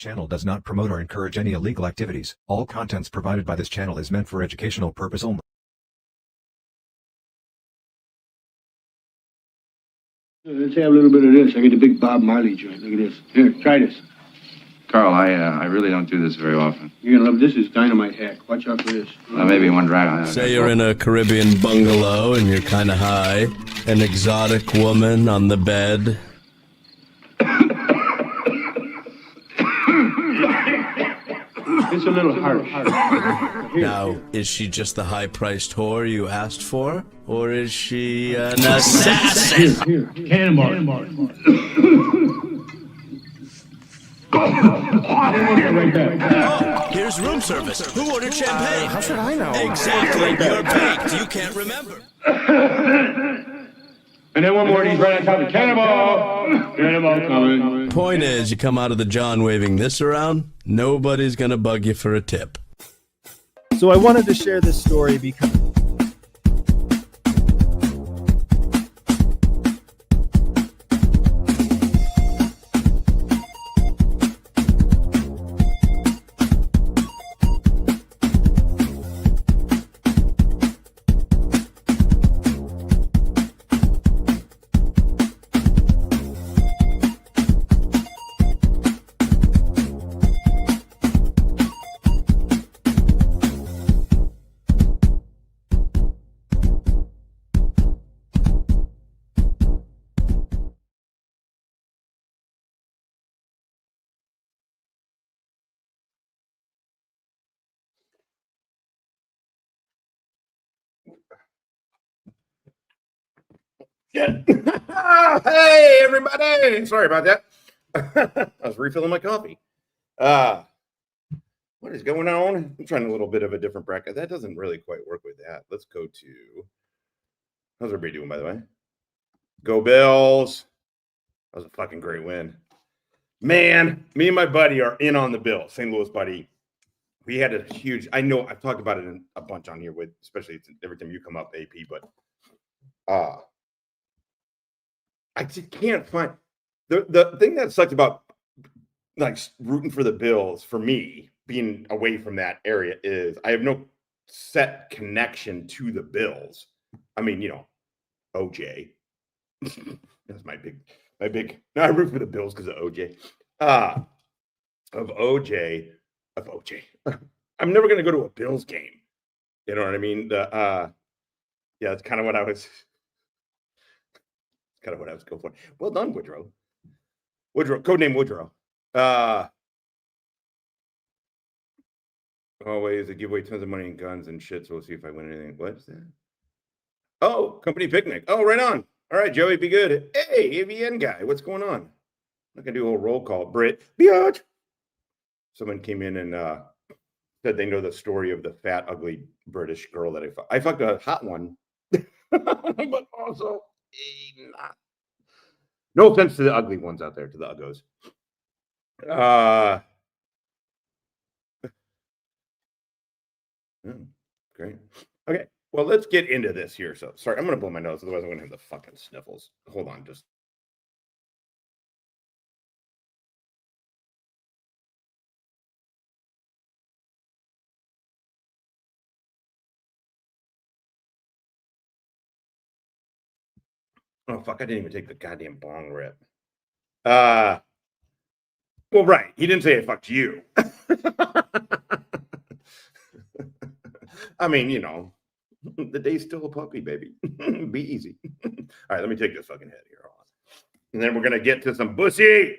Channel does not promote or encourage any illegal activities. All contents provided by this channel is meant for educational purpose only. Let's have a little bit of this. I get the big Bob Marley joint. Look at this. Here, try this. Carl, I really don't do this very often. You're gonna love this. Is dynamite hack. Watch out for this. Maybe one drag. Say you're in a Caribbean bungalow and you're kind of high. An exotic woman on the bed. It's a little harsh. Now, is she just the high-priced whore you asked for? Or is she an assassin? Here. Cannonball. Right back. Here's room service. Who ordered champagne? How should I know? Exactly. You're baked. You can't remember. And then one more. He's right on top of Cannonball. Cannonball coming. Point is, you come out of the John waving this around, nobody's gonna bug you for a tip. So I wanted to share this story because Hey, everybody! Sorry about that. I was refilling my coffee. What is going on? I'm trying a little bit of a different bracket. That doesn't really quite work with that. Let's go to... How's everybody doing, by the way? Go Bills. That was a fucking great win. Man, me and my buddy are in on the Bills. St. Louis buddy. We had a huge... I know I've talked about it a bunch on here, with, especially every time you come up, AP, but... I just can't find the thing that sucks about like rooting for the Bills for me being away from that area is I have no set connection to the Bills. I mean, you know, OJ. That's my big. No, I root for the Bills because of OJ. Of OJ. I'm never gonna go to a Bills game. You know what I mean? Yeah, that's kind of what I was. Kind of what I was going for. Well done, Woodrow. Codename Woodrow. Always, I give away tons of money and guns and shit, so we'll see if I win anything. What's that? Oh, company picnic. Oh, right on. All right, Joey, be good. Hey, AVN guy, what's going on? I'm not gonna do a whole roll call. Brit, biatch. Someone came in and said they know the story of the fat, ugly British girl that I fucked a hot one, but also. No offense to the ugly ones out there, to the uggos. Great. Okay, well, let's get into this here. So, sorry, I'm going to blow my nose, otherwise I'm going to have the fucking sniffles. Hold on, just. Oh, fuck, I didn't even take the goddamn bong rip. Well, right. He didn't say I fucked you. I mean, you know, the day's still a puppy, baby. Be easy. All right, let me take this fucking head here. And then we're going to get to some Bussy.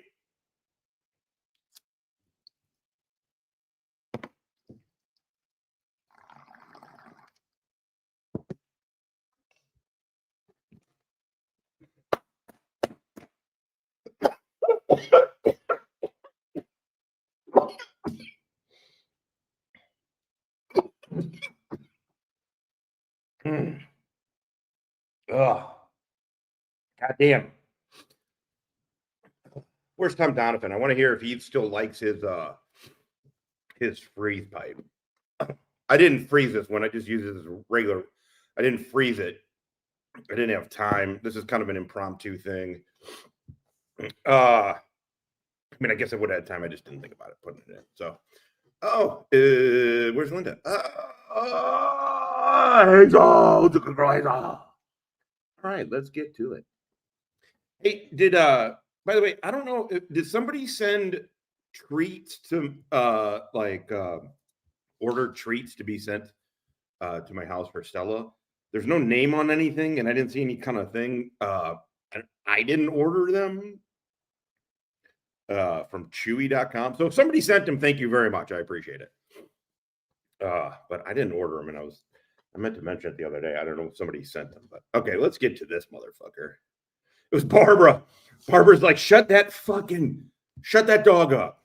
Oh, goddamn. Where's Tom Donovan? I want to hear if he still likes his freeze pipe. I didn't freeze this one. I just used it as a regular. I didn't freeze it. I didn't have time. This is kind of an impromptu thing. mean, I guess I would have had time. I just didn't think about it, putting it in. So, where's Linda? All right, let's get to it. Hey, by the way, I don't know, did somebody send treats to, order treats to be sent to my house for Stella? There's no name on anything, and I didn't see any kind of thing. I didn't order them from chewy.com. So if somebody sent them, thank you very much. I appreciate it. But I didn't order them, and I meant to mention it the other day. I don't know if somebody sent them, but okay, let's get to this motherfucker. It was Barbara. Barbara's like, shut that dog up.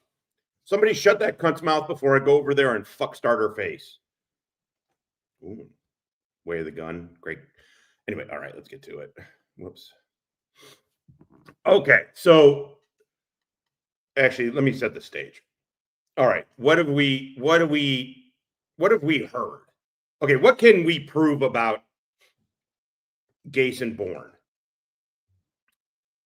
Somebody shut that cunt's mouth before I go over there and start her face. Ooh, way of the gun. Great. Anyway, all right, let's get to it. Whoops. Okay, so actually, let me set the stage. All right, what have we heard? Okay, what can we prove about Gayson Bourne?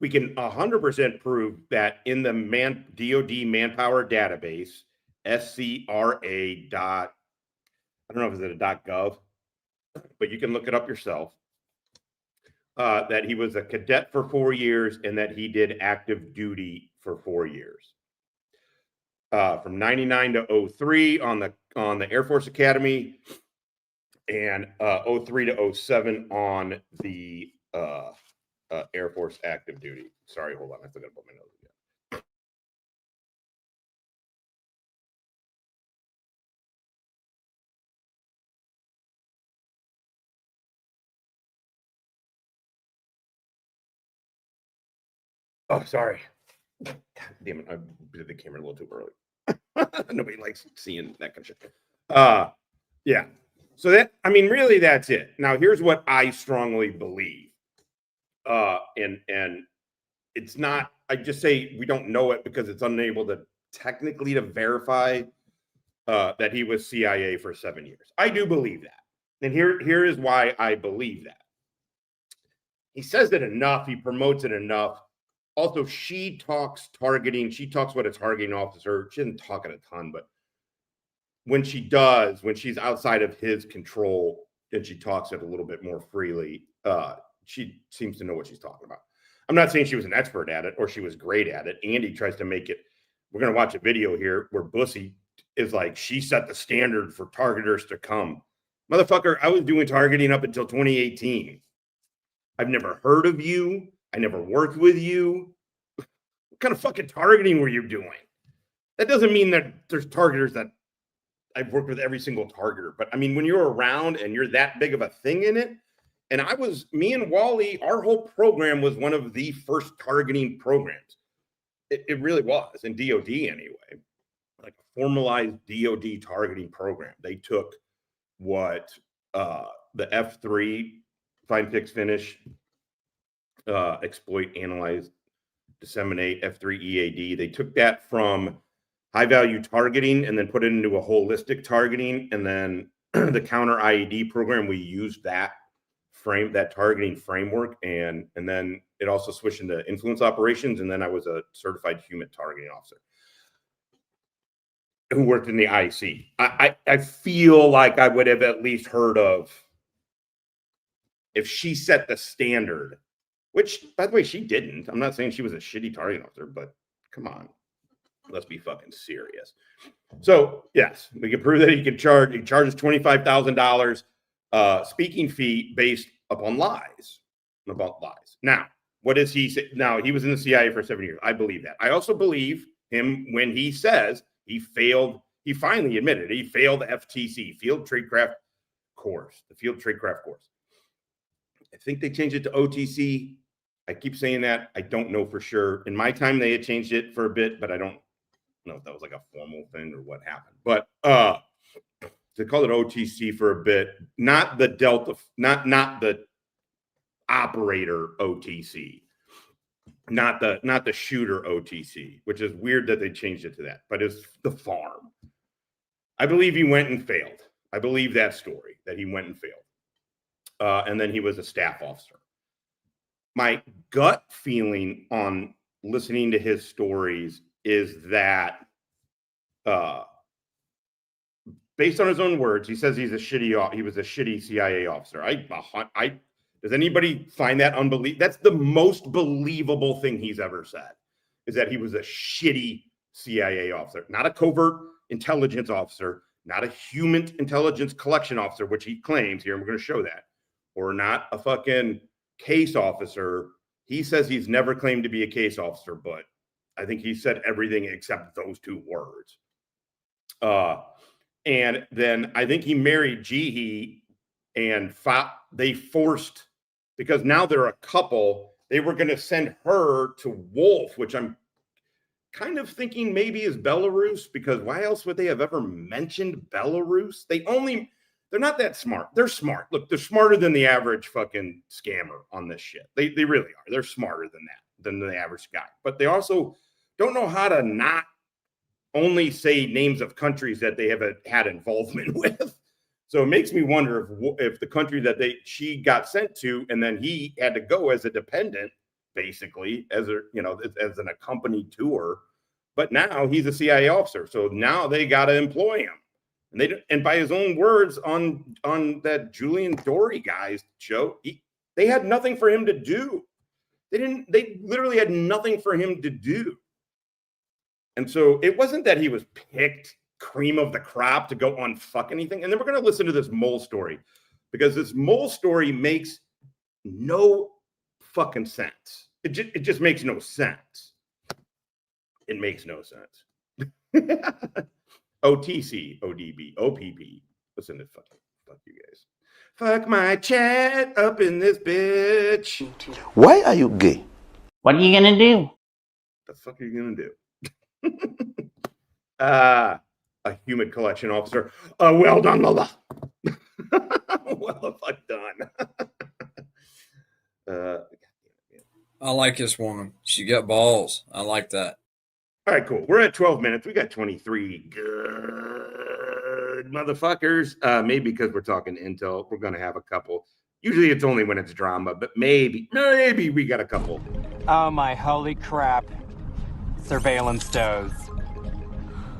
We can 100% prove that in the DoD manpower database, SCRA dot, I don't know if it's a .gov, but you can look it up yourself, that he was a cadet for 4 years and that he did active duty for 4 years. From 99 to 03 on the Air Force Academy, and 03 to 07 on the Air Force active duty. Sorry, hold on. I still got to put my nose again. Oh, sorry. God damn it. I did the camera a little too early. Nobody likes seeing that kind of shit. Yeah. So really that's it. Now here's what I strongly believe. And it's not, I just say we don't know it because it's unable to technically to verify that he was CIA for 7 years. I do believe that. And here is why I believe that. He says it enough. He promotes it enough. Also, she talks targeting. She talks what a targeting officer. She doesn't talk it a ton, but when she does, when she's outside of his control and she talks it a little bit more freely, she seems to know what she's talking about. I'm not saying she was an expert at it or she was great at it. Andy tries to make it. We're going to watch a video here where Bussy is like, she set the standard for targeters to come. Motherfucker, I was doing targeting up until 2018. I've never heard of you. I never worked with you. What kind of fucking targeting were you doing? That doesn't mean that there's targeters that I've worked with every single targeter. But I mean, when you're around and you're that big of a thing in it, and me and Wally, our whole program was one of the first targeting programs. It really was, in DOD anyway, like a formalized DOD targeting program. They took what the F3, find, fix, finish, exploit, analyze, disseminate, F3 EAD. They took that from high value targeting and then put it into a holistic targeting. And then the counter IED program, we used that targeting framework. And then it also switched into influence operations. And then I was a certified HUMINT targeting officer who worked in the IC. I feel like I would have at least heard of, if she set the standard, which, by the way, she didn't. I'm not saying she was a shitty targeting officer, but come on. Let's be fucking serious. So, yes, we can prove that he charges $25,000 speaking fee based upon lies. Now, what does he say? Now, he was in the CIA for 7 years. I believe that. I also believe him when he says he finally admitted he failed the FTC, Field Tradecraft course, the Field Tradecraft course. I think they changed it to OTC. I keep saying that. I don't know for sure. In my time, they had changed it for a bit, but I don't know if that was like a formal thing or what happened. But they called it OTC for a bit, not the Delta, not the operator OTC, not the shooter OTC, which is weird that they changed it to that. But it's the farm. I believe he went and failed. I believe that story, that he went and failed. And then he was a staff officer. My gut feeling on listening to his stories is that, based on his own words, he says he was a shitty CIA officer. Does anybody find that unbelievable? That's the most believable thing he's ever said, is that he was a shitty CIA officer, not a covert intelligence officer, not a HUMINT intelligence collection officer, which he claims here, and we're going to show that, or not a fucking case officer. He says he's never claimed to be a case officer, but I think he said everything except those two words. And then I think he married Jihi, and they forced, because now they're a couple, they were going to send her to Wolf, which I'm kind of thinking maybe is Belarus, because why else would they have ever mentioned Belarus? They're not that smart. They're smart. Look, they're smarter than the average fucking scammer on this shit. They really are. They're smarter than the average guy. But they also don't know how to not only say names of countries that they have had involvement with. So it makes me wonder if the country that she got sent to, and then he had to go as a dependent, basically, as an accompanied tour. But now he's a CIA officer, so now they got to employ him. And by his own words on that Julian Dory guy's show, they had nothing for him to do. They literally had nothing for him to do. And so it wasn't that he was picked cream of the crop to go on fuck anything. And then we're going to listen to this mole story, because this mole story makes no fucking sense. It just makes no sense. It makes no sense. OTC, ODB, OPP. Listen to fuck you guys. Fuck my chat up in this bitch. Why are you gay? What are you gonna do? The fuck are you gonna do? A human collection officer. Well done, Lola. Well the fuck done. I like this woman. She got balls. I like that. All right, cool. We're at 12 minutes. We got 23 good motherfuckers. Maybe because we're talking intel, we're going to have a couple. Usually it's only when it's drama, but maybe we got a couple. Oh my holy crap. Surveillance does.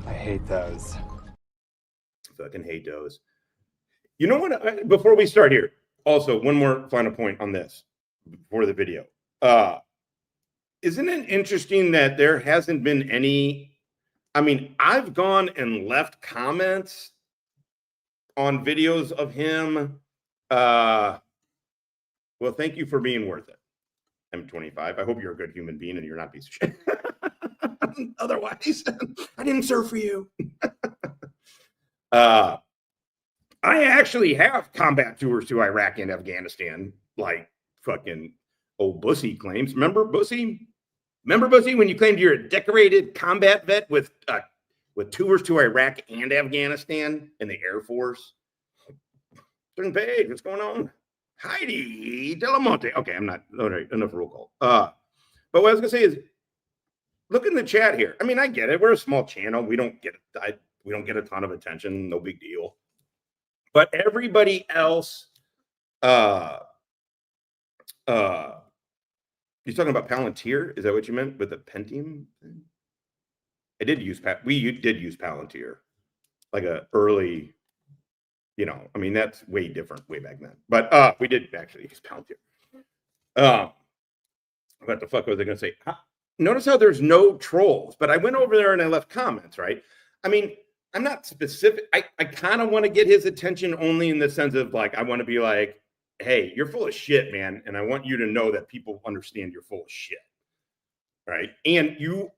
I hate those. Fucking hate those. You know what? Before we start here, also, one more final point on this before the video. Isn't it interesting that there hasn't been any? I mean, I've gone and left comments on videos of him. Well, thank you for being worth it. I'm 25. I hope you're a good human being and you're not a piece of shit. Otherwise, I didn't serve for you. I actually have combat tours to Iraq and Afghanistan, like fucking old Bussy claims. Remember Bussy? When you claimed you're a decorated combat vet with tours to Iraq and Afghanistan in the Air Force? Certain page, what's going on? Heidi Delamonte. Okay, I'm not. All right, enough roll call. But what I was gonna say is, look in the chat here. I mean, I get it. We're a small channel. We don't get a ton of attention. No big deal. But everybody else, you're talking about Palantir? Is that what you meant with the Pentium thing? We did use Palantir, like a early, I mean, that's way different way back then. But we did actually use Palantir. What the fuck was I going to say? Notice how there's no trolls, but I went over there and I left comments, right? I mean, I'm not specific. I kind of want to get his attention only in the sense of like, I want to be like, hey, you're full of shit, man. And I want you to know that people understand you're full of shit. Right. And you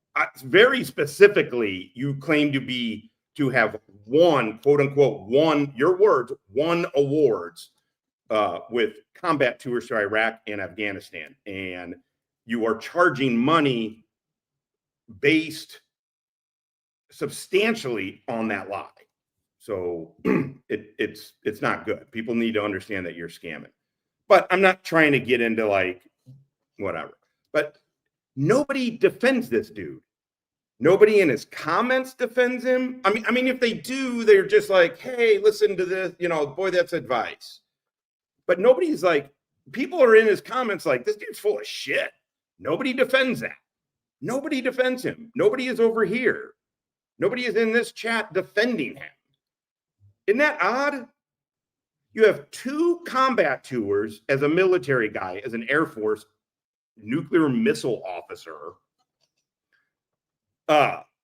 very specifically, you claim to have won, quote unquote, your words, won awards with combat tours to Iraq and Afghanistan. And you are charging money based substantially on that lie. So it's not good. People need to understand that you're scamming. But I'm not trying to get into like whatever. But nobody defends this dude. Nobody in his comments defends him. I mean, if they do, they're just like, hey, listen to this, boy, that's advice. But nobody's like, people are in his comments like, this dude's full of shit. Nobody defends that. Nobody defends him. Nobody is over here. Nobody is in this chat defending him. Isn't that odd? You have 2 combat tours as a military guy, as an Air Force nuclear missile officer,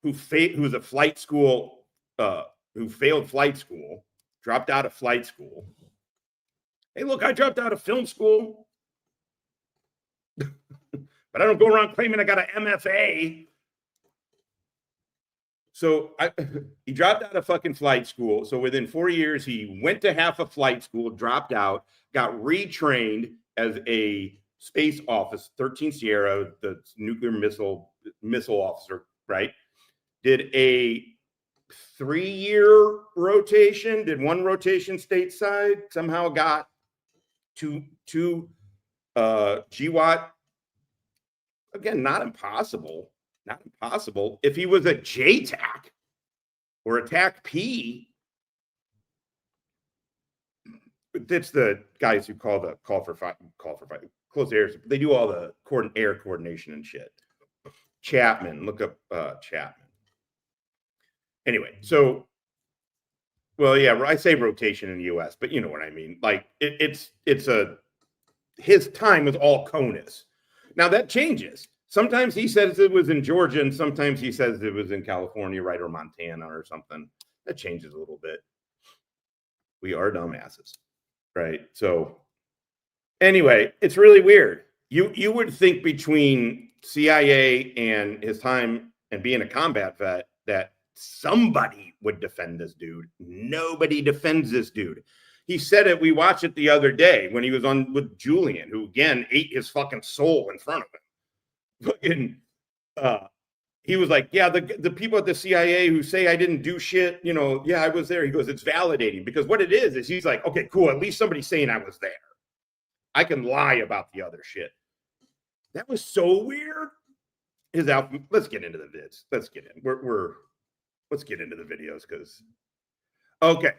who's a flight school, who failed flight school, dropped out of flight school. Hey, look, I dropped out of film school, but I don't go around claiming I got an MFA. So he dropped out of fucking flight school. So within 4 years, he went to half a flight school, dropped out, got retrained as a space officer, 13 Sierra, the nuclear missile officer, right? Did a 3-year rotation, did 1 rotation stateside, somehow got two GWAT. Again, not impossible. Not impossible. If he was a JTAC or a TAC P, that's the guys who call for fight, close airs. They do all the air coordination and shit. Chapman, look up Chapman. Anyway, so, well, yeah, I say rotation in the U.S., but you know what I mean. Like his time was all CONUS. Now that changes. Sometimes he says it was in Georgia, and sometimes he says it was in California, right, or Montana or something. That changes a little bit. We are dumbasses, right? So anyway, it's really weird. You would think between CIA and his time and being a combat vet that somebody would defend this dude. Nobody defends this dude. He said it. We watched it the other day when he was on with Julian, who again ate his fucking soul in front of him. Fucking, he was like, yeah, the people at the CIA who say I didn't do shit, you know, yeah, I was there. He goes, it's validating, because what it is he's like, okay, cool. At least somebody's saying I was there. I can lie about the other shit. That was so weird. His outfit. Let's get into the vids. Let's get in. Let's get into the videos because, okay.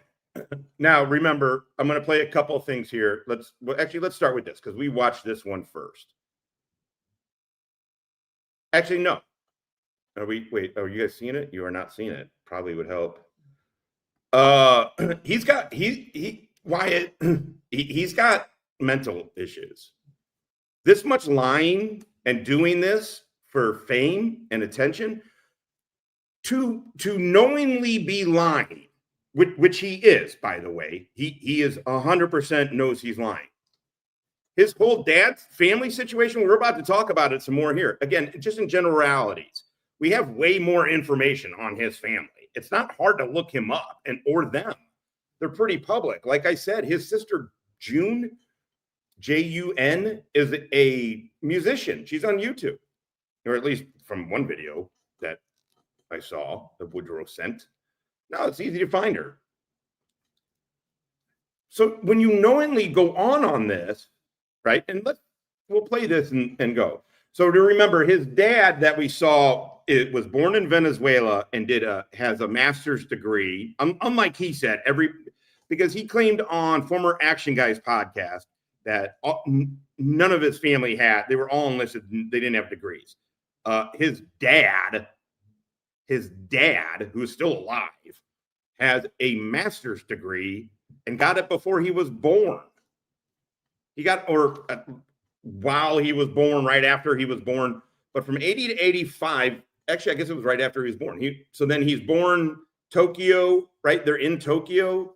Now remember, I'm going to play a couple of things here. Let's start with this because we watched this one first. Actually, no. Are you guys seeing it? You are not seeing it. Probably would help. He's got mental issues. This much lying and doing this for fame and attention, to knowingly be lying, which he is, by the way. He is 100% knows he's lying. His whole dad's family situation, we're about to talk about it some more here. Again, just in generalities, we have way more information on his family. It's not hard to look him up or them. They're pretty public. Like I said, his sister, June, Jun, is a musician. She's on YouTube, or at least from one video that I saw that Woodrow sent. No, it's easy to find her. So when you knowingly go on this, right? And we'll play this and go. So to remember, his dad that we saw, it was born in Venezuela and has a master's degree. Unlike he said, because he claimed on former Action Guys podcast that none of his family had. They were all enlisted. They didn't have degrees. His dad, who's still alive, has a master's degree and got it before he was born. While he was born, right after he was born, but from 80 to 85, actually, I guess it was right after he was born. So then he's born Tokyo, right? They're in Tokyo.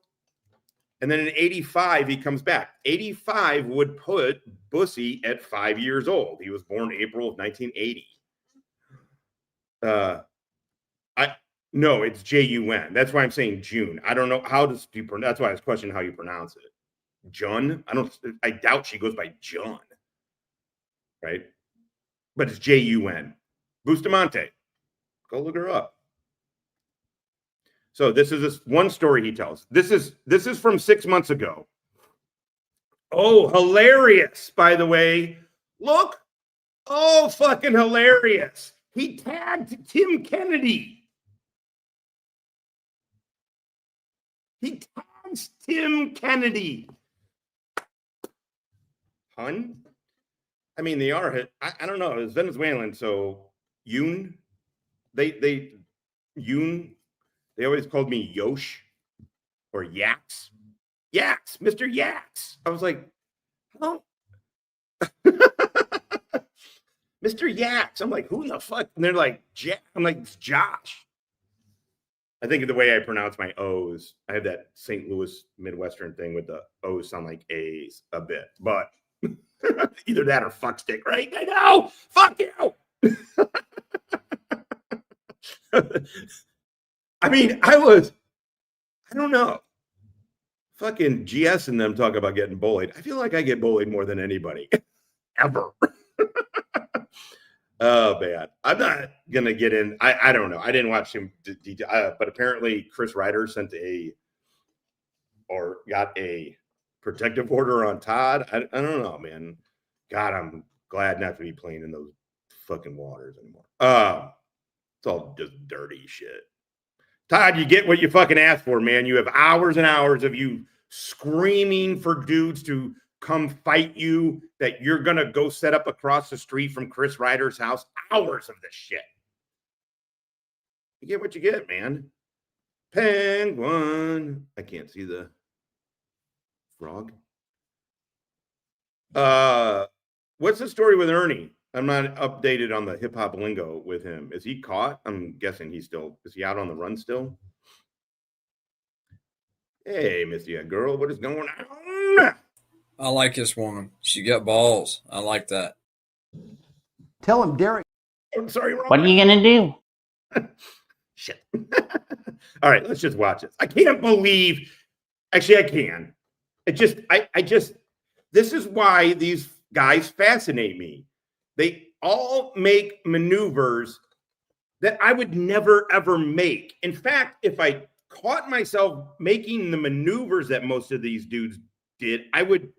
And then in 85, he comes back. 85 would put Bussy at 5 years old. He was born April of 1980. No, it's Jun. That's why I'm saying June. I don't know that's why I was questioning how you pronounce it. Jun? I doubt she goes by Jun. Right? But it's Jun. Bustamante. Go look her up. So this is this one story he tells. This is from 6 months ago. Oh, hilarious, by the way. Look. Oh, fucking hilarious. He tagged Tim Kennedy. He tags Tim Kennedy. Hun? I mean, they are. I don't know. It's Venezuelan, so Yoon. They always called me Yosh or Yaks. Yaks, Mr. Yaks. I was like, oh. Mr. Yaks. I'm like, who in the fuck? And they're like, I'm like, it's Josh. I think of the way I pronounce my O's. I have that St. Louis Midwestern thing with the O's sound like A's a bit, but either that or fuck stick, right? I know. Fuck you. I mean, I don't know. Fucking GS and them talk about getting bullied. I feel like I get bullied more than anybody ever. Oh, man. I'm not going to get in. I don't know. I didn't watch him, but apparently Chris Ryder got a protective order on Todd. I don't know, man. God, I'm glad not to be playing in those fucking waters anymore. It's all just dirty shit. Todd, you get what you fucking asked for, man. You have hours and hours of you screaming for dudes to come fight you, that you're going to go set up across the street from Chris Ryder's house. Hours of this shit. You get what you get, man. Penguin. I can't see the frog. What's the story with Ernie? I'm not updated on the hip hop lingo with him. Is he caught? I'm guessing is he out on the run still? Hey, Misty, girl, what is going on? I like this woman. She got balls. I like that. Tell him, Derek. I'm sorry, Ron. What are you gonna do? Shit. All right, let's just watch this. I can't believe. Actually, I can. This is why these guys fascinate me. They all make maneuvers that I would never, ever make. In fact, if I caught myself making the maneuvers that most of these dudes did, I would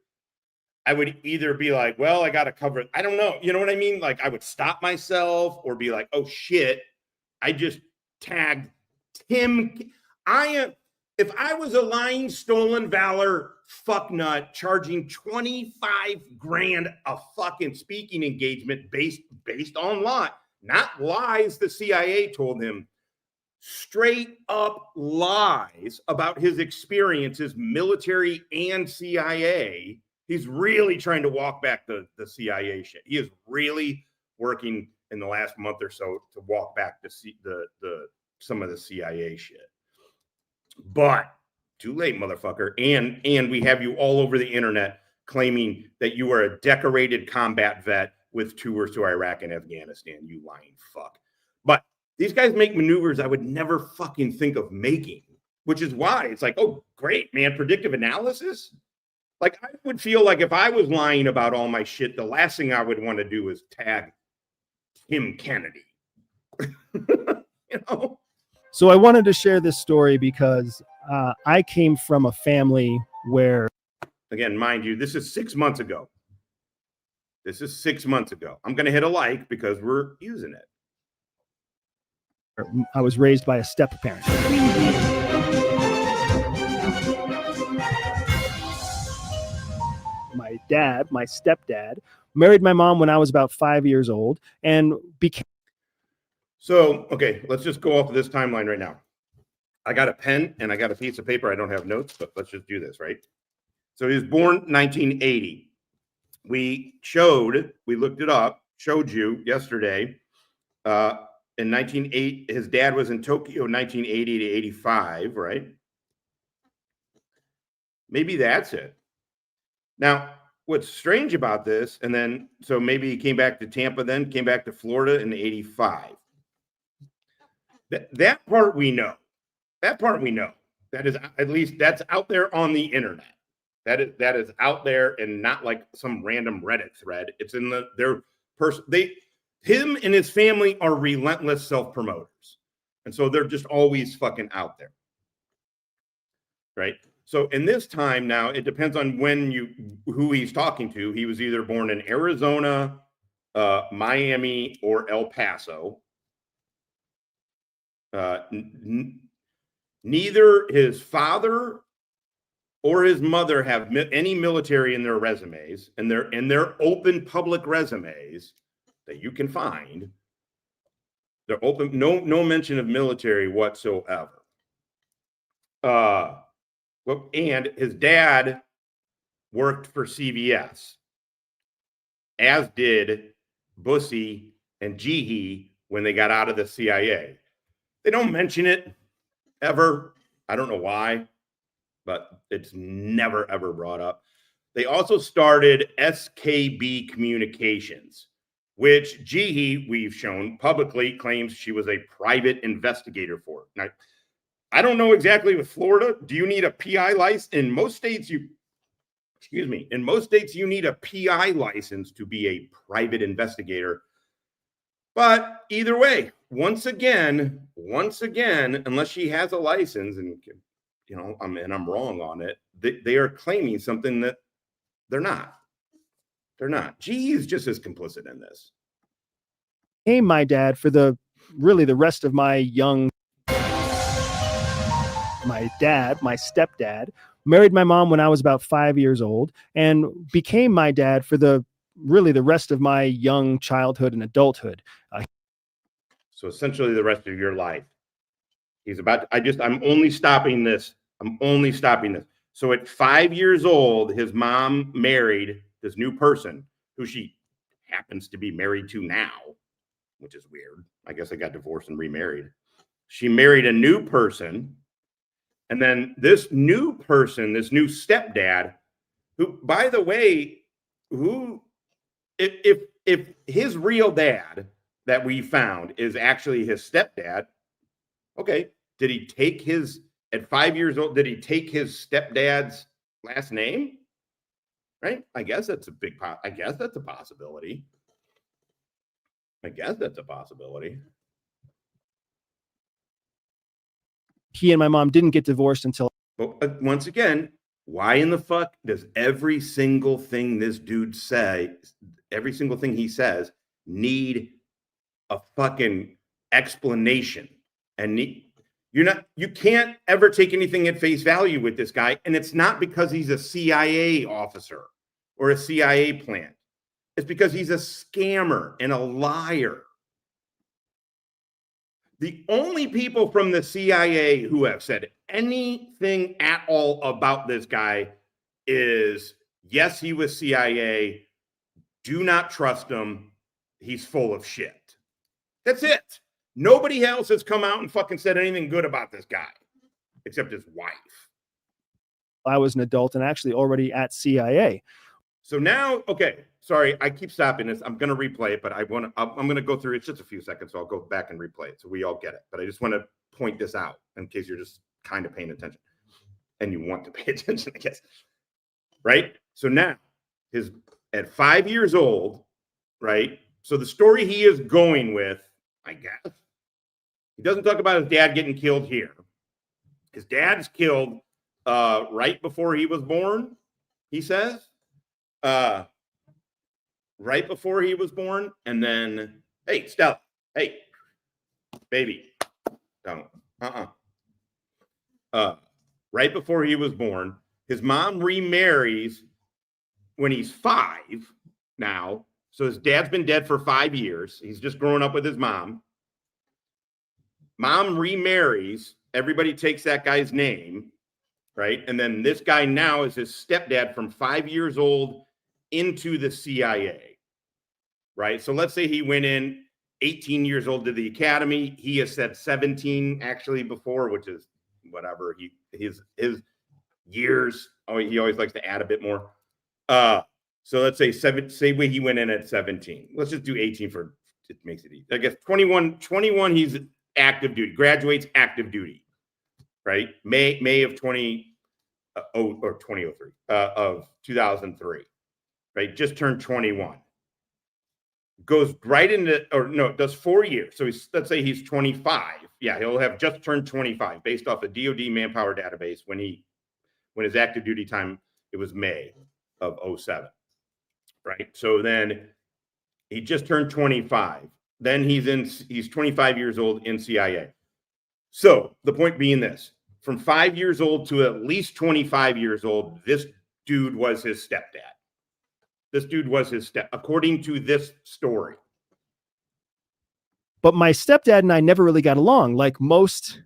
either be like, well, I got to cover it. I don't know. You know what I mean? Like I would stop myself or be like, oh shit, I just tagged Tim. If I was a lying, stolen valor fucknut charging 25 grand a fucking speaking engagement based on not lies the CIA told him, straight up lies about his experiences, military and CIA. He's really trying to walk back the CIA shit. He is really working in the last month or so to walk back some of the CIA shit. But too late, motherfucker. And we have you all over the internet claiming that you are a decorated combat vet with tours to Iraq and Afghanistan, you lying fuck. But these guys make maneuvers I would never fucking think of making, which is why it's like, oh, great, man, predictive analysis. Like, I would feel like if I was lying about all my shit, the last thing I would want to do is tag Tim Kennedy. You know? So I wanted to share this story because I came from a family where, again, mind you, this is 6 months ago. I'm going to hit a like because we're using it. I was raised by a step parent. My dad, my stepdad, married my mom when I was about 5 years old and became. So, okay, let's just go off of this timeline right now. I got a pen and I got a piece of paper. I don't have notes, but let's just do this, right? So he was born 1980. We looked it up, showed you yesterday. In 1980, his dad was in Tokyo 1980 to 85, right? Maybe that's it. Now, what's strange about this, and then, so maybe he came back to Tampa then, came back to Florida in 85. That part we know. That is, at least that's out there on the internet. That is out there and not like some random Reddit thread. It's in their person. Him and his family are relentless self-promoters. And so they're just always fucking out there. Right? So in this time now, it depends on who he's talking to. He was either born in Arizona, Miami, or El Paso. Neither his father or his mother have any military in their resumes, and they're in their open public resumes that you can find. They're open, no mention of military whatsoever. And his dad worked for CBS, as did Bussy and Jihi when they got out of the CIA. They don't mention it ever. I don't know why, but it's never, ever brought up. They also started SKB Communications, which Jihi, we've shown publicly, claims she was a private investigator for. Now, I don't know exactly with Florida. Do you need a PI license? In most states, you need a PI license to be a private investigator. But either way, once again, unless she has a license, and I'm wrong on it, they are claiming something that they're not. They're not. G is just as complicit in this. Hey, my dad, for the rest of my stepdad, married my mom when I was about 5 years old, and became my dad for the rest of my young childhood and adulthood. So essentially the rest of your life. I'm only stopping this. So at 5 years old, his mom married this new person who she happens to be married to now, which is weird. I guess I got divorced and remarried. She married a new person. And then this new person, this new stepdad, who, by the way, if his real dad that we found is actually his stepdad, okay, at 5 years old, did he take his stepdad's last name? Right? I guess that's a possibility. He and my mom didn't get divorced until. But once again, why in the fuck does every single thing this dude every single thing he says, need a fucking explanation? And you can't ever take anything at face value with this guy. And it's not because he's a CIA officer or a CIA plant. It's because he's a scammer and a liar. The only people from the CIA who have said anything at all about this guy is, yes, he was CIA. Do not trust him. He's full of shit. That's it. Nobody else has come out and fucking said anything good about this guy, except his wife. I was an adult and actually already at CIA. So now, okay, sorry, I keep stopping this. I'm going to replay it, but I'm going to go through it. It's just a few seconds, so I'll go back and replay it so we all get it. But I just want to point this out in case you're just kind of paying attention. And you want to pay attention, I guess. Right? So now, at 5 years old, right? So the story he is going with, I guess, he doesn't talk about his dad getting killed here. His dad's killed right before he was born, he says. Right before he was born. And then, hey, Stella, hey, baby, don't. Right before he was born, his mom remarries when he's 5 now. So his dad's been dead for 5 years. He's just growing up with his mom. Mom remarries. Everybody takes that guy's name, right? And then this guy now is his stepdad from 5 years old into the CIA, right? So let's say he went in 18 years old to the academy. He has said 17 actually before, which is whatever. His years, he always likes to add a bit more. So let's say he went in at 17. Let's just do 18 it makes it easy. I guess 21 he's active duty, graduates active duty, right? May of 2003 of 2003, right? Just turned 21. Goes right into, does 4 years. So let's say he's 25. Yeah, he'll have just turned 25 based off a DoD manpower database when his active duty time, it was May of 07. Right. So then he just turned 25. Then he's 25 years old in CIA. So the point being this, from 5 years old to at least 25 years old, this dude was his stepdad. According to this story. But my stepdad and I never really got along like most.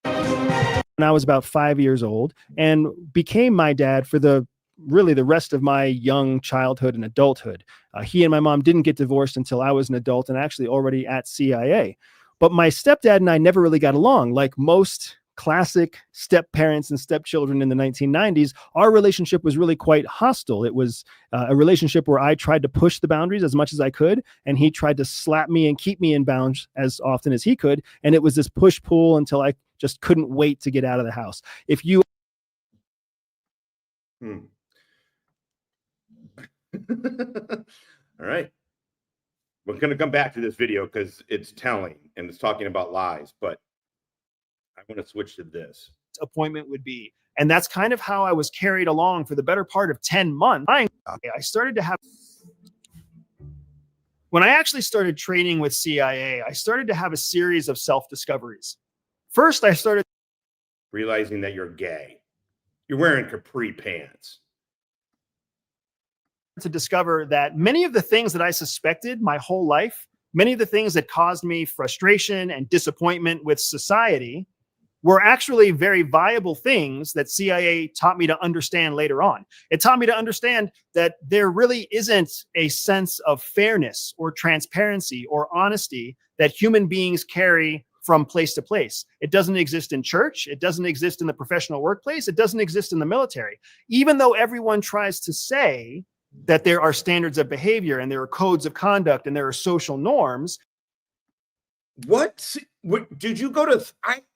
When I was about 5 years old, and became my dad for the rest of my young childhood and adulthood. He and my mom didn't get divorced until I was an adult and actually already at CIA. But my stepdad and I never really got along like most classic step parents and stepchildren in the 1990s. Our relationship was really quite hostile. It was a relationship where I tried to push the boundaries as much as I could, and he tried to slap me and keep me in bounds as often as he could. And it was this push pull until I just couldn't wait to get out of the house. If you All right. We're going to come back to this video because it's telling and it's talking about lies, but I want to switch to this. appointment would be. And that's kind of how I was carried along for the better part of 10 months. I started to have, when I actually started training with CIA, I started to have a series of self-discoveries. First, I started realizing that you're gay. You're wearing capri pants. To discover that many of the things that I suspected my whole life, many of the things that caused me frustration and disappointment with society, were actually very viable things that CIA taught me to understand later on. It taught me to understand that there really isn't a sense of fairness or transparency or honesty that human beings carry from place to place. It doesn't exist in church. It doesn't exist in the professional workplace. It doesn't exist in the military. Even though everyone tries to say that there are standards of behavior and there are codes of conduct and there are social norms. What did you go to?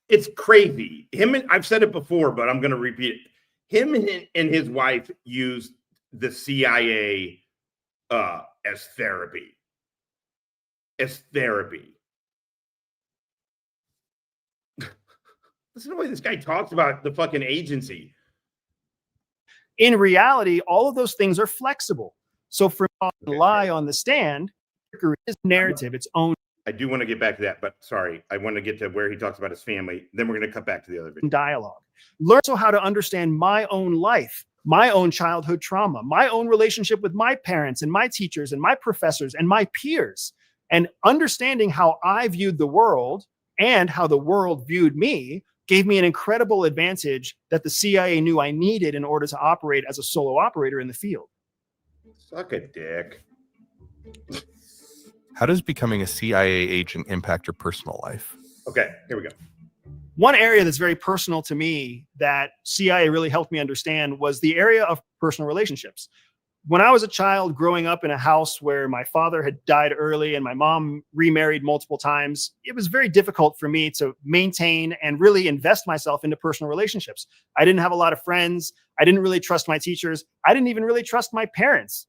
It's crazy. I've said it before, but I'm going to repeat it. Him and his wife used the CIA as therapy. Listen to the way this guy talks about the fucking agency. In reality, all of those things are flexible. So for a lie on the stand, his narrative, its own. I do want to get back to that, but sorry, I want to get to where he talks about his family. Then we're going to cut back to the other video. Dialogue. Learn also how to understand my own life, my own childhood trauma, my own relationship with my parents and my teachers and my professors and my peers, and understanding how I viewed the world and how the world viewed me gave me an incredible advantage that the CIA knew I needed in order to operate as a solo operator in the field. Suck a dick. How does becoming a CIA agent impact your personal life? Okay, here we go. One area that's very personal to me that CIA really helped me understand was the area of personal relationships. When I was a child growing up in a house where my father had died early and my mom remarried multiple times, it was very difficult for me to maintain and really invest myself into personal relationships. I didn't have a lot of friends. I didn't really trust my teachers. I didn't even really trust my parents.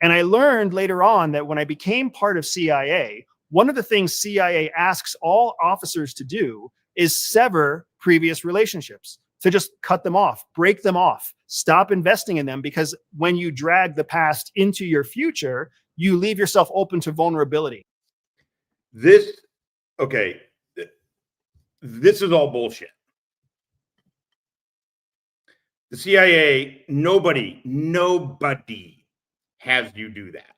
And I learned later on that when I became part of CIA, one of the things CIA asks all officers to do is sever previous relationships, to just cut them off, break them off, stop investing in them, because when you drag the past into your future, you leave yourself open to vulnerability. This is all bullshit. The CIA, nobody has you do that.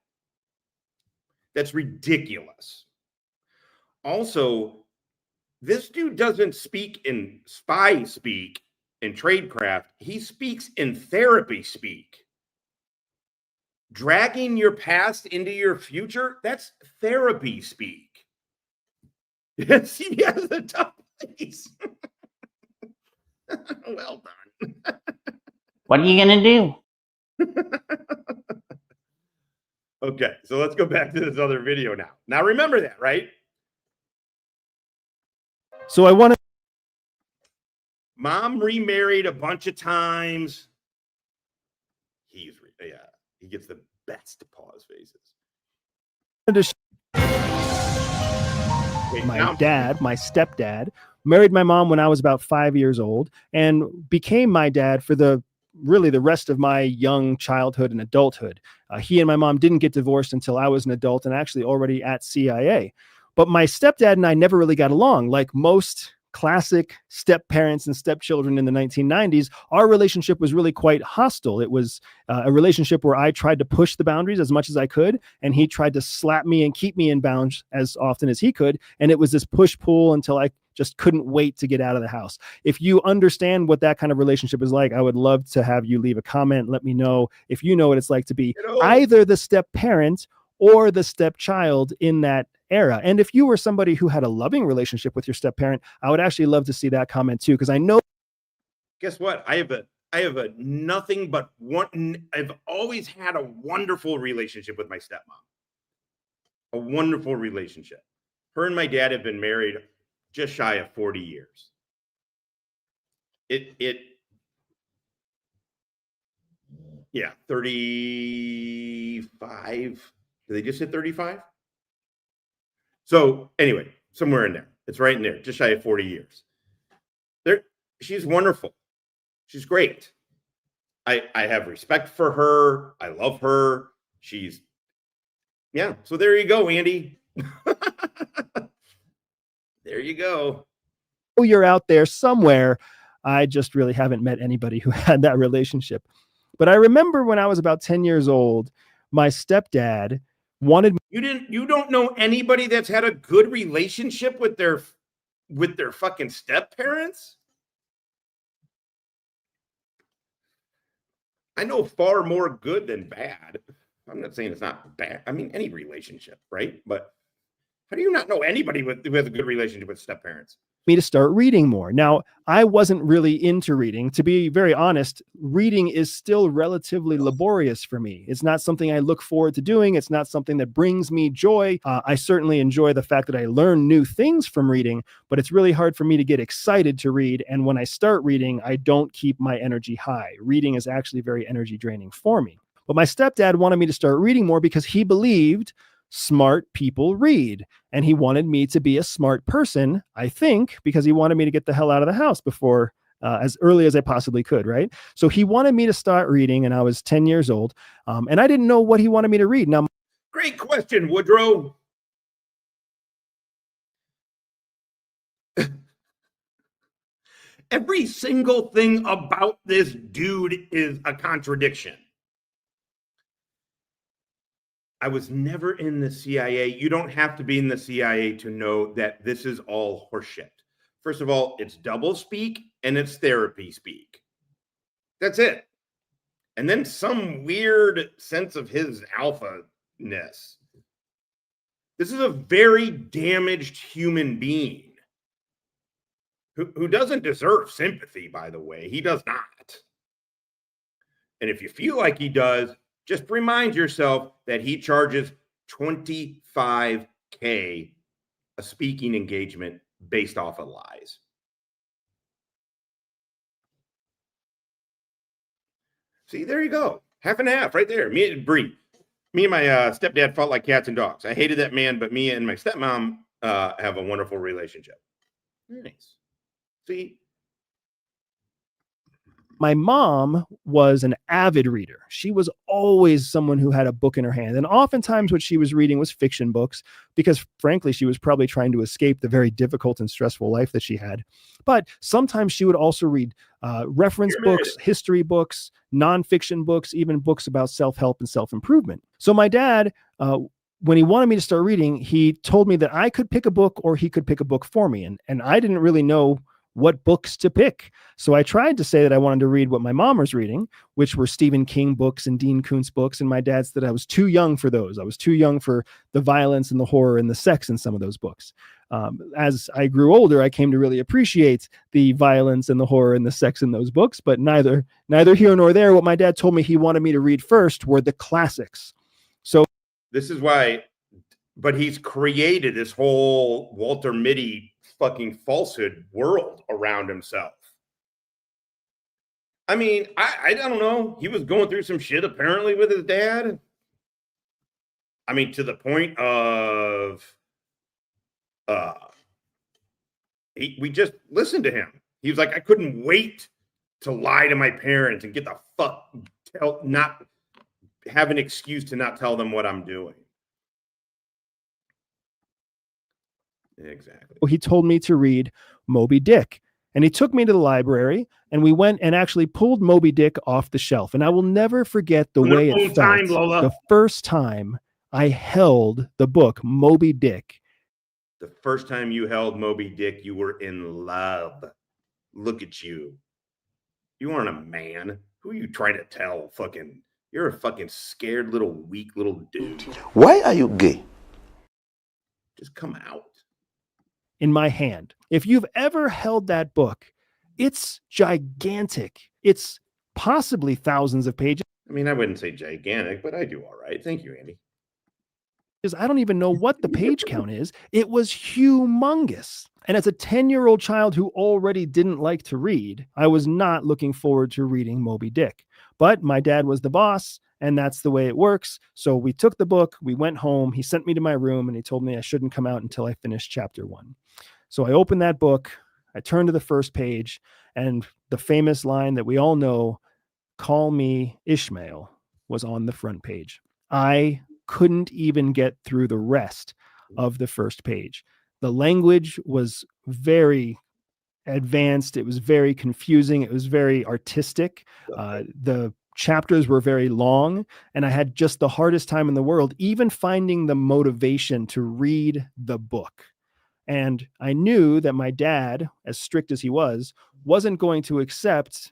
That's ridiculous. Also, this dude doesn't speak in spy speak in tradecraft. He speaks in therapy speak. Dragging your past into your future, that's therapy speak. Yes, he has a tough place. Well done. What are you going to do? Okay, so let's go back to this other video now. Now remember that, right? So I want to. Mom remarried a bunch of times. He gets the best pause faces. My stepdad, married my mom when I was about 5 years old and became my dad for the rest of my young childhood and adulthood. He and my mom didn't get divorced until I was an adult and actually already at CIA. But my stepdad and I never really got along like most classic step parents and stepchildren in the 1990s, our relationship was really quite hostile. It was a relationship where I tried to push the boundaries as much as I could, and he tried to slap me and keep me in bounds as often as he could. And it was this push-pull until I just couldn't wait to get out of the house. If you understand what that kind of relationship is like, I would love to have you leave a comment. Let me know if you know what it's like to be either the step parent or the stepchild in that era. And if you were somebody who had a loving relationship with your step parent, I would actually love to see that comment too, because I know. Guess what? I have a nothing but one. I've always had a wonderful relationship with my stepmom. A wonderful relationship. Her and my dad have been married just shy of 40 years. Yeah, 35. Did they just hit 35? So anyway, somewhere in there. It's right in there, just shy of 40 years. She's wonderful. She's great. I have respect for her. I love her. So there you go, Andy. There you go. You're out there somewhere. I just really haven't met anybody who had that relationship. But I remember when I was about 10 years old, my stepdad wanted. You don't know anybody that's had a good relationship with their fucking step parents? I know far more good than bad. I'm not saying it's not bad. I mean, any relationship, right? But how do you not know anybody who has a good relationship with step parents? Me to start reading more. Now, I wasn't really into reading. To be very honest, reading is still relatively laborious for me. It's not something I look forward to doing. It's not something that brings me joy. I certainly enjoy the fact that I learn new things from reading, but it's really hard for me to get excited to read. And when I start reading, I don't keep my energy high. Reading is actually very energy draining for me. But my stepdad wanted me to start reading more because he believed smart people read. And he wanted me to be a smart person, I think, because he wanted me to get the hell out of the house before as early as I possibly could, right? So he wanted me to start reading, and I was 10 years old, and I didn't know what he wanted me to read. Now, great question, Woodrow. Every single thing about this dude is a contradiction. I was never in the CIA. You don't have to be in the CIA to know that this is all horseshit. First of all, it's double speak and it's therapy speak. That's it. And then some weird sense of his alpha-ness. This is a very damaged human being who doesn't deserve sympathy, by the way. He does not. And if you feel like he does, just remind yourself that he charges $25K a speaking engagement based off of lies. See, there you go. Half and half right there. Me and my stepdad fought like cats and dogs. I hated that man, but me and my stepmom have a wonderful relationship. Nice. See? My mom was an avid reader. She was always someone who had a book in her hand. And oftentimes what she was reading was fiction books because, frankly, she was probably trying to escape the very difficult and stressful life that she had. But sometimes she would also read reference books, history books, nonfiction books, even books about self-help and self-improvement. So my dad, when he wanted me to start reading, he told me that I could pick a book or he could pick a book for me. And I didn't really know what books to pick. So I tried to say that I wanted to read what my mom was reading, which were Stephen King books and Dean Koontz books. And my dad said I was too young for those. I was too young for the violence and the horror and the sex in some of those books. As I grew older, I came to really appreciate the violence and the horror and the sex in those books, but neither here nor there. What my dad told me he wanted me to read first were the classics. So this is why, but he's created this whole Walter Mitty fucking falsehood world around himself. I mean, I don't know. He was going through some shit apparently with his dad. I mean, to the point of we just listened to him. He was like, I couldn't wait to lie to my parents and get the fuck not have an excuse to not tell them what I'm doing. Exactly. He told me to read Moby Dick. And he took me to the library and we went and actually pulled Moby Dick off the shelf. And I will never forget the way it felt the first time I held the book Moby Dick. The first time you held Moby Dick, you were in love. Look at you. You aren't a man. Who are you trying to tell? You're a fucking scared little weak little dude. Why are you gay? Just come out. In my hand. If you've ever held that book, it's gigantic. It's possibly thousands of pages. I mean, I wouldn't say gigantic, but I do all right. Thank you, Andy. I don't even know what the page count is. It was humongous. And as a 10-year-old child who already didn't like to read, I was not looking forward to reading Moby Dick. But my dad was the boss, and that's the way it works. So we took the book, we went home, he sent me to my room, and he told me I shouldn't come out until I finished chapter 1. So I opened that book, I turned to the first page, and the famous line that we all know, "Call me Ishmael," was on the front page. I couldn't even get through the rest of the first page. The language was very advanced. It was very confusing. It was very artistic. The chapters were very long, and I had just the hardest time in the world, even finding the motivation to read the book. And I knew that my dad, as strict as he was, wasn't going to accept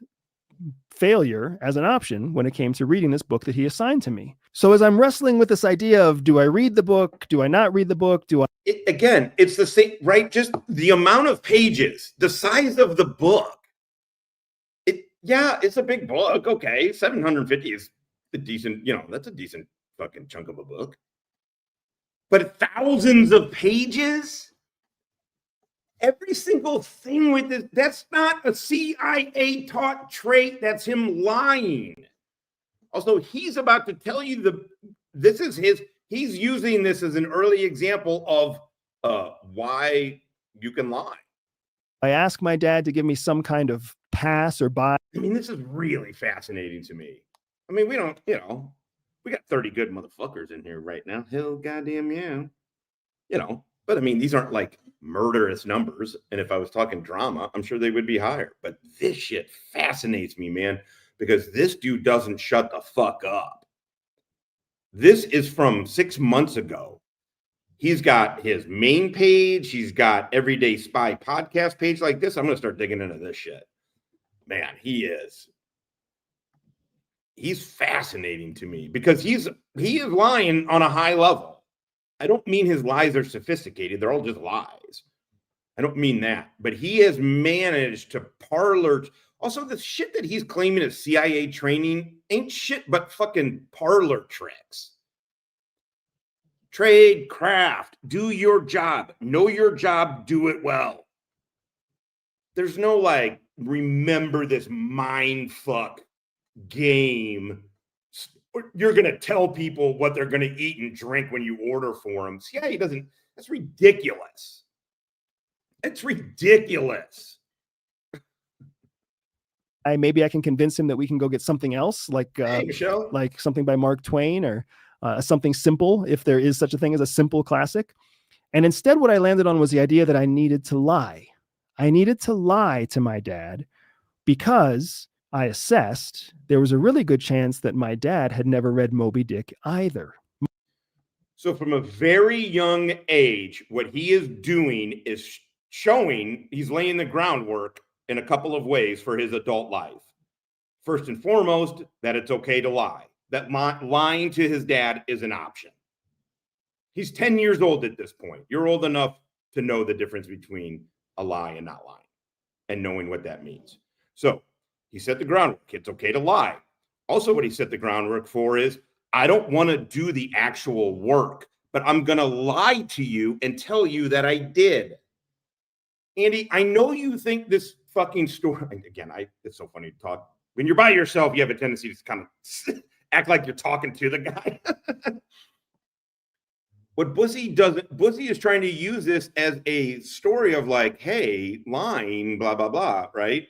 failure as an option when it came to reading this book that he assigned to me. So as I'm wrestling with this idea of, do I read the book? Do I not read the book? Again, it's the same, right? Just the amount of pages, the size of the book. It's a big book. Okay. 750 is a decent, that's a decent fucking chunk of a book. But thousands of pages? Every single thing with this, that's not a CIA taught trait. That's him lying. Also, he's about to tell you he's using this as an early example of why you can lie. I asked my dad to give me some kind of pass or buy. I mean, this is really fascinating to me. I mean, we don't, we got 30 good motherfuckers in here right now. Hell goddamn yeah. But I mean, these aren't like murderous numbers. And if I was talking drama, I'm sure they would be higher. But this shit fascinates me, man, because this dude doesn't shut the fuck up. This is from 6 months ago. He's got his main page. He's got Everyday Spy podcast page like this. I'm going to start digging into this shit. Man, he's fascinating to me because he is lying on a high level. I don't mean his lies are sophisticated. They're all just lies. I don't mean that. But he has managed to parlor. Also, the shit that he's claiming is CIA training ain't shit but fucking parlor tricks. Trade, craft, do your job. Know your job, do it well. There's no like, remember this mind fuck game. You're going to tell people what they're going to eat and drink when you order for them. CIA doesn't. That's ridiculous. It's ridiculous. Maybe I can convince him that we can go get something else, like something by Mark Twain or something simple, if there is such a thing as a simple classic. And instead, what I landed on was the idea that I needed to lie. I needed to lie to my dad because I assessed there was a really good chance that my dad had never read Moby Dick either. So from a very young age, what he is doing is showing he's laying the groundwork in a couple of ways for his adult life. First and foremost, that it's okay to lie. That lying to his dad is an option. He's 10 years old at this point. You're old enough to know the difference between a lie and not lying and knowing what that means. So he set the groundwork. It's okay to lie. Also, what he set the groundwork for is, I don't want to do the actual work, but I'm going to lie to you and tell you that I did. Andy, I know you think this fucking story, again, it's so funny to talk. When you're by yourself, you have a tendency to kind of act like you're talking to the guy. What Bussy is trying to use this as a story of like, hey, lying, blah, blah, blah, right?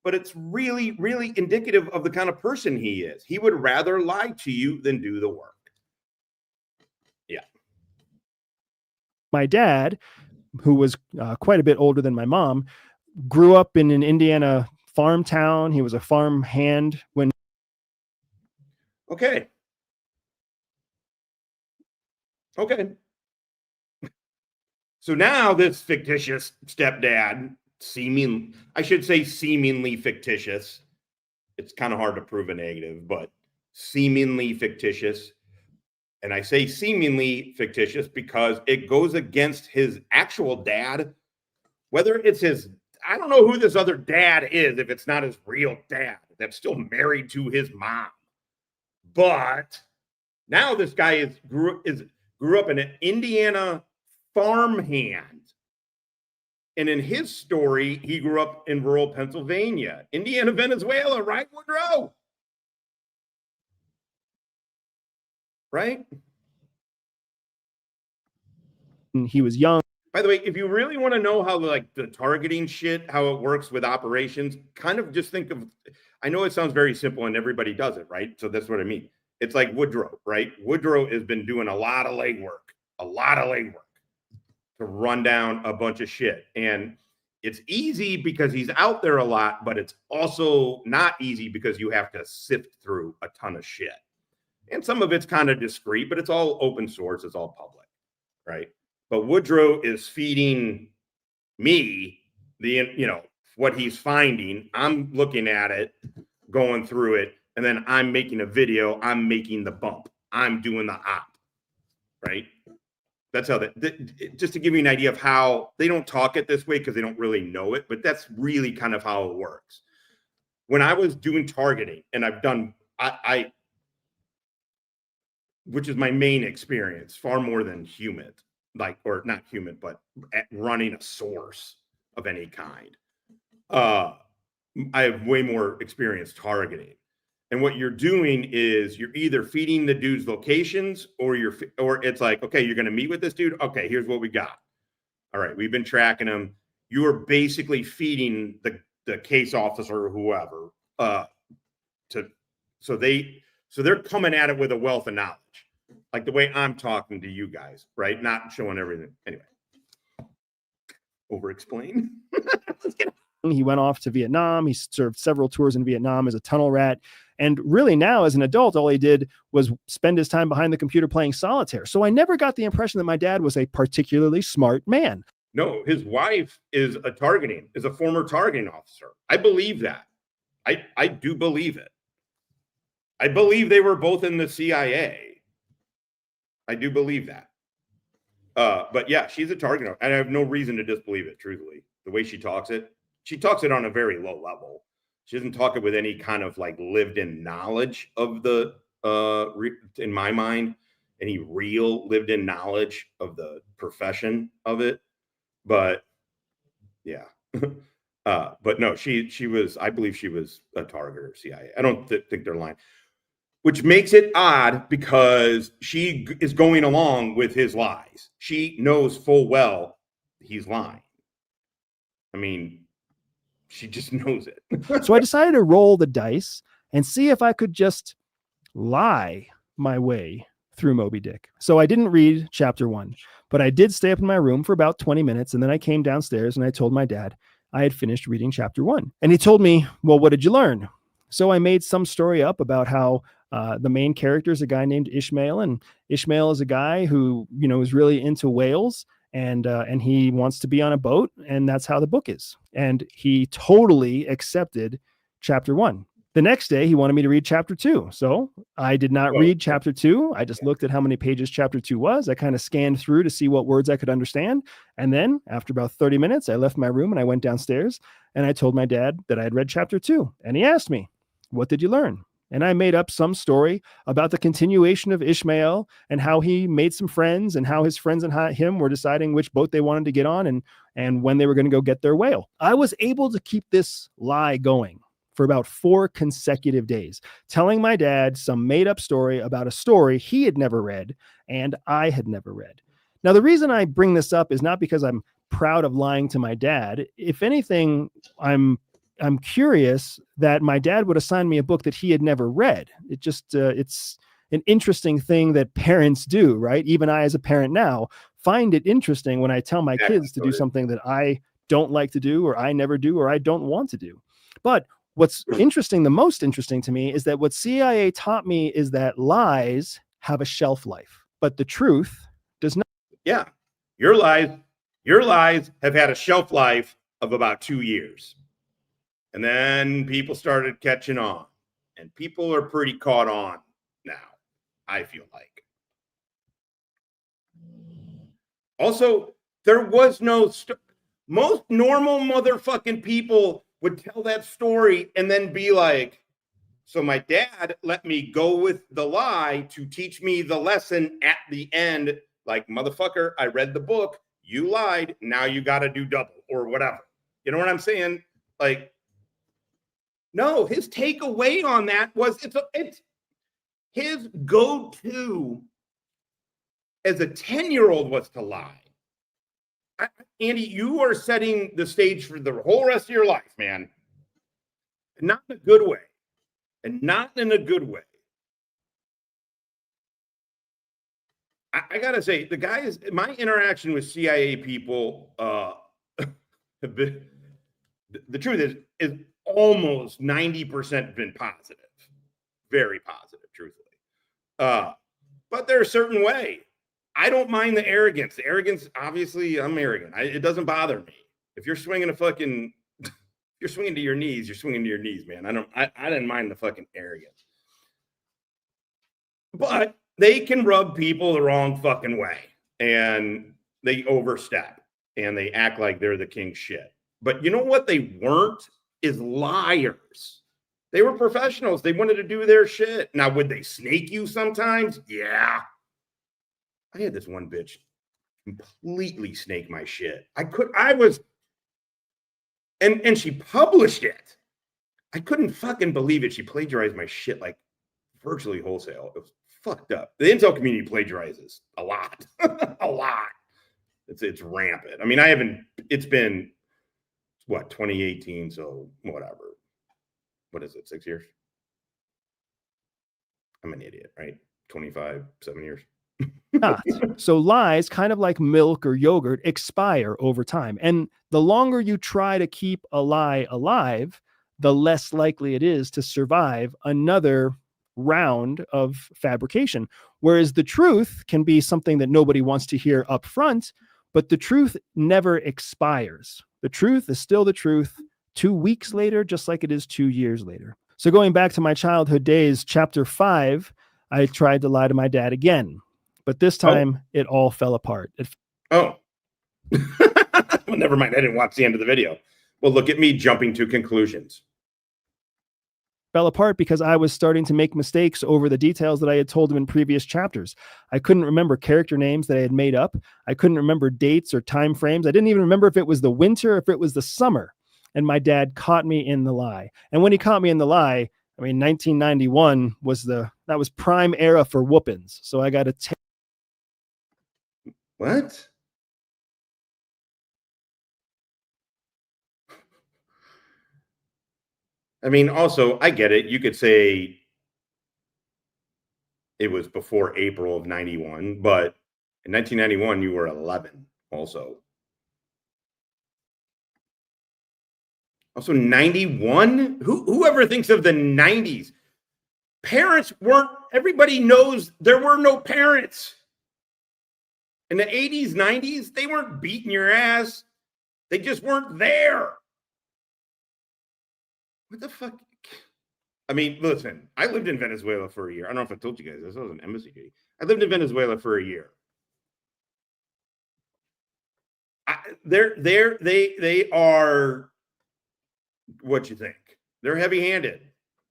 But it's really, really indicative of the kind of person he is. He would rather lie to you than do the work. Yeah. My dad who was quite a bit older than my mom, grew up in an Indiana farm town. He was a farm hand when. Okay. Okay. So now this fictitious stepdad, seemingly fictitious. It's kind of hard to prove a negative, but seemingly fictitious. And I say seemingly fictitious because it goes against his actual dad, whether it's his, I don't know who this other dad is, if it's not his real dad that's still married to his mom. But now this guy grew up in an Indiana farmhand. And in his story, he grew up in rural Pennsylvania, Indiana, Venezuela, right, Woodrow? Right? And he was young. By the way, if you really want to know how like the targeting shit, how it works with operations, kind of just think of, I know it sounds very simple and everybody does it, right? So that's what I mean. It's like Woodrow, right? Woodrow has been doing a lot of legwork to run down a bunch of shit. And it's easy because he's out there a lot, but it's also not easy because you have to sift through a ton of shit. And some of it's kind of discreet, but it's all open source. It's all public, right? But Woodrow is feeding me what he's finding. I'm looking at it, going through it, and then I'm making a video. I'm making the bump. I'm doing the op, right? That's how just to give you an idea of how they don't talk it this way because they don't really know it, but that's really kind of how it works. When I was doing targeting, and I've done, which is my main experience, far more than HUMINT, or not HUMINT, but at running a source of any kind. I have way more experience targeting. And what you're doing is you're either feeding the dude's locations or it's like, okay, you're going to meet with this dude. Okay, here's what we got. All right, we've been tracking him. You are basically feeding the case officer or whoever so they're coming at it with a wealth of knowledge, like the way I'm talking to you guys, right? Not showing everything. Anyway, over-explain. He went off to Vietnam. He served several tours in Vietnam as a tunnel rat. And really now, as an adult, all he did was spend his time behind the computer playing solitaire. So I never got the impression that my dad was a particularly smart man. No, his wife is a former targeting officer. I believe that. I do believe it. I believe they were both in the CIA. I do believe that. But yeah, she's a targeting. I have no reason to disbelieve it, truthfully. The way she talks it on a very low level. She doesn't talk it with any kind of like lived in knowledge of the, in my mind, any real lived in knowledge of the profession of it. But yeah. But no, she was, I believe she was a targeter CIA. I don't think they're lying, which makes it odd because she is going along with his lies. She knows full well he's lying. I mean, she just knows it. So I decided to roll the dice and see if I could just lie my way through Moby Dick. So I didn't read chapter 1, but I did stay up in my room for about 20 minutes. And then I came downstairs and I told my dad I had finished reading chapter 1. And he told me, well, what did you learn? So I made some story up about how the main character is a guy named Ishmael, and Ishmael is a guy who, is really into whales. And he wants to be on a boat, and that's how the book is. And he totally accepted chapter 1. The next day, he wanted me to read chapter 2. So I did not read chapter 2. I just looked at how many pages chapter 2 was. I kind of scanned through to see what words I could understand. And then after about 30 minutes, I left my room and I went downstairs and I told my dad that I had read chapter 2. And he asked me, what did you learn? And I made up some story about the continuation of Ishmael and how he made some friends and how his friends and him were deciding which boat they wanted to get on and when they were going to go get their whale. I was able to keep this lie going for about 4 consecutive days, telling my dad some made up story about a story he had never read and I had never read. Now, the reason I bring this up is not because I'm proud of lying to my dad. If anything, I'm curious that my dad would assign me a book that he had never read. It just, it's an interesting thing that parents do, right? Even I, as a parent now, find it interesting when I tell my kids to do something that I don't like to do, or I never do, or I don't want to do. But what's interesting, the most interesting to me, is that what CIA taught me is that lies have a shelf life, but the truth does not. Yeah. Your lies have had a shelf life of about 2 years. And then people started catching on, and people are pretty caught on now, I feel like. Also, there was no most normal motherfucking people would tell that story and then be like, so my dad let me go with the lie to teach me the lesson at the end. Like, motherfucker, I read the book, you lied, now you got to do double or whatever. You know what I'm saying? Like, no, his takeaway on that was it's his go-to as a 10-year-old was to lie. Andy, you are setting the stage for the whole rest of your life, man. Not in a good way. And not in a good way. I gotta say, the guys, my interaction with CIA people, the truth is almost 90% been positive. Very positive, truthfully. But there's a certain way. I don't mind the arrogance. The arrogance, obviously, I'm arrogant. It doesn't bother me. If you're swinging you're swinging to your knees, you're swinging to your knees, man. I didn't mind the fucking arrogance. But they can rub people the wrong fucking way, and they overstep, and they act like they're the king shit. But you know what they weren't is liars. They were professionals. They wanted to do their shit. Now, would they snake you sometimes? Yeah. I had this one bitch completely snake my shit. And she published it. I couldn't fucking believe it. She plagiarized my shit like virtually wholesale. It was fucked up. The intel community plagiarizes a lot. A lot. It's rampant. I mean, it's been what, 2018, so whatever. What is it, 6 years? I'm an idiot, right? 7 years. Not. So lies, kind of like milk or yogurt, expire over time. And the longer you try to keep a lie alive, the less likely it is to survive another round of fabrication. Whereas the truth can be something that nobody wants to hear up front, but the truth never expires. The truth is still the truth 2 weeks later, just like it is 2 years later. So going back to my childhood days, chapter 5, I tried to lie to my dad again. But this time, it all fell apart. Well, never mind. I didn't watch the end of the video. Well, look at me jumping to conclusions. Fell apart because I was starting to make mistakes over the details that I had told him in previous chapters. I couldn't remember character names that I had made up. I couldn't remember dates or time frames. I didn't even remember if it was the winter or if it was the summer. And my dad caught me in the lie. And when he caught me in the lie, I mean, 1991 was that was prime era for whoopings. So I got a What? I mean, also, I get it. You could say it was before April of 91, but in 1991, you were 11 also. Also, 91? Whoever thinks of the 90s? Parents weren't, everybody knows there were no parents. In the 80s, 90s, they weren't beating your ass. They just weren't there. What the fuck? I mean, listen, I lived in Venezuela for a year. I don't know if I told you guys this. I was an embassy duty. I lived in Venezuela for a year. They are what you think. They're heavy-handed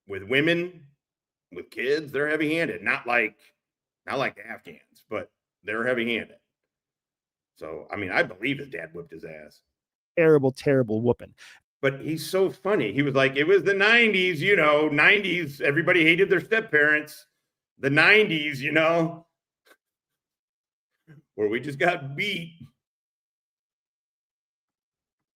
with women, with kids. They're heavy-handed, not like the Afghans, but they're heavy-handed. So, I mean, I believe his dad whipped his ass. terrible whooping. But he's so funny. He was like, it was the 90s, 90s. Everybody hated their step-parents. The 90s, where we just got beat.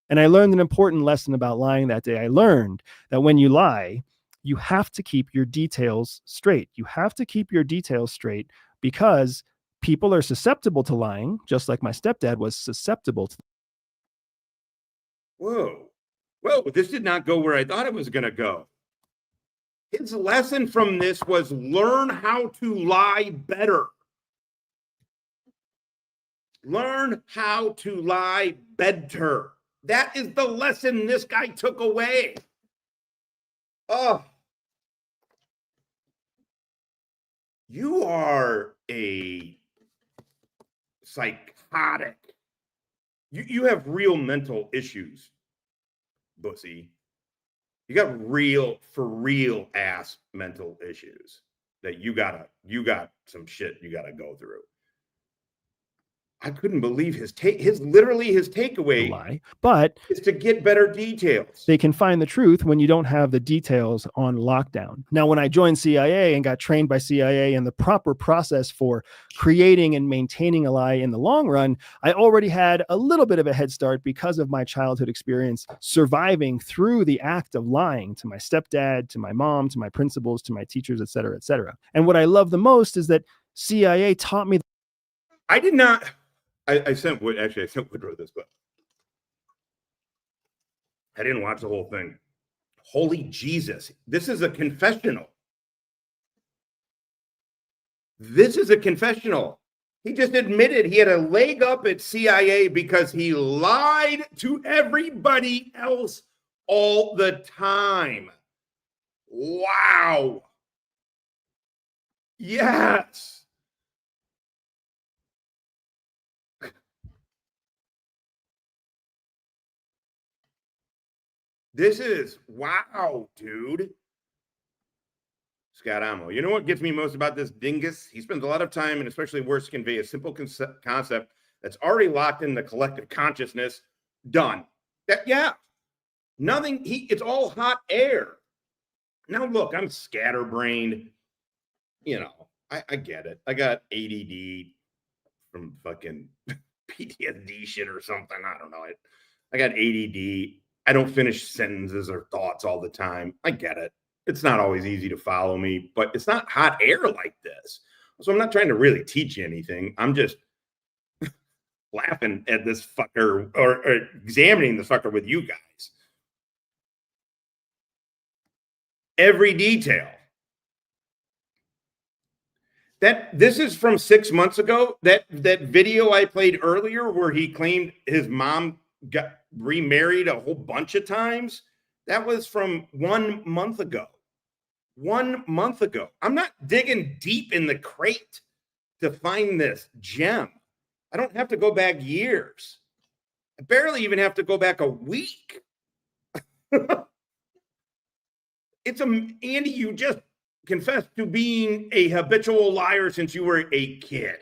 And I learned an important lesson about lying that day. I learned that when you lie, you have to keep your details straight. You have to keep your details straight because people are susceptible to lying, just like my stepdad was susceptible to. Whoa. Whoa, this did not go where I thought it was going to go. His lesson from this was learn how to lie better. Learn how to lie better. That is the lesson this guy took away. Oh. You are a psychotic. You have real mental issues, Bussy. You got for real ass mental issues that you got some shit you gotta go through. I couldn't believe his takeaway Lie, but is to get better details. They can find the truth when you don't have the details on lockdown. Now, when I joined CIA and got trained by CIA in the proper process for creating and maintaining a lie in the long run, I already had a little bit of a head start because of my childhood experience surviving through the act of lying to my stepdad, to my mom, to my principals, to my teachers, et cetera, et cetera. And what I love the most is that CIA taught me. I did not. I sent Woodrow this, but I didn't watch the whole thing. Holy Jesus. This is a confessional. This is a confessional. He just admitted he had a leg up at CIA because he lied to everybody else all the time. Wow. Yes. This is wow, dude. Scott Amo. You know what gets me most about this dingus? He spends a lot of time and especially words to convey a simple concept that's already locked in the collective consciousness. Done. Nothing. It's all hot air. Now look, I'm scatterbrained. You know, I get it. I got ADD from fucking PTSD shit or something. I don't know. I got ADD. I don't finish sentences or thoughts all the time. I get it. It's not always easy to follow me, but it's not hot air like this. So I'm not trying to really teach you anything. I'm just laughing at this fucker or examining the fucker with you guys. Every detail. This is from 6 months ago. That video I played earlier where he claimed his mom got remarried a whole bunch of times. That was from 1 month ago. 1 month ago. I'm not digging deep in the crate to find this gem. I don't have to go back years. I barely even have to go back a week. Andy, you just confessed to being a habitual liar since you were a kid.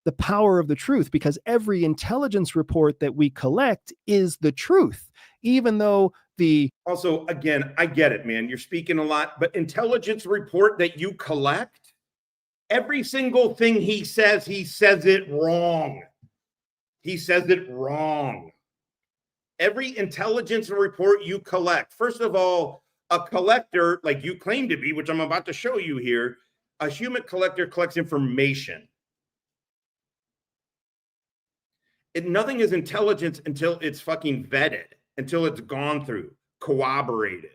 The power of the truth, because every intelligence report that we collect is the truth, even though Also, again, I get it, man. You're speaking a lot, but intelligence report that you collect, every single thing he says it wrong. He says it wrong. Every intelligence report you collect, first of all, a collector like you claim to be, which I'm about to show you here, a human collector collects information. Nothing is intelligence until it's fucking vetted, until it's gone through, corroborated.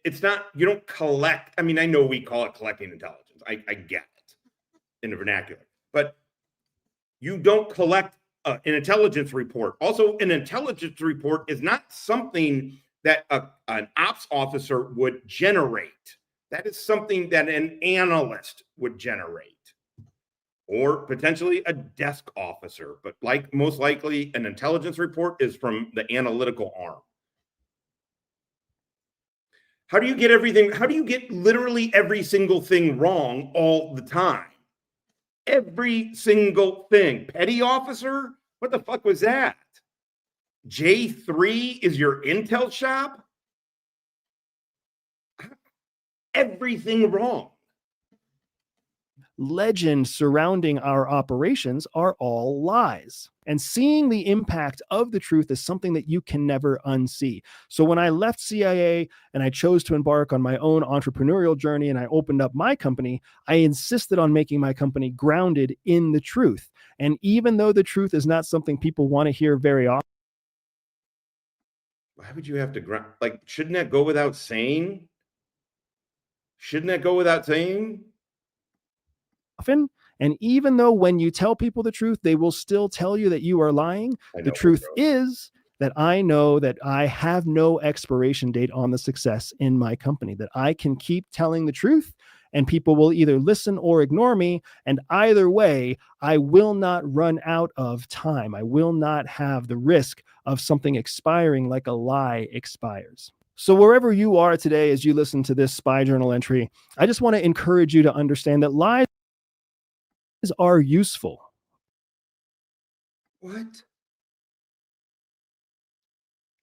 It's not, you don't collect. I mean, I know we call it collecting intelligence. I get it in the vernacular, but you don't collect an intelligence report. Also, an intelligence report is not something that an ops officer would generate. That is something that an analyst would generate. Or potentially a desk officer, but most likely an intelligence report is from the analytical arm. How do you get everything? How do you get literally every single thing wrong all the time? Every single thing. Petty officer? What the fuck was that? J3 is your intel shop? Everything wrong. legend surrounding our operations are all lies. And seeing the impact of the truth is something that you can never unsee. So when I left CIA and I chose to embark on my own entrepreneurial journey and I opened up my company, I insisted on making my company grounded in the truth. And even though the truth is not something people want to hear very often, why would you have to ground? Like, shouldn't that go without saying? Shouldn't that go without saying? often. And even though when you tell people the truth, they will still tell you that you are lying. The truth is that I know that I have no expiration date on the success in my company, that I can keep telling the truth and people will either listen or ignore me. And either way, I will not run out of time. I will not have the risk of something expiring like a lie expires. So wherever you are today, as you listen to this spy journal entry, I just want to encourage you to understand that lies are useful. What?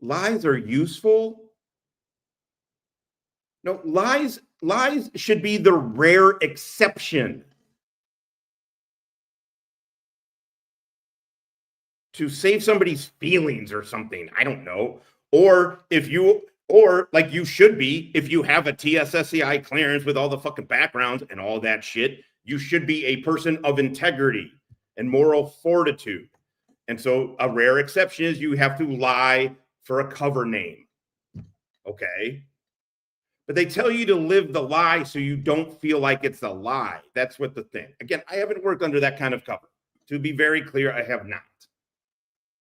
Lies are useful? No, lies should be the rare exception to save somebody's feelings or something. I don't know. Or like you should be, if you have a TSSCI clearance with all the fucking backgrounds and all that shit, you should be a person of integrity and moral fortitude. And so a rare exception is you have to lie for a cover name. Okay. But they tell you to live the lie so you don't feel like it's a lie. That's what the thing. Again, I haven't worked under that kind of cover. To be very clear, I have not.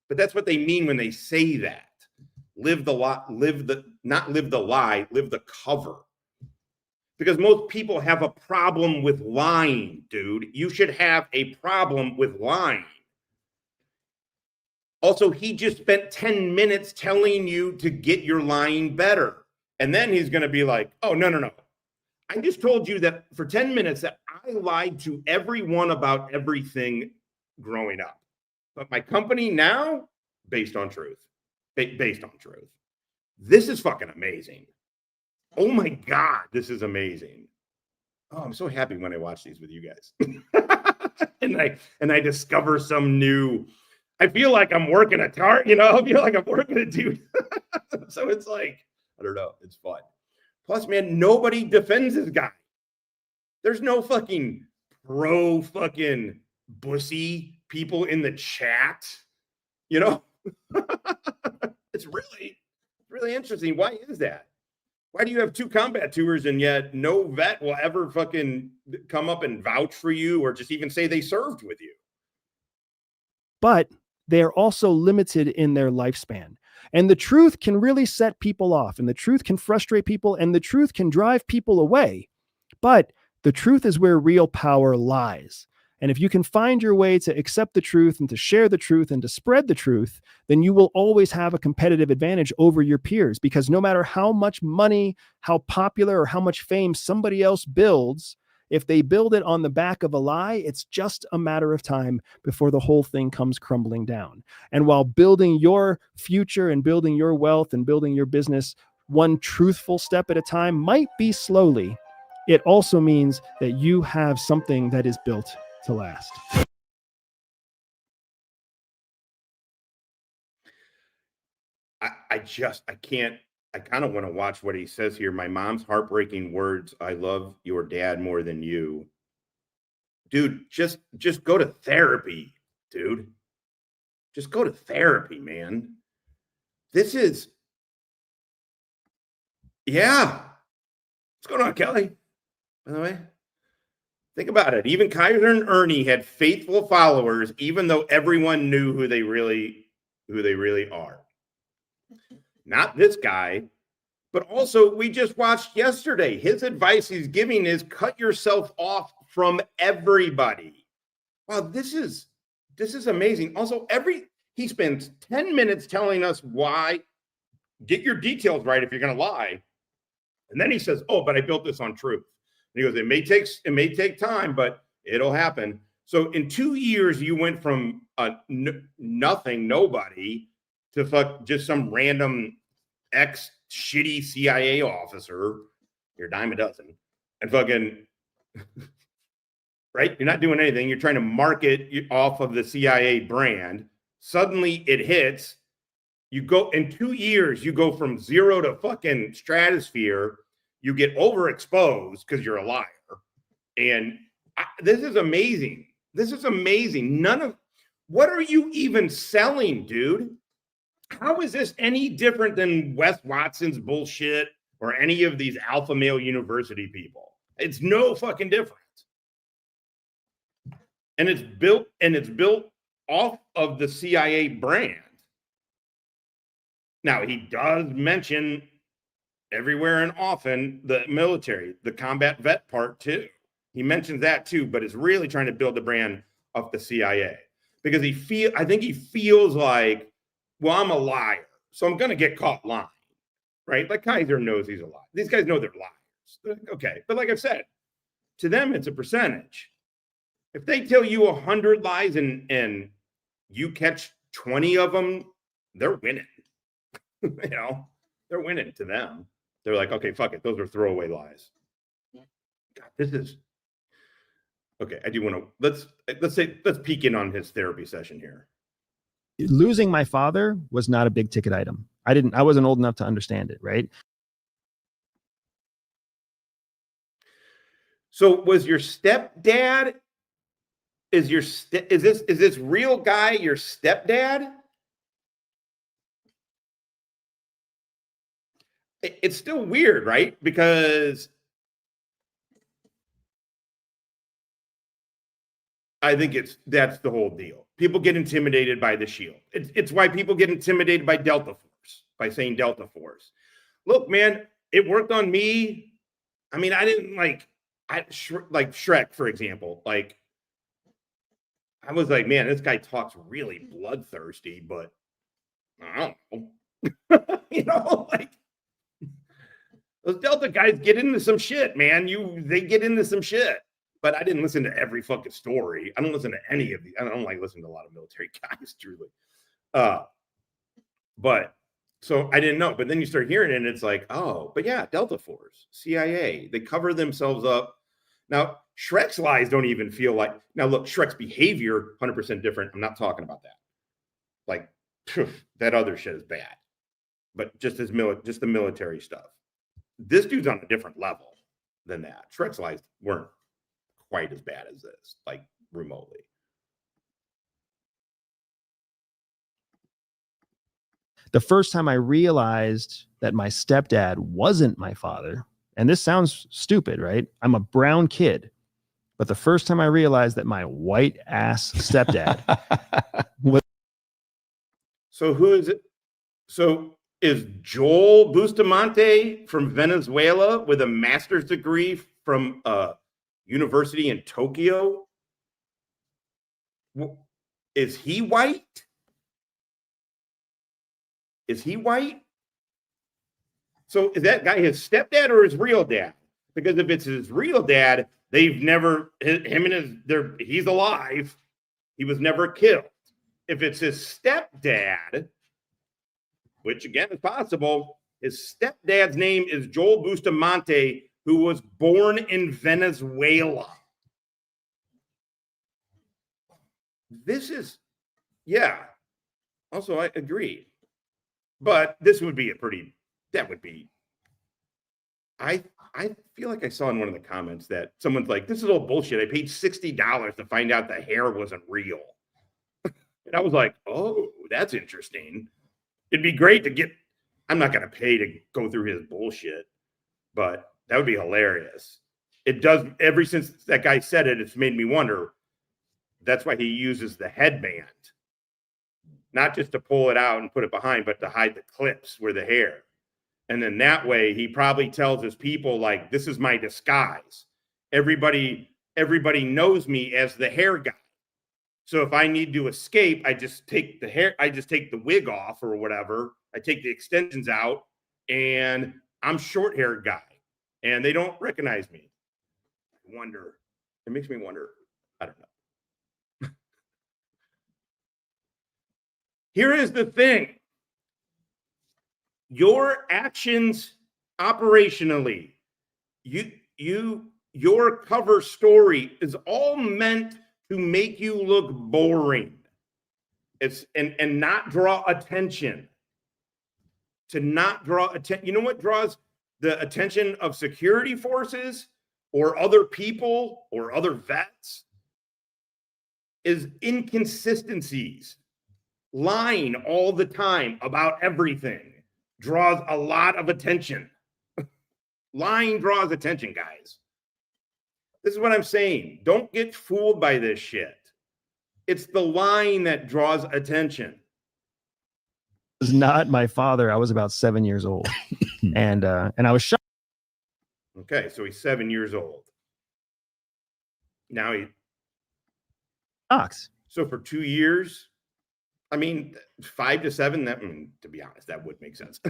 But that's what they mean when they say that. Live the lie, not live the lie, live the cover. Because most people have a problem with lying, dude. You should have a problem with lying. Also, he just spent 10 minutes telling you to get your lying better. And then he's going to be like, oh, no. I just told you that for 10 minutes that I lied to everyone about everything growing up. But my company now, based on truth. Based on truth. This is fucking amazing. Oh my God, this is amazing. Oh, I'm so happy when I watch these with you guys. and I discover some new, I feel like I'm working a tar, I feel like I'm working a dude. So it's like, I don't know, it's fun. Plus, man, nobody defends this guy. There's no fucking pro fucking Bussy people in the chat. It's really interesting. Why is that? Why do you have 2 combat tours and yet no vet will ever fucking come up and vouch for you or just even say they served with you? But they're also limited in their lifespan. And the truth can really set people off, and the truth can frustrate people, and the truth can drive people away. But the truth is where real power lies. And if you can find your way to accept the truth and to share the truth and to spread the truth, then you will always have a competitive advantage over your peers, because no matter how much money, how popular, or how much fame somebody else builds, if they build it on the back of a lie, it's just a matter of time before the whole thing comes crumbling down. And while building your future and building your wealth and building your business one truthful step at a time might be slowly, it also means that you have something that is built to last. I kind of want to watch what he says here. My mom's heartbreaking words. I love your dad more than you. Dude, just go to therapy, dude. Just go to therapy, man. This is, yeah. What's going on, Kelly? By the way, think about it. Even Kaiser and Ernie had faithful followers, even though everyone knew who they really are. Not this guy, but also we just watched yesterday. His advice he's giving is cut yourself off from everybody. Wow, this is amazing. Also, he spends 10 minutes telling us why. Get your details right if you're going to lie. And then he says, oh, but I built this on truth. And he goes, it may take time, but it'll happen. So in 2 years, you went from nobody to just some random shitty CIA officer. You're a dime a dozen. And fucking right? You're not doing anything. You're trying to market off of the CIA brand. Suddenly it hits. You go in 2 years, you go from zero to fucking stratosphere. You get overexposed because you're a liar. And this is amazing. This is amazing. What are you even selling, dude? How is this any different than Wes Watson's bullshit or any of these alpha male university people? It's no fucking different. And it's built off of the CIA brand. Now, he does mention everywhere and often the military, the combat vet part too. He mentions that too, but is really trying to build the brand of the CIA because I think he feels like, well, I'm a liar, so I'm going to get caught lying, right? Like Kaiser knows he's a liar. These guys know they're liars. Okay. But like I've said, to them, it's a percentage. If they tell you 100 lies and you catch 20 of them, they're winning. You know, they're winning to them. They're like, okay, fuck it. Those are throwaway lies. God, this is okay. I do want to let's peek in on his therapy session here. Losing my father was not a big ticket item. I wasn't old enough to understand it, right? So was your stepdad, is this real guy your stepdad? It's still weird, right? Because I think that's the whole deal. People get intimidated by the shield. It's why people get intimidated by Delta Force, by saying Delta Force. Look, man, it worked on me. I mean, I didn't like Shrek, for example. Like, I was like, man, this guy talks really bloodthirsty, but I don't know. You know, like those Delta guys get into some shit, man. They get into some shit. But I didn't listen to every fucking story. I don't listen to any of these. I don't like listening to a lot of military guys, truly. But so I didn't know. But then you start hearing it, and it's like, oh, but yeah, Delta Force, CIA, they cover themselves up. Now, Shrek's lies don't even feel like. Now, look, Shrek's behavior 100% different. I'm not talking about that. Like, that other shit is bad. But just the military stuff. This dude's on a different level than that. Shrek's lies weren't quite as bad as this, like remotely. The first time I realized that my stepdad wasn't my father, and this sounds stupid, right? I'm a brown kid, but the first time I realized that my white ass stepdad was. So who is it? So is Joel Bustamante from Venezuela with a master's degree from university in Tokyo? Is he white? Is he white? So is that guy his stepdad or his real dad? Because if it's his real dad, he's alive. He was never killed. If it's his stepdad, which again is possible, his stepdad's name is Joel Bustamante, who was born in Venezuela. This is, yeah. Also, I agree. But this would be I feel like I saw in one of the comments that someone's like, this is all bullshit. I paid $60 to find out the hair wasn't real. And I was like, oh, that's interesting. It'd be great to get, I'm not going to pay to go through his bullshit, but that would be hilarious. It does, ever since that guy said it, it's made me wonder. That's why he uses the headband. Not just to pull it out and put it behind, but to hide the clips where the hair. And then that way he probably tells his people, like, this is my disguise. Everybody knows me as the hair guy. So if I need to escape, I just take the wig off or whatever. I take the extensions out and I'm short haired guy. And they don't recognize me. It makes me wonder. I don't know. Here is the thing. Your actions operationally, you your cover story is all meant to make you look boring. It's and not draw attention. To not draw attention. You know what draws the attention of security forces or other people or other vets? Is inconsistencies. Lying all the time about everything draws a lot of attention. Lying draws attention, guys. This is what I'm saying. Don't get fooled by this shit. It's the lying that draws attention. It was not my father. I was about 7 years old. and I was shocked. Okay, so he's 7 years old. Now he Ox. So for 2 years, I mean, 5 to 7, that, to be honest, that would make sense.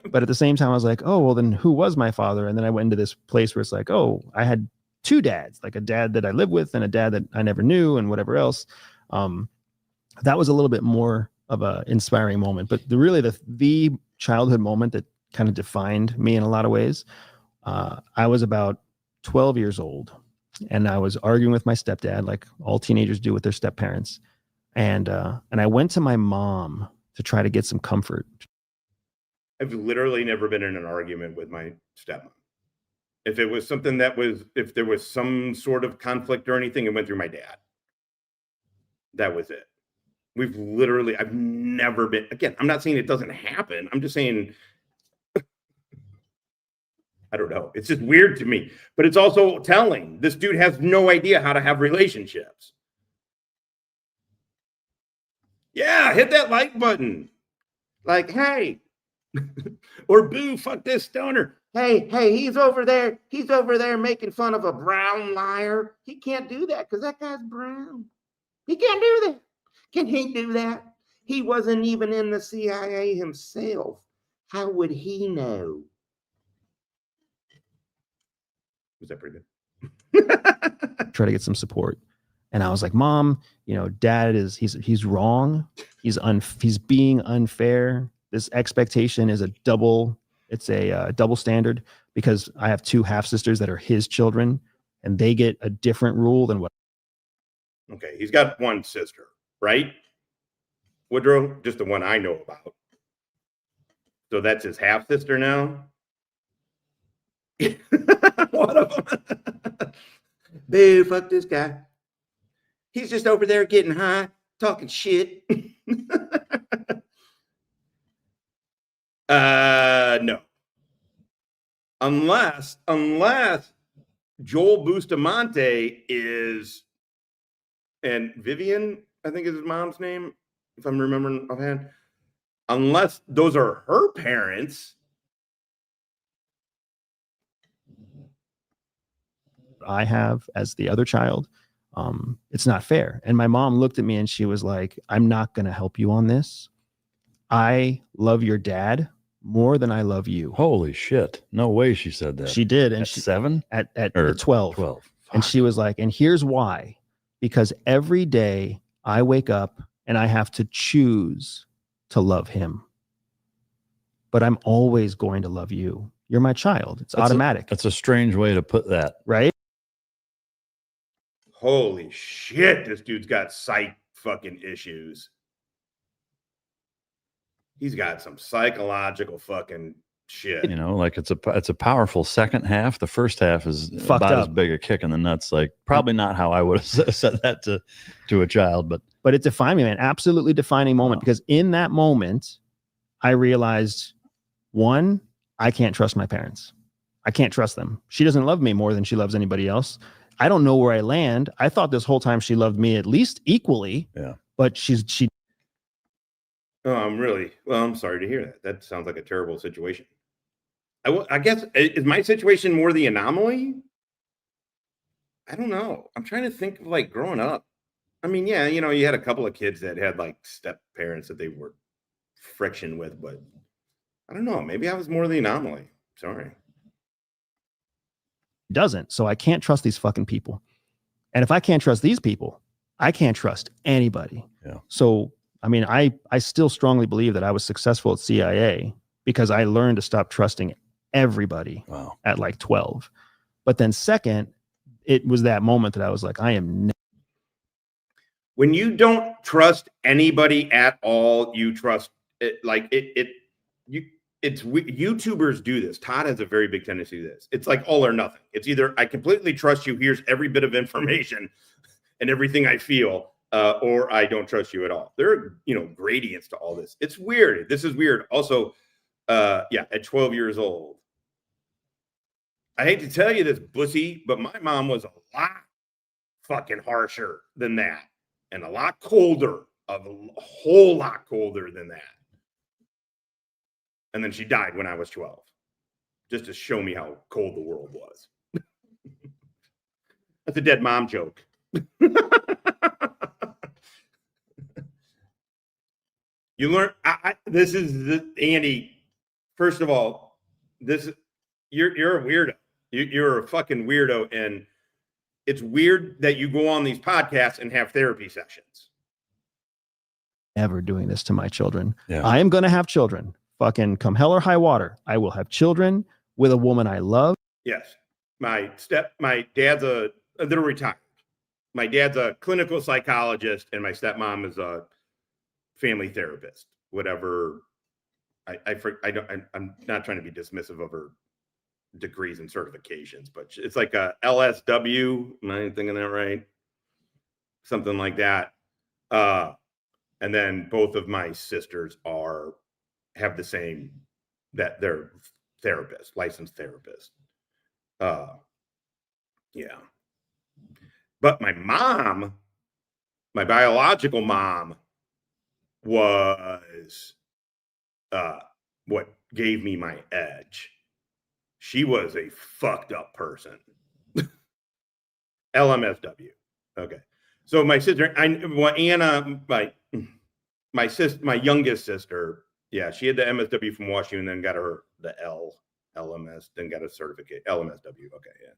But at the same time, I was like, oh, well, then who was my father? And then I went into this place where it's like, oh, I had 2 dads, like a dad that I lived with and a dad that I never knew and whatever else. That was a little bit more of a inspiring moment. But the childhood moment that kind of defined me in a lot of ways, I was about 12 years old. And I was arguing with my stepdad, like all teenagers do with their step parents. And I went to my mom to try to get some comfort. I've literally never been in an argument with my stepmom. If it was something if there was some sort of conflict or anything, it went through my dad. That was it. I've never been, again, I'm not saying it doesn't happen. I'm just saying, I don't know. It's just weird to me, but it's also telling. This dude has no idea how to have relationships. Yeah, hit that like button. Like, hey, or boo, fuck this stoner. Hey, he's over there. He's over there making fun of a brown liar. He can't do that because that guy's brown. He can't do that. Can he do that? He wasn't even in the CIA himself. How would he know? Was that pretty good? Try to get some support. And I was like, Mom, Dad he's wrong. He's being unfair. This expectation is a double standard because I have 2 half sisters that are his children and they get a different rule than what. Okay, he's got 1 sister, right? Woodrow, just the one I know about. So that's his half sister now. One of them. Boo, fuck this guy. He's just over there getting high, talking shit. No. Unless Joel Bustamante is, and Vivian, I think is his mom's name, if I'm remembering offhand. Unless those are her parents. I have as the other child, it's not fair. And my mom looked at me and she was like, I'm not going to help you on this. I love your dad more than I love you. Holy shit. No way she said that. She did. And at 7? At 12. 12. And she was like, and here's why. Because every day I wake up and I have to choose to love him. But I'm always going to love you. You're my child. It's automatic. That's a strange way to put that. Right? Holy shit, this dude's got psych fucking issues. He's got some psychological fucking shit. Like it's a powerful second half. The first half is fucked about up. as big a kick in the nuts. Like probably not how I would have said that to a child, but it defined me, man. Absolutely defining moment. Because in that moment, I realized, 1, I can't trust my parents. I can't trust them. She doesn't love me more than she loves anybody else. I don't know where I land. I thought this whole time she loved me at least equally. Yeah. But she. Oh, I'm sorry to hear that. That sounds like a terrible situation. I guess, is my situation more the anomaly? I don't know. I'm trying to think of like growing up. I mean, yeah, you had a couple of kids that had like step parents that they were friction with, but I don't know. Maybe I was more the anomaly. Sorry. Doesn't. So I can't trust these fucking people. And if I can't trust these people, I can't trust anybody. Yeah. So, I mean, I still strongly believe that I was successful at CIA because I learned to stop trusting everybody at like 12. But then second, it was that moment that I was like, I am. When you don't trust anybody at all, you trust it. Like YouTubers do this. Todd has a very big tendency to this. It's like all or nothing. It's either I completely trust you. Here's every bit of information and everything I feel, or I don't trust you at all. There are, gradients to all this. It's weird. This is weird. Also, at 12 years old, I hate to tell you this, Bussy, but my mom was a lot fucking harsher than that, and a lot colder, a whole lot colder than that. And then she died when I was 12, just to show me how cold the world was. That's a dead mom joke. You learn. This is Andy. First of all, you're a weirdo. You're a fucking weirdo, and it's weird that you go on these podcasts and have therapy sessions. Ever doing this to my children. Yeah. I am going to have children. Fucking come hell or high water. I will have children with a woman I love. Yes. My dad's they're retired. My dad's a clinical psychologist, and my stepmom is a family therapist. Whatever. I'm not trying to be dismissive of her degrees and certifications, but it's like a LSW. Am I thinking that right? Something like that. And then both of my sisters have the same, that they're therapists, licensed therapists. Yeah. But my mom, my biological mom, was what gave me my edge. She was a fucked up person. LMSW. Okay. So my sister, Anna, my youngest sister, yeah, she had the MSW from Washington, then got the LMS, then got a certificate. LMSW. Okay, yeah.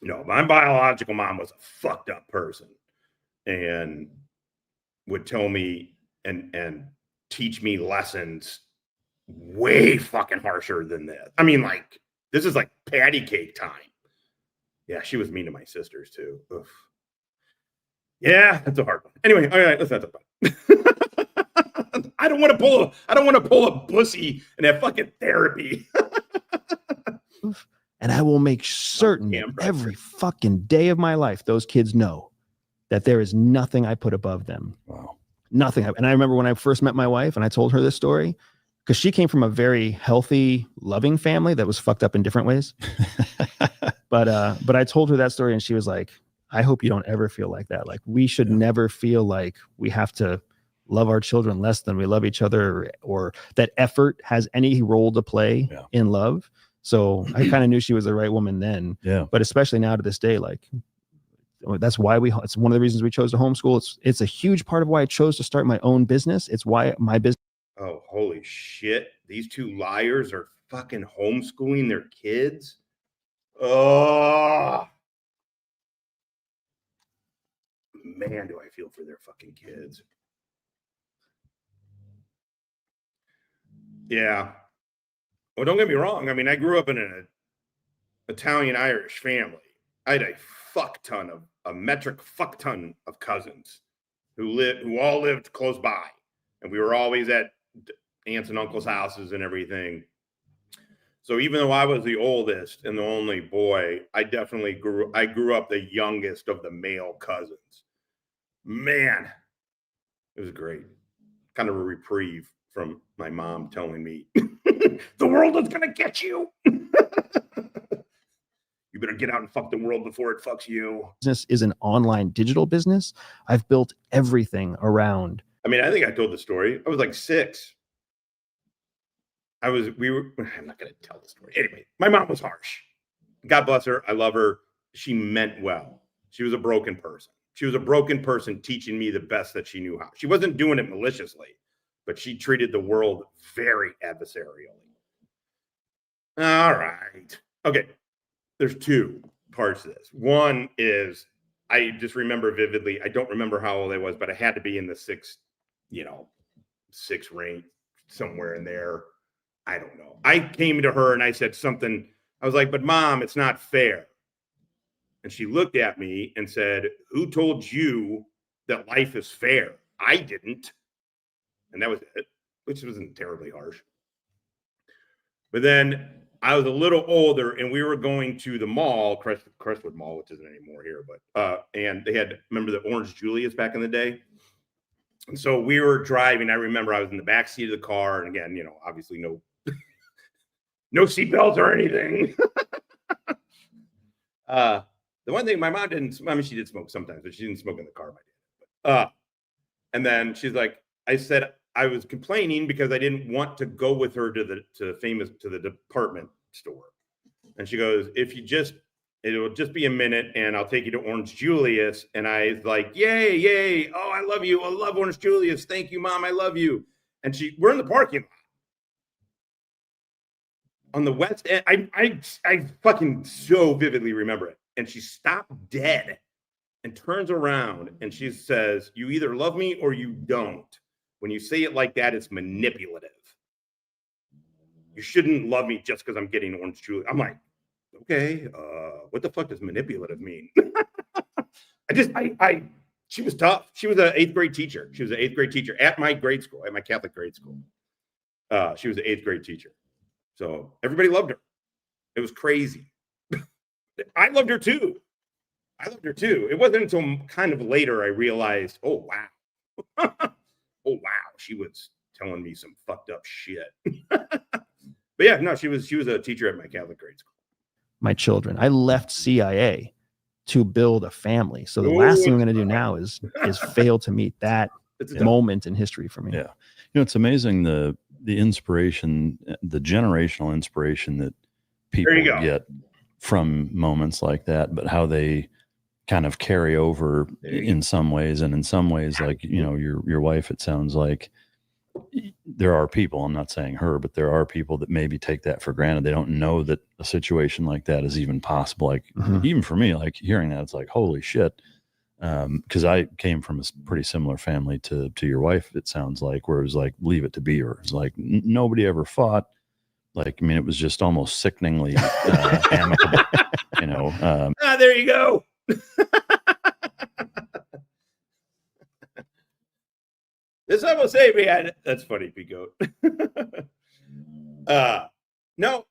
No, my biological mom was a fucked up person, and would tell me and teach me lessons way fucking harsher than this. I mean, like, this is like patty cake time. Yeah, she was mean to my sisters too. Oof. Yeah, that's a hard one. Anyway, all right, let's not talk about it. I don't want to pull a Bussy and have fucking therapy. And I will make certain that every fucking day of my life, those kids know that there is nothing I put above them. Wow. Nothing. And I remember when I first met my wife and I told her this story, because she came from a very healthy, loving family that was fucked up in different ways. But I told her that story and she was like, I hope you don't ever feel like that. Like, we should never feel like we have to love our children less than we love each other, or that effort has any role to play in love. So I kind of knew she was the right woman then. Yeah. But especially now to this day, like, that's why it's one of the reasons we chose to homeschool. It's a huge part of why I chose to start my own business. It's why my business. Oh, holy shit. These two liars are fucking homeschooling their kids. Oh, man, do I feel for their fucking kids. Yeah. Well, don't get me wrong. I mean, I grew up in an Italian-Irish family. I had a metric fuck ton of cousins who all lived close by. And we were always at aunts and uncles' houses and everything. So even though I was the oldest and the only boy, I grew up the youngest of the male cousins. Man, it was great. Kind of a reprieve from my mom telling me, the world is going to get you. You better get out and fuck the world before it fucks you. Business is an online digital business. I've built everything around. I mean, I think I told the story. I was like 6. I'm not going to tell the story. Anyway, my mom was harsh. God bless her. I love her. She meant well. She was a broken person. She was a broken person teaching me the best that she knew how. She wasn't doing it maliciously, but she treated the world very adversarially. All right. Okay. There's 2 parts to this. One is, I just remember vividly, I don't remember how old I was, but I had to be in the 6 range, somewhere in there. I don't know. I came to her and I said something I was like, but Mom, it's not fair. And she looked at me and said, who told you that life is fair? I didn't. And that was it, which wasn't terribly harsh. But then I was a little older and we were going to the mall, Crestwood Mall, which isn't anymore here, but and they had, remember the Orange Julius back in the day? And so we were driving. I remember I was in the back seat of the car, and again, obviously no seatbelts or anything. The one thing my mom didn't, I mean, she did smoke sometimes, but she didn't smoke in the car. And then she's like, I said I was complaining because I didn't want to go with her to the department store. And she goes, it'll just be a minute and I'll take you to Orange Julius. And I was like, yay. Oh, I love you. I love Orange Julius. Thank you, Mom. I love you. And we're in the parking lot on the west end. I fucking so vividly remember it. And she stopped dead and turns around and she says, you either love me or you don't. When you say it like that, it's manipulative. You shouldn't love me just because I'm getting Orange Julius. I'm like, okay, what the fuck does manipulative mean? She was tough. She was an 8th grade teacher. She was an 8th grade teacher at my grade school, at my Catholic grade school. She was an 8th grade teacher. So everybody loved her. It was crazy. I loved her too. It wasn't until kind of later I realized, oh, wow. Oh, wow. She was telling me some fucked up shit. But yeah, no, she was a teacher at my Catholic grade school. My children. I left CIA to build a family. So the last thing I'm going to do now is fail to meet that moment in history for me. Yeah. It's amazing the inspiration, the generational inspiration that people get from moments like that, but how they kind of carry over in some ways. And in some ways, like, your wife, it sounds like there are people, I'm not saying her, but there are people that maybe take that for granted. They don't know that a situation like that is even possible. Like even for me, like hearing that, it's like, holy shit. Cause I came from a pretty similar family to your wife. It sounds like, where it was like, leave it to Beaver. It's like nobody ever fought. Like, I mean, it was just almost sickeningly amicable, there you go. This I will say, man. That's funny, Pico. No,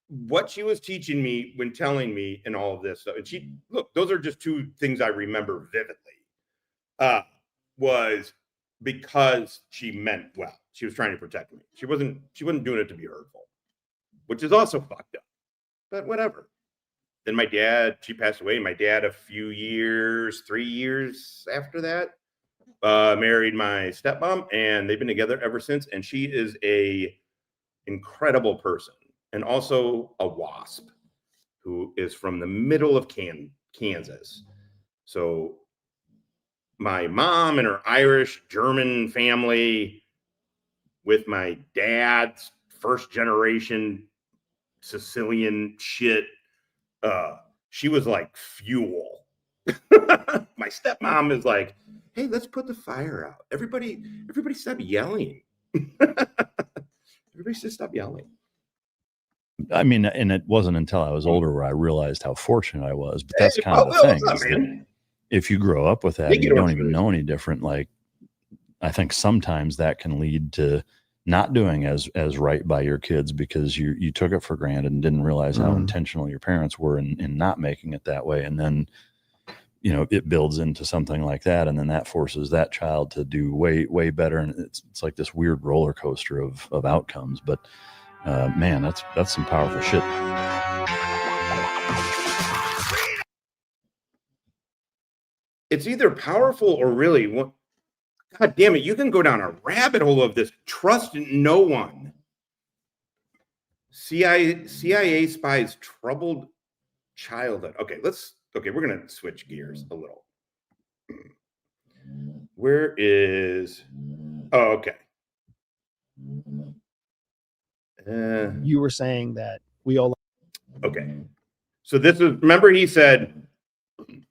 what she was teaching me when telling me and all of this stuff, and those are just two things I remember vividly. Was because she meant well. She was trying to protect me. She wasn't doing it to be hurtful, which is also fucked up. But whatever. Then she passed away. My dad, 3 years after that, married my stepmom, and they've been together ever since. And she is a incredible person, and also a WASP who is from the middle of Kansas. So my mom and her Irish German family with my dad's first generation Sicilian shit. She was like fuel. My stepmom is like, hey, let's put the fire out. Everybody stop yelling. Everybody should stop yelling. I mean, and it wasn't until I was older where I realized how fortunate I was. But that's kind of the thing. Is that if you grow up with that, and you don't even know any different. Like, I think sometimes that can lead to not doing as right by your kids because you took it for granted and didn't realize how intentional your parents were in not making it that way. And then, it builds into something like that. And then that forces that child to do way, way better. And it's like this weird roller coaster of outcomes. But man, that's some powerful shit. It's either powerful or really what. God damn it, you can go down a rabbit hole of this. Trust no one. CIA spies troubled childhood. Okay, we're going to switch gears a little. Where is... Oh, okay. You were saying that we all... Okay. So remember he said...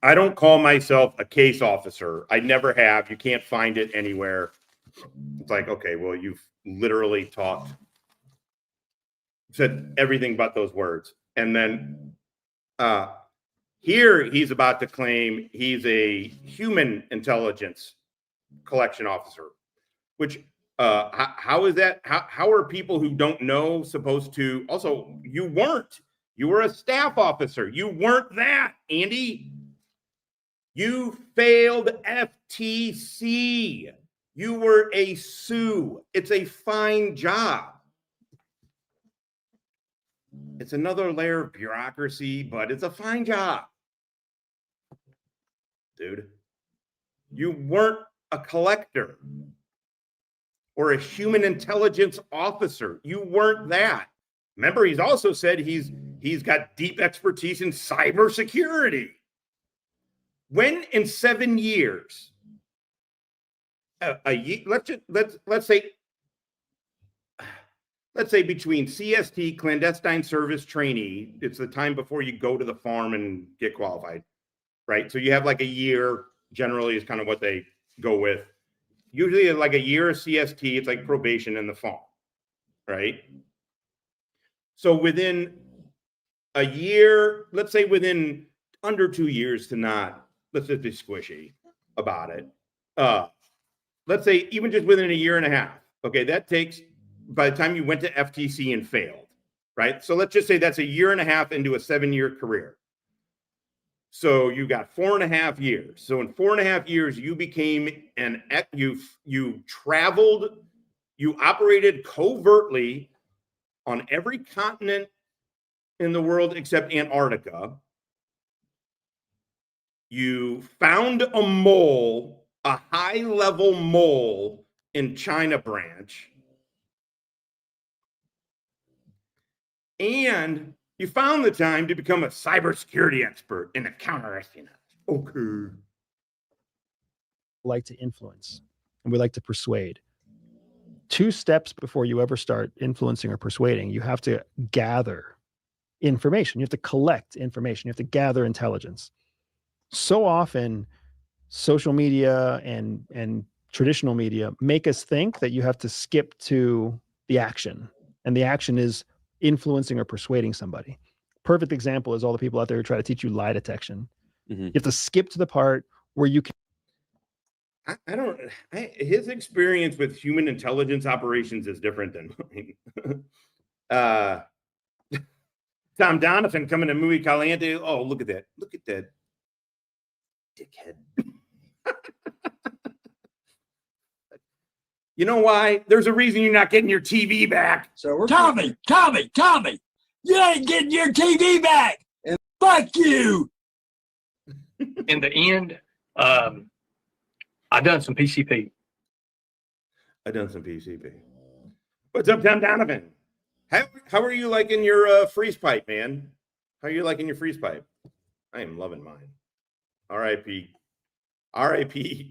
I don't call myself a case officer. I never have. You can't find it anywhere. It's like, okay, well, you've literally talked said everything but those words. And then here he's about to claim he's a human intelligence collection officer, which how is that? How are people who don't know supposed to? Also, you weren't. You were a staff officer. You weren't that, Andy. You failed FTC. You were a sue. It's a fine job. It's another layer of bureaucracy, but it's a fine job. Dude, you weren't a collector or a human intelligence officer. You weren't that. Remember, he's also said he's got deep expertise in cybersecurity. When in 7 years, let's say between CST, clandestine service trainee, it's the time before you go to the farm and get qualified, right? So you have like a year, generally is kind of what they go with. Usually like a year of CST, it's like probation in the fall, right? So within a year, let's say within under 2 years to not, let's just be squishy about it. Let's say even just within a year and a half. Okay, that takes, by the time you went to FTC and failed, right? So let's just say that's a year and a half into a 7-year career. So you got 4.5 years. So in 4.5 years, you became you traveled, you operated covertly on every continent in the world except Antarctica. You found a mole, a high-level mole in China branch. And you found the time to become a cybersecurity expert in a counter-espionage. Okay. Like to influence, and we like to persuade. 2 steps before you ever start influencing or persuading, you have to gather information. You have to collect information. You have to gather intelligence. So often, social media and traditional media make us think that you have to skip to the action, and the action is influencing or persuading somebody. Perfect example is all the people out there who try to teach you lie detection. You have to skip to the part where you can. His experience with human intelligence operations is different than mine. Tom Donovan coming to Muy Caliente. Oh, look at that. Look at that dickhead. You know why? There's a reason you're not getting your TV back. So we're Tommy, you ain't getting your TV back. And fuck you. In the end, I done some PCP. What's up, Tom Donovan? How are you liking your freeze pipe, man? How are you liking your freeze pipe? I am loving mine. R.I.P.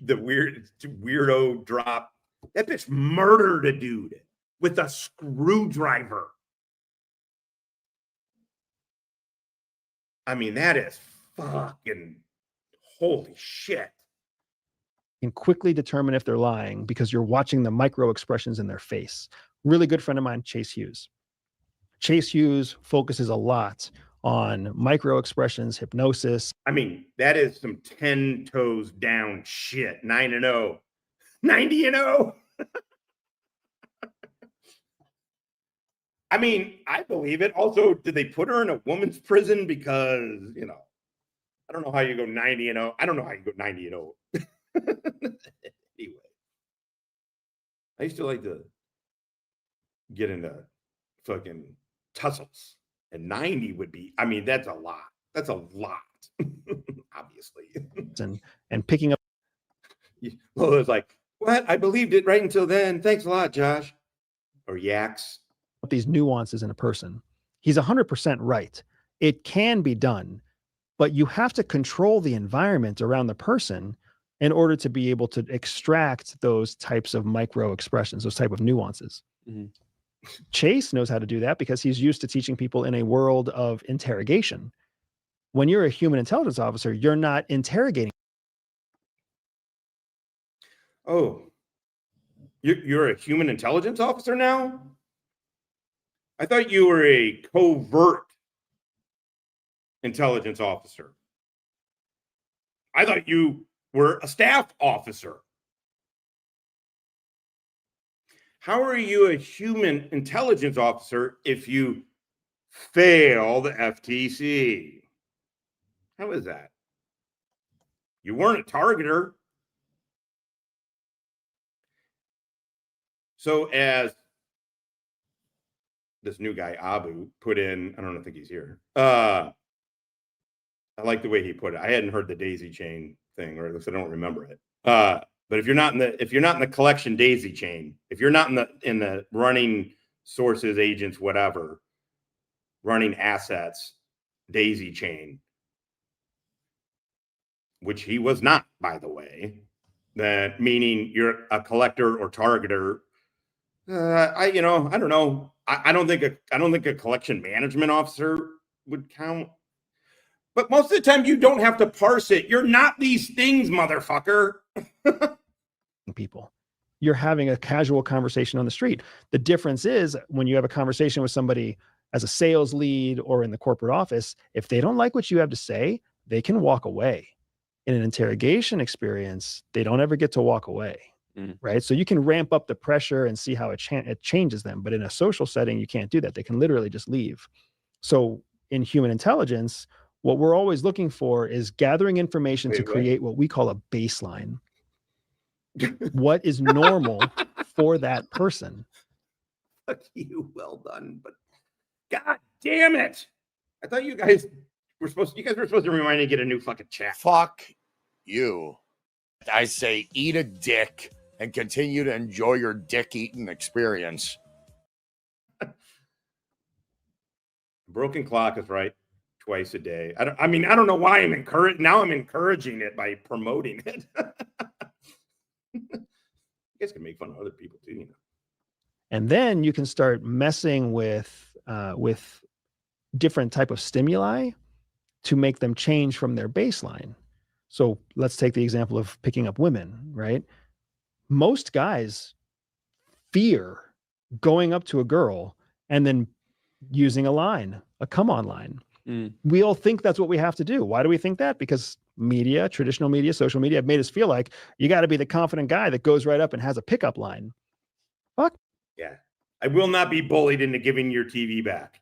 The weirdo drop. That bitch murdered a dude with a screwdriver. I mean, that is fucking holy shit. Can quickly determine if they're lying because you're watching the micro expressions in their face. Really good friend of mine, Chase Hughes. Chase Hughes focuses a lot on micro expressions, hypnosis. I mean, that is some 10 toes down shit. 9-0. 90-0. I mean, I believe it. Also, did they put her in a woman's prison? Because, I don't know how you go 90-0. I don't know how you go 90-0. Anyway, I used to like to get into fucking tussles, and 90 would be, I mean, that's a lot. That's a lot, obviously. And picking up. Well, it's like, what? I believed it right until then. Thanks a lot, Josh. Or Yaks. These nuances in a person. He's 100% right. It can be done, but you have to control the environment around the person in order to be able to extract those types of micro expressions, those type of nuances. Chase knows how to do that because he's used to teaching people in a world of interrogation. When you're a human intelligence officer, you're not interrogating. Oh, you're a human intelligence officer now? I thought you were a covert intelligence officer. I thought you were a staff officer. How are you a human intelligence officer if you fail the FTC? How is that? You weren't a targeter. So as this new guy, Abu, put in, I don't think he's here. I like the way he put it. I hadn't heard the daisy chain thing, or at least I don't remember it. But if you're not in the collection daisy chain, if you're not in the running sources, agents, whatever, running assets daisy chain, which he was not, by the way, that meaning you're a collector or targeter. I don't know. I don't think a collection management officer would count. But most of the time you don't have to parse it. You're not these things, motherfucker. People. You're having a casual conversation on the street. The difference is when you have a conversation with somebody as a sales lead or in the corporate office, if they don't like what you have to say, they can walk away. In an interrogation experience, they don't ever get to walk away. Right. So you can ramp up the pressure and see how it changes them. But in a social setting, you can't do that. They can literally just leave. So in human intelligence, what we're always looking for is gathering information to create what we call a baseline. What is normal for that person? Fuck you. Well done. But God damn it. I thought you guys were supposed to remind me to get a new fucking chat. Fuck you. I say eat a dick and continue to enjoy your dick eating experience. Broken clock is right twice a day. I don't know why I'm encouraging it by promoting it. You guys can make fun of other people too, you know. And then you can start messing with different type of stimuli to make them change from their baseline. So let's take the example of picking up women, right? Most guys fear going up to a girl and then using a line, a come on line. We all think that's what we have to do. Why do we think that? Because media, traditional media, social media have made us feel like you got to be the confident guy that goes right up and has a pickup line. Fuck. Yeah. I will not be bullied into giving your TV back.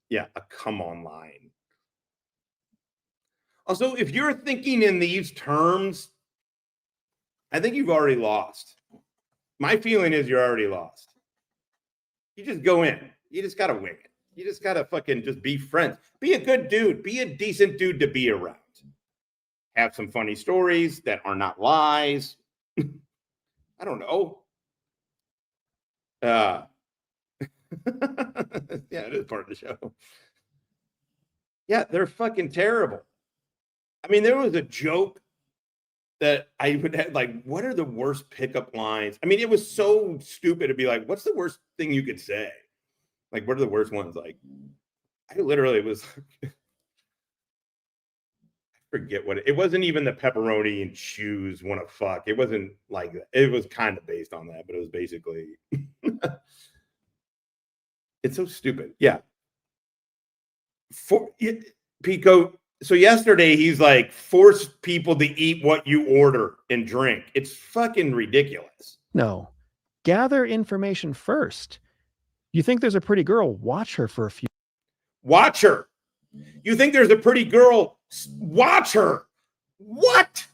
Yeah, a come on line. Also, if you're thinking in these terms, I think you've already lost. My feeling is you're already lost. You just go in. You just got to wing it. You just got to fucking just be friends. Be a good dude. Be a decent dude to be around. Have some funny stories that are not lies. I don't know. Yeah, it is part of the show. Yeah, they're fucking terrible. I mean, there was a joke that I would have, like, what are the worst pickup lines? I mean, it was so stupid to be like, what's the worst thing you could say? Like, what are the worst ones? Like, I literally was, I forget what it wasn't even the pepperoni and shoes want to fuck. It wasn't like that. It was kind of based on that, but it was basically, it's so stupid. Yeah. Pico. So yesterday he's like, force people to eat what you order and drink. It's fucking ridiculous. No, gather information first. You think there's a pretty girl? Watch her for a few. Watch her. You think there's a pretty girl? Watch her. What?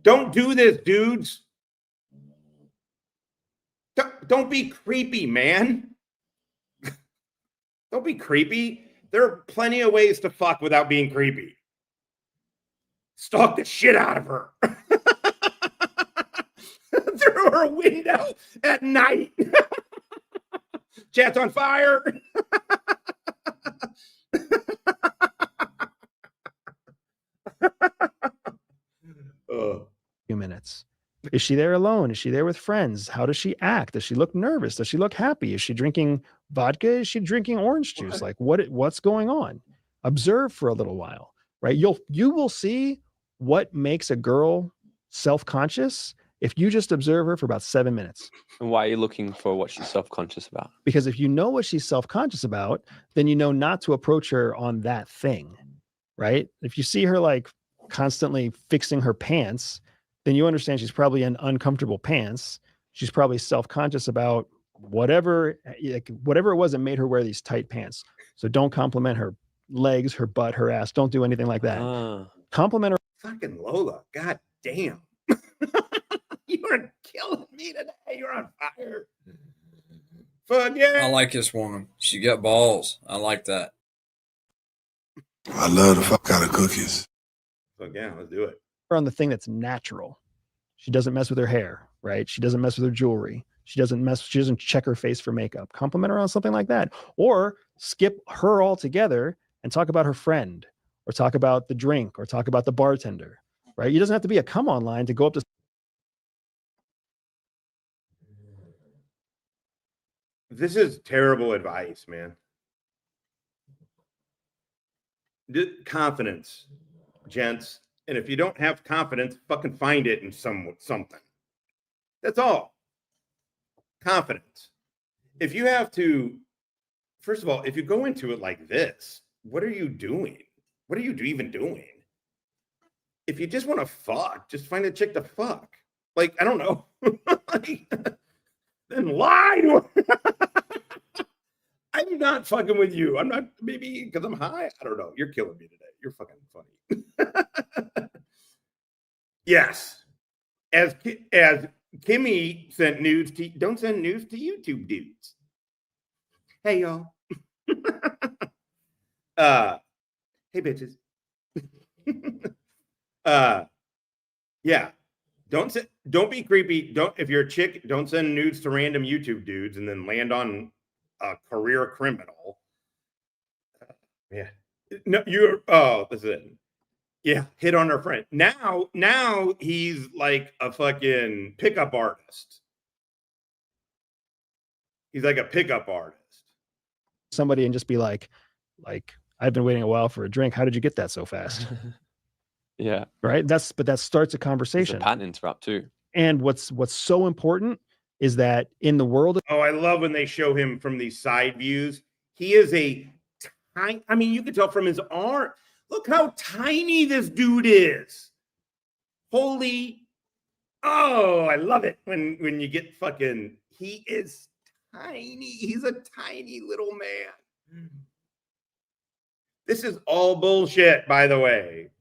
Don't do this, dudes. Don't be creepy, man. Don't be creepy. There are plenty of ways to fuck without being creepy. Stalk the shit out of her. Through her window at night. Chat's on fire. Few minutes. Is she there alone? Is she there with friends? How does she act? Does she look nervous? Does she look happy? Is she drinking vodka? Is she drinking orange juice? Like what's going on? Observe for a little while, right? You will see what makes a girl self-conscious If you just observe her for about 7 minutes. And why are you looking for what she's self-conscious about? Because if you know what she's self-conscious about, then you know not to approach her on that thing, right? If you see her like constantly fixing her pants, then you understand she's probably in uncomfortable pants. She's probably self-conscious about whatever it was that made her wear these tight pants. So don't compliment her legs, her butt, her ass. Don't do anything like that. Compliment her. Fucking Lola. God damn. You are killing me today. You're on fire. Fuck yeah. I like this woman. She got balls. I like that. I love the fuck out of cookies. Fuck yeah, let's do it. On the thing that's natural. She doesn't mess with her hair, right? She doesn't mess with her jewelry. She doesn't check her face for makeup. Compliment her on something like that. Or skip her altogether and talk about her friend, or talk about the drink, or talk about the bartender, right? You doesn't have to be a come on line to go up to. This is terrible advice, man. Confidence, gents. And if you don't have confidence, fucking find it in something. That's all. Confidence. If you have to, first of all, if you go into it like this, what are you doing? What are you even doing? If you just want to fuck, just find a chick to fuck. Like, I don't know. Then lie to her. I'm not fucking with you. I'm not, maybe because I'm high. I don't know. You're killing me today. You're fucking funny. Yes. As Kimmy sent nudes to, don't send nudes to YouTube dudes. Hey, y'all. Hey, bitches. Yeah. Don't be creepy. If you're a chick, don't send nudes to random YouTube dudes and then land on a career criminal. Yeah. No, this is it. Yeah, hit on her friend. Now he's like a fucking pickup artist. He's like a pickup artist. Somebody and just be like, I've been waiting a while for a drink. How did you get that so fast? Yeah. Right. But that starts a conversation. It's a pattern interrupt too. And what's so important is that in the world of I love when they show him from these side views. He is a tiny, I mean, you can tell from his arm. Look how tiny this dude is. Holy, I love it when you get fucking, he is tiny. He's a tiny little man. This is all bullshit, by the way.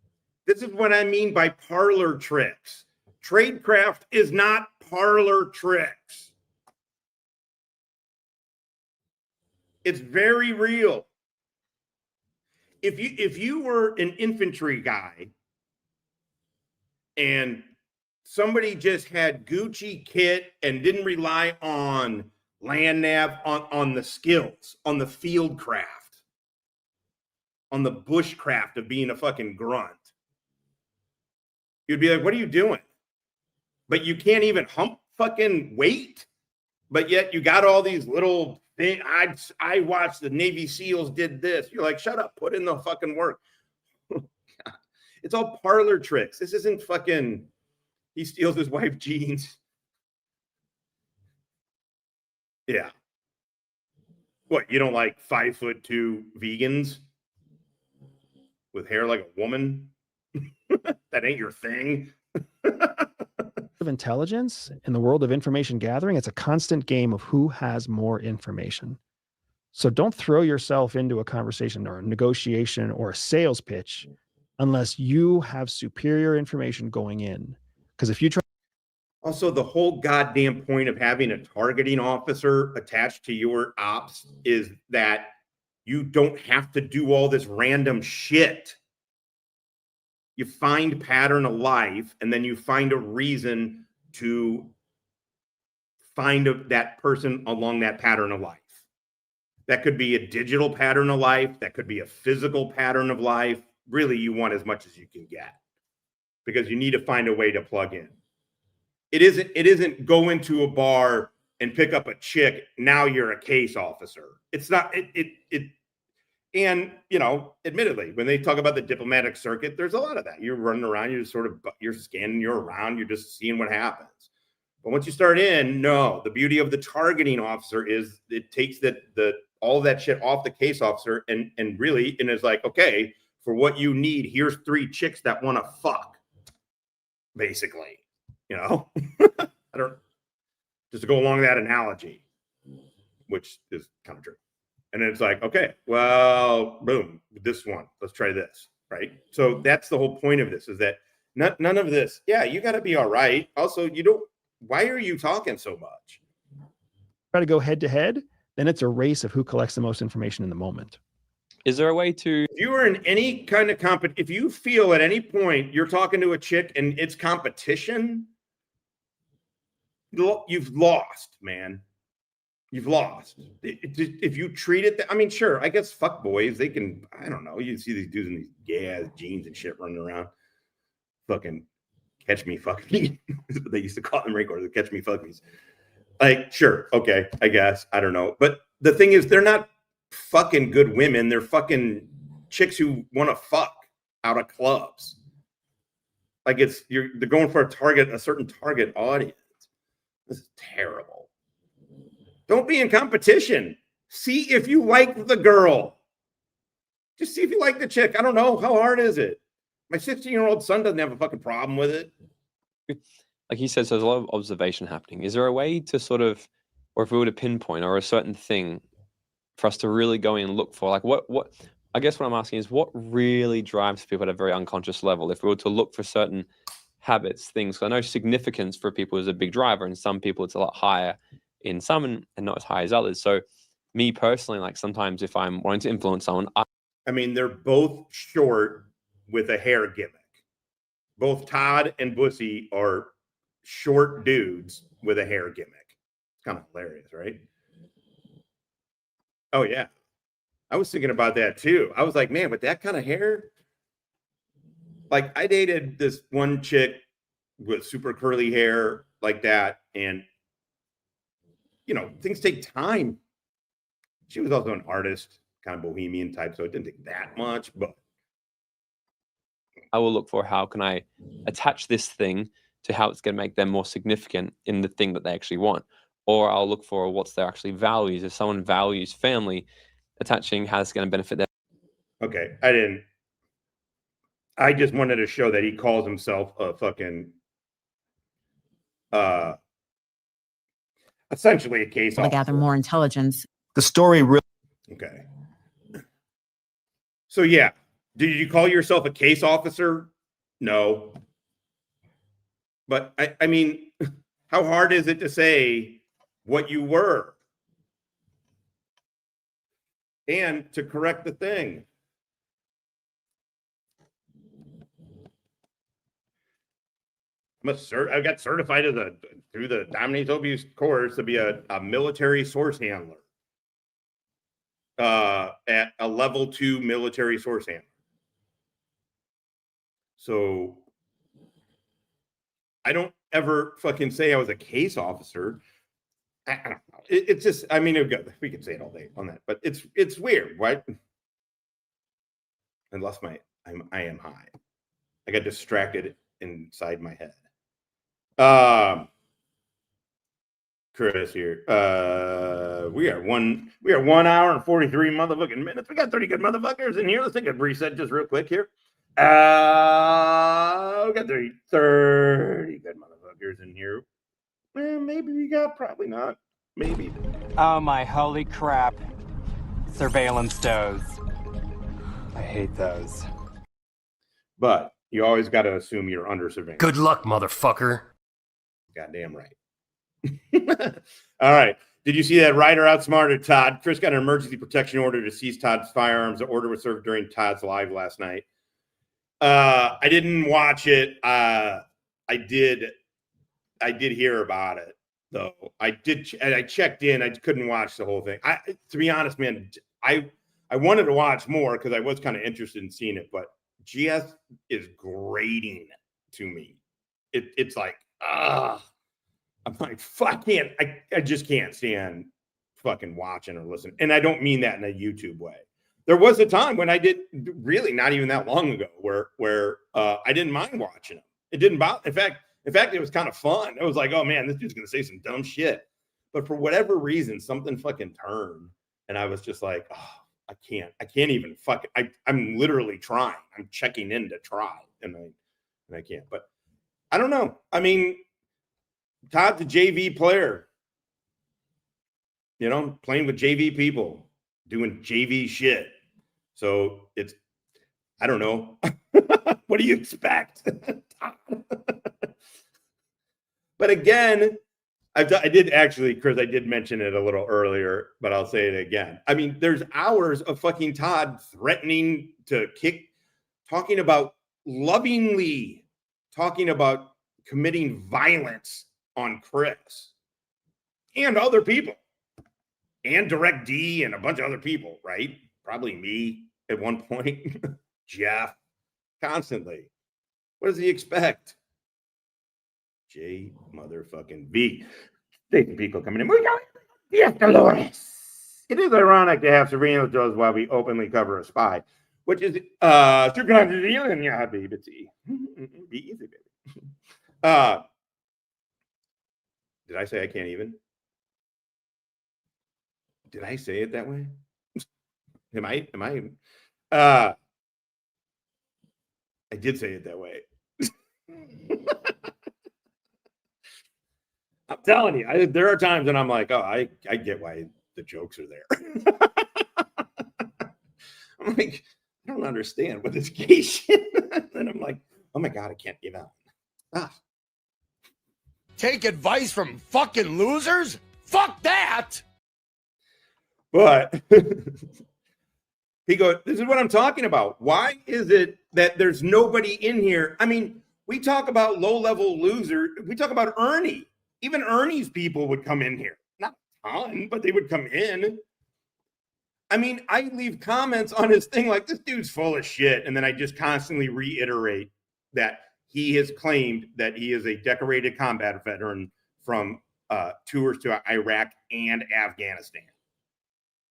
This is what I mean by parlor tricks. Tradecraft is not parlor tricks. It's very real. If you were an infantry guy and somebody just had Gucci kit and didn't rely on land nav, on the skills, on the field craft, on the bushcraft of being a fucking grunt, you'd be like, what are you doing? But you can't even hump fucking weight. But yet you got all these little things. I watched the Navy SEALs did this. You're like, shut up, put in the fucking work. It's all parlor tricks. This isn't fucking, he steals his wife's jeans. Yeah. What, you don't like 5'2" vegans with hair like a woman? That ain't your thing. of intelligence, in the world of information gathering, it's a constant game of who has more information. So don't throw yourself into a conversation or a negotiation or a sales pitch unless you have superior information going in. Because if you try. Also, the whole goddamn point of having a targeting officer attached to your ops is that you don't have to do all this random shit. You find pattern of life, and then you find a reason to find that person along that pattern of life. That could be a digital pattern of life. That could be a physical pattern of life. Really, you want as much as you can get because you need to find a way to plug in. It isn't go into a bar and pick up a chick. Now you're a case officer. It's not, And, you know, admittedly, when they talk about the diplomatic circuit, there's a lot of that. You're running around, you're sort of, you're scanning, you're around, you're just seeing what happens. But once you start in, no, the beauty of the targeting officer is it takes all of that shit off the case officer and really, and is like, okay, for what you need, here's 3 chicks that want to fuck, basically, you know. I don't, just to go along that analogy, which is kind of true. And then it's like, okay, well, boom, this one, let's try this, right? So that's the whole point of this, is that none of this, yeah, you got to be all right. Also, you don't, why are you talking so much? Try to go head to head, then it's a race of who collects the most information in the moment. Is there a way to... If you are in any kind of if you feel at any point you're talking to a chick and it's competition, you've lost, man. You've lost. If you treat it, I mean, sure, I guess fuck boys, they can, I don't know, you see these dudes in these gay-ass jeans and shit running around. Fucking catch me, fuck me. They used to call them Marine Corps, the catch me, fuck me's. Like, sure, okay, I guess, I don't know. But the thing is, they're not fucking good women. They're fucking chicks who want to fuck out of clubs. Like, they're going for a certain target audience. This is terrible. Don't be in competition. See if you like the girl. Just see if you like the chick. I don't know. How hard is it? My 16-year-old son doesn't have a fucking problem with it. Like he says, there's a lot of observation happening. Is there a way to sort of, or if we were to pinpoint or a certain thing for us to really go in and look for, like what I guess what I'm asking is what really drives people at a very unconscious level? If we were to look for certain habits, things, I know significance for people is a big driver, and some people it's a lot higher in some and not as high as others. So me personally, like sometimes if I'm wanting to influence someone, I mean, they're both short with a hair gimmick. Both Todd and Bussy are short dudes with a hair gimmick. It's kind of hilarious, right? Oh, yeah. I was thinking about that too. I was like, man, with that kind of hair, like I dated this one chick with super curly hair like that. And, you know, things take time. She was also an artist, kind of bohemian type, so it didn't take that much, but I will look for how can I attach this thing to how it's going to make them more significant in the thing that they actually want. Or I'll look for what's their actually values. If someone values family, attaching how it's going to benefit them. Okay, I just wanted to show that he calls himself a fucking essentially a case to gather more intelligence. The story really. Okay. So yeah, did you call yourself a case officer? No. But I mean, how hard is it to say what you were? And to correct the thing. I got certified through the Dominate Obvious course to be a military source handler. At a level 2 military source handler. So I don't ever fucking say I was a case officer. I don't know. It's just, I mean, we could say it all day on that, but it's weird, right? Unless I am high. I got distracted inside my head. Chris here. We are 1 hour and 43 motherfucking minutes. We got 30 good motherfuckers in here. Let's take a reset just real quick here. We got 30 good motherfuckers in here. Well, maybe we got, probably not. Maybe. Oh my holy crap. Surveillance does. I hate those. But you always got to assume you're under surveillance. Good luck, motherfucker. Goddamn right. All right. Did you see that Ryder outsmarted Todd? Chris got an emergency protection order to seize Todd's firearms. The order was served during Todd's live last night. I didn't watch it. I did hear about it though. I checked in. I couldn't watch the whole thing. To be honest, man, I wanted to watch more because I was kind of interested in seeing it, but GS is grating to me. It's like, I'm like, fuck, I just can't stand fucking watching or listening. And I don't mean that in a YouTube way. there was a time when I did, really not even that long ago, where I didn't mind watching them. It didn't bother. In fact, it was kind of fun. It was like, oh man, this dude's gonna say some dumb shit. But for whatever reason, something fucking turned, and I was just like, oh, I can't even fucking. I'm literally trying. I'm checking in to try, and I can't. But I don't know. I mean, Todd's a JV player. You know, playing with JV people, doing JV shit. So it's, I don't know. What do you expect? But again, I did actually, Chris, I did mention it a little earlier, but I'll say it again. I mean, there's hours of fucking Todd threatening to talking about lovingly, talking about committing violence on Chris and other people and Direct D and a bunch of other people, right? Probably me at one point, Jeff, constantly. What does he expect? J motherfucking B. State people coming in. Yes, Dolores. It is ironic to have surveillance drones while we openly cover a spy, which is yeah, baby. Be easy, baby. Did I say I can't even? Did I say it that way? Am I? I did say it that way. I'm telling you, there are times when I'm like, oh, I get why the jokes are there. I'm like, I don't understand what this gay shit. And I'm like, oh my God, I can't give out. Take advice from fucking losers? Fuck that. But he goes, this is what I'm talking about. Why is it that there's nobody in here? I mean, we talk about low-level loser. We talk about Ernie. Even Ernie's people would come in here. Not a ton, but they would come in. I mean, I leave comments on his thing like, this dude's full of shit. And then I just constantly reiterate that he has claimed that he is a decorated combat veteran from tours to Iraq and Afghanistan.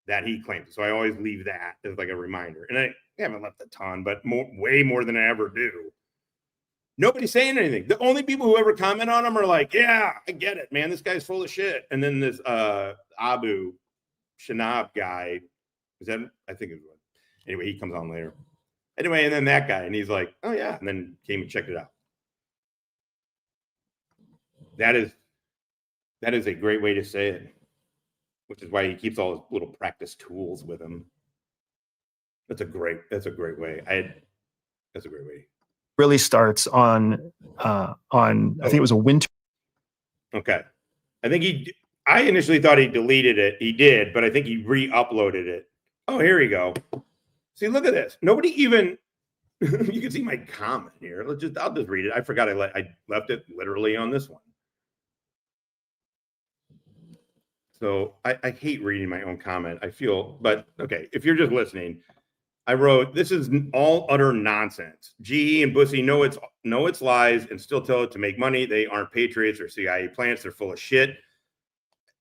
That he claimed. So I always leave that as like a reminder. And I haven't left a ton, but way more than I ever do. Nobody's saying anything. The only people who ever comment on him are like, yeah, I get it, man. This guy's full of shit. And then this Abu Shanab guy, is that, I think it was, anyway, he comes on later. Anyway, and then that guy, and he's like, oh yeah, and then came and checked it out. That is a great way to say it, which is why he keeps all his little practice tools with him. That's a great way. That's a great way. Really starts on I think it was a winter. Okay. I initially thought he deleted it. He did, but I think he re-uploaded it. Oh, here we go. See, look at this. Nobody even, you can see my comment here. I'll just read it. I forgot I left it literally on this one. So I hate reading my own comment. I feel, but okay, if you're just listening, I wrote, this is all utter nonsense. Jihi and Bussy know it's lies and still tell it to make money. They aren't patriots or CIA plants. They're full of shit.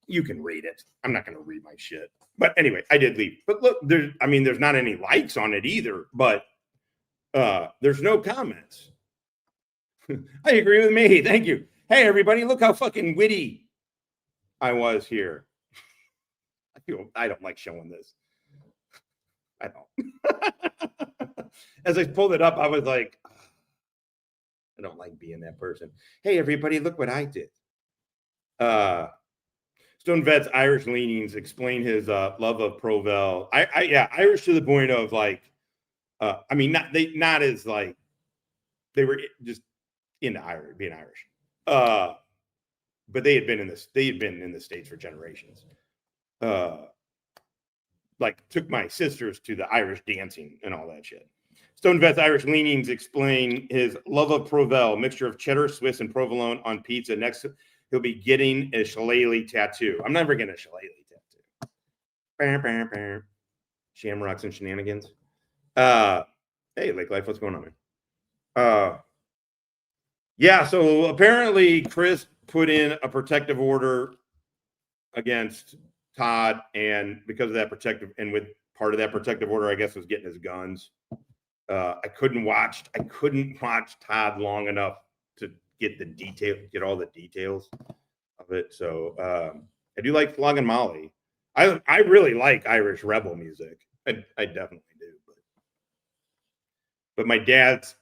You can read it. I'm not going to read my shit. But anyway, I did leave. But look, there's not any likes on it either. But there's no comments. I agree with me. Thank you. Hey, everybody, look how fucking witty I was here. I don't like showing this. I don't. As I pulled it up, I was like, I don't like being that person. Hey, everybody, look what I did. Stone Vet's Irish leanings explain his love of Provel. Yeah, Irish to the point of like, I mean, not as like they were just into Irish, being Irish. But they had been in the States for generations. Like took my sisters to the Irish dancing and all that shit. Stone Vet's Irish leanings explain his love of Provel, mixture of cheddar, Swiss, and provolone on pizza. Next, he'll be getting a shillelagh tattoo. I'm never getting a shillelagh tattoo. Shamrocks and shenanigans. Hey, Lake Life, what's going on, man? Yeah, so apparently Chris put in a protective order against Todd, and because of that protective, and with part of that protective order, I guess, was getting his guns. I couldn't watch Todd long enough to get all the details of it. So I do like Flogging Molly. I really like Irish rebel music. I definitely do. But my dad's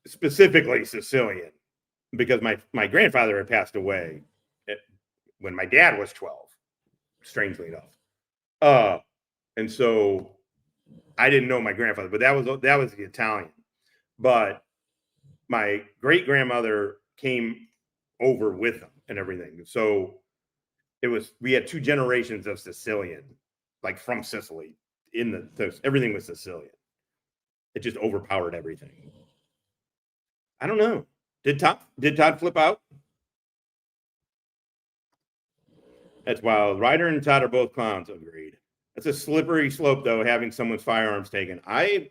specifically Sicilian, because my grandfather had passed away when my dad was 12, strangely enough. And so I didn't know my grandfather, but that was the Italian. But my great grandmother came over with him and everything. So we had 2 generations of Sicilian, like from Sicily. Everything was Sicilian. It just overpowered everything. I don't know. Did Todd flip out? That's wild. Ryder and Todd are both clowns. Agreed. That's a slippery slope, though, having someone's firearms taken. I'm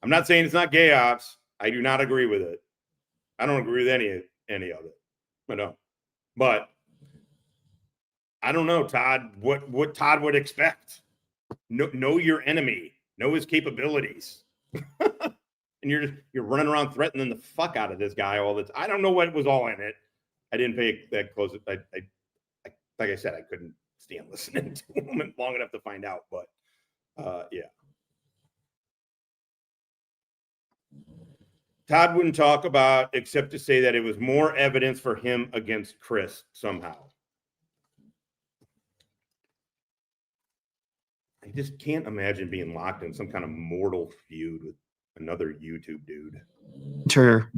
not saying it's not gay ops. I do not agree with it. I don't agree with any of it. I don't. But I don't know, Todd, what Todd would expect. Know your enemy. Know his capabilities. And you're running around threatening the fuck out of this guy all the time. I don't know what was all in it. I didn't pay that close. I like I said, I couldn't stand listening to him long enough to find out. But yeah. Todd wouldn't talk about except to say that it was more evidence for him against Chris somehow. I just can't imagine being locked in some kind of mortal feud with another YouTube dude.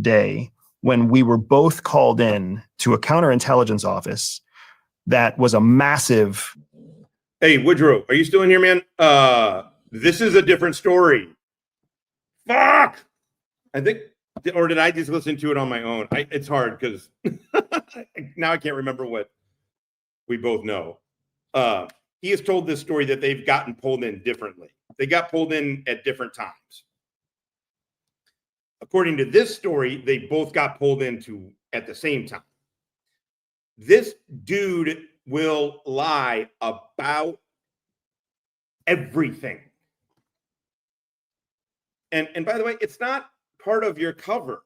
Day when we were both called in to a counterintelligence office that was a massive. Hey, Woodrow, are you still in here, man? This is a different story. Fuck! I think, or did I just listen to it on my own? It's hard because now I can't remember what we both know. He has told this story that they've gotten pulled in differently. They got pulled in at different times. According to this story, they both got pulled into at the same time. This dude will lie about everything. And by the way, it's not part of your cover.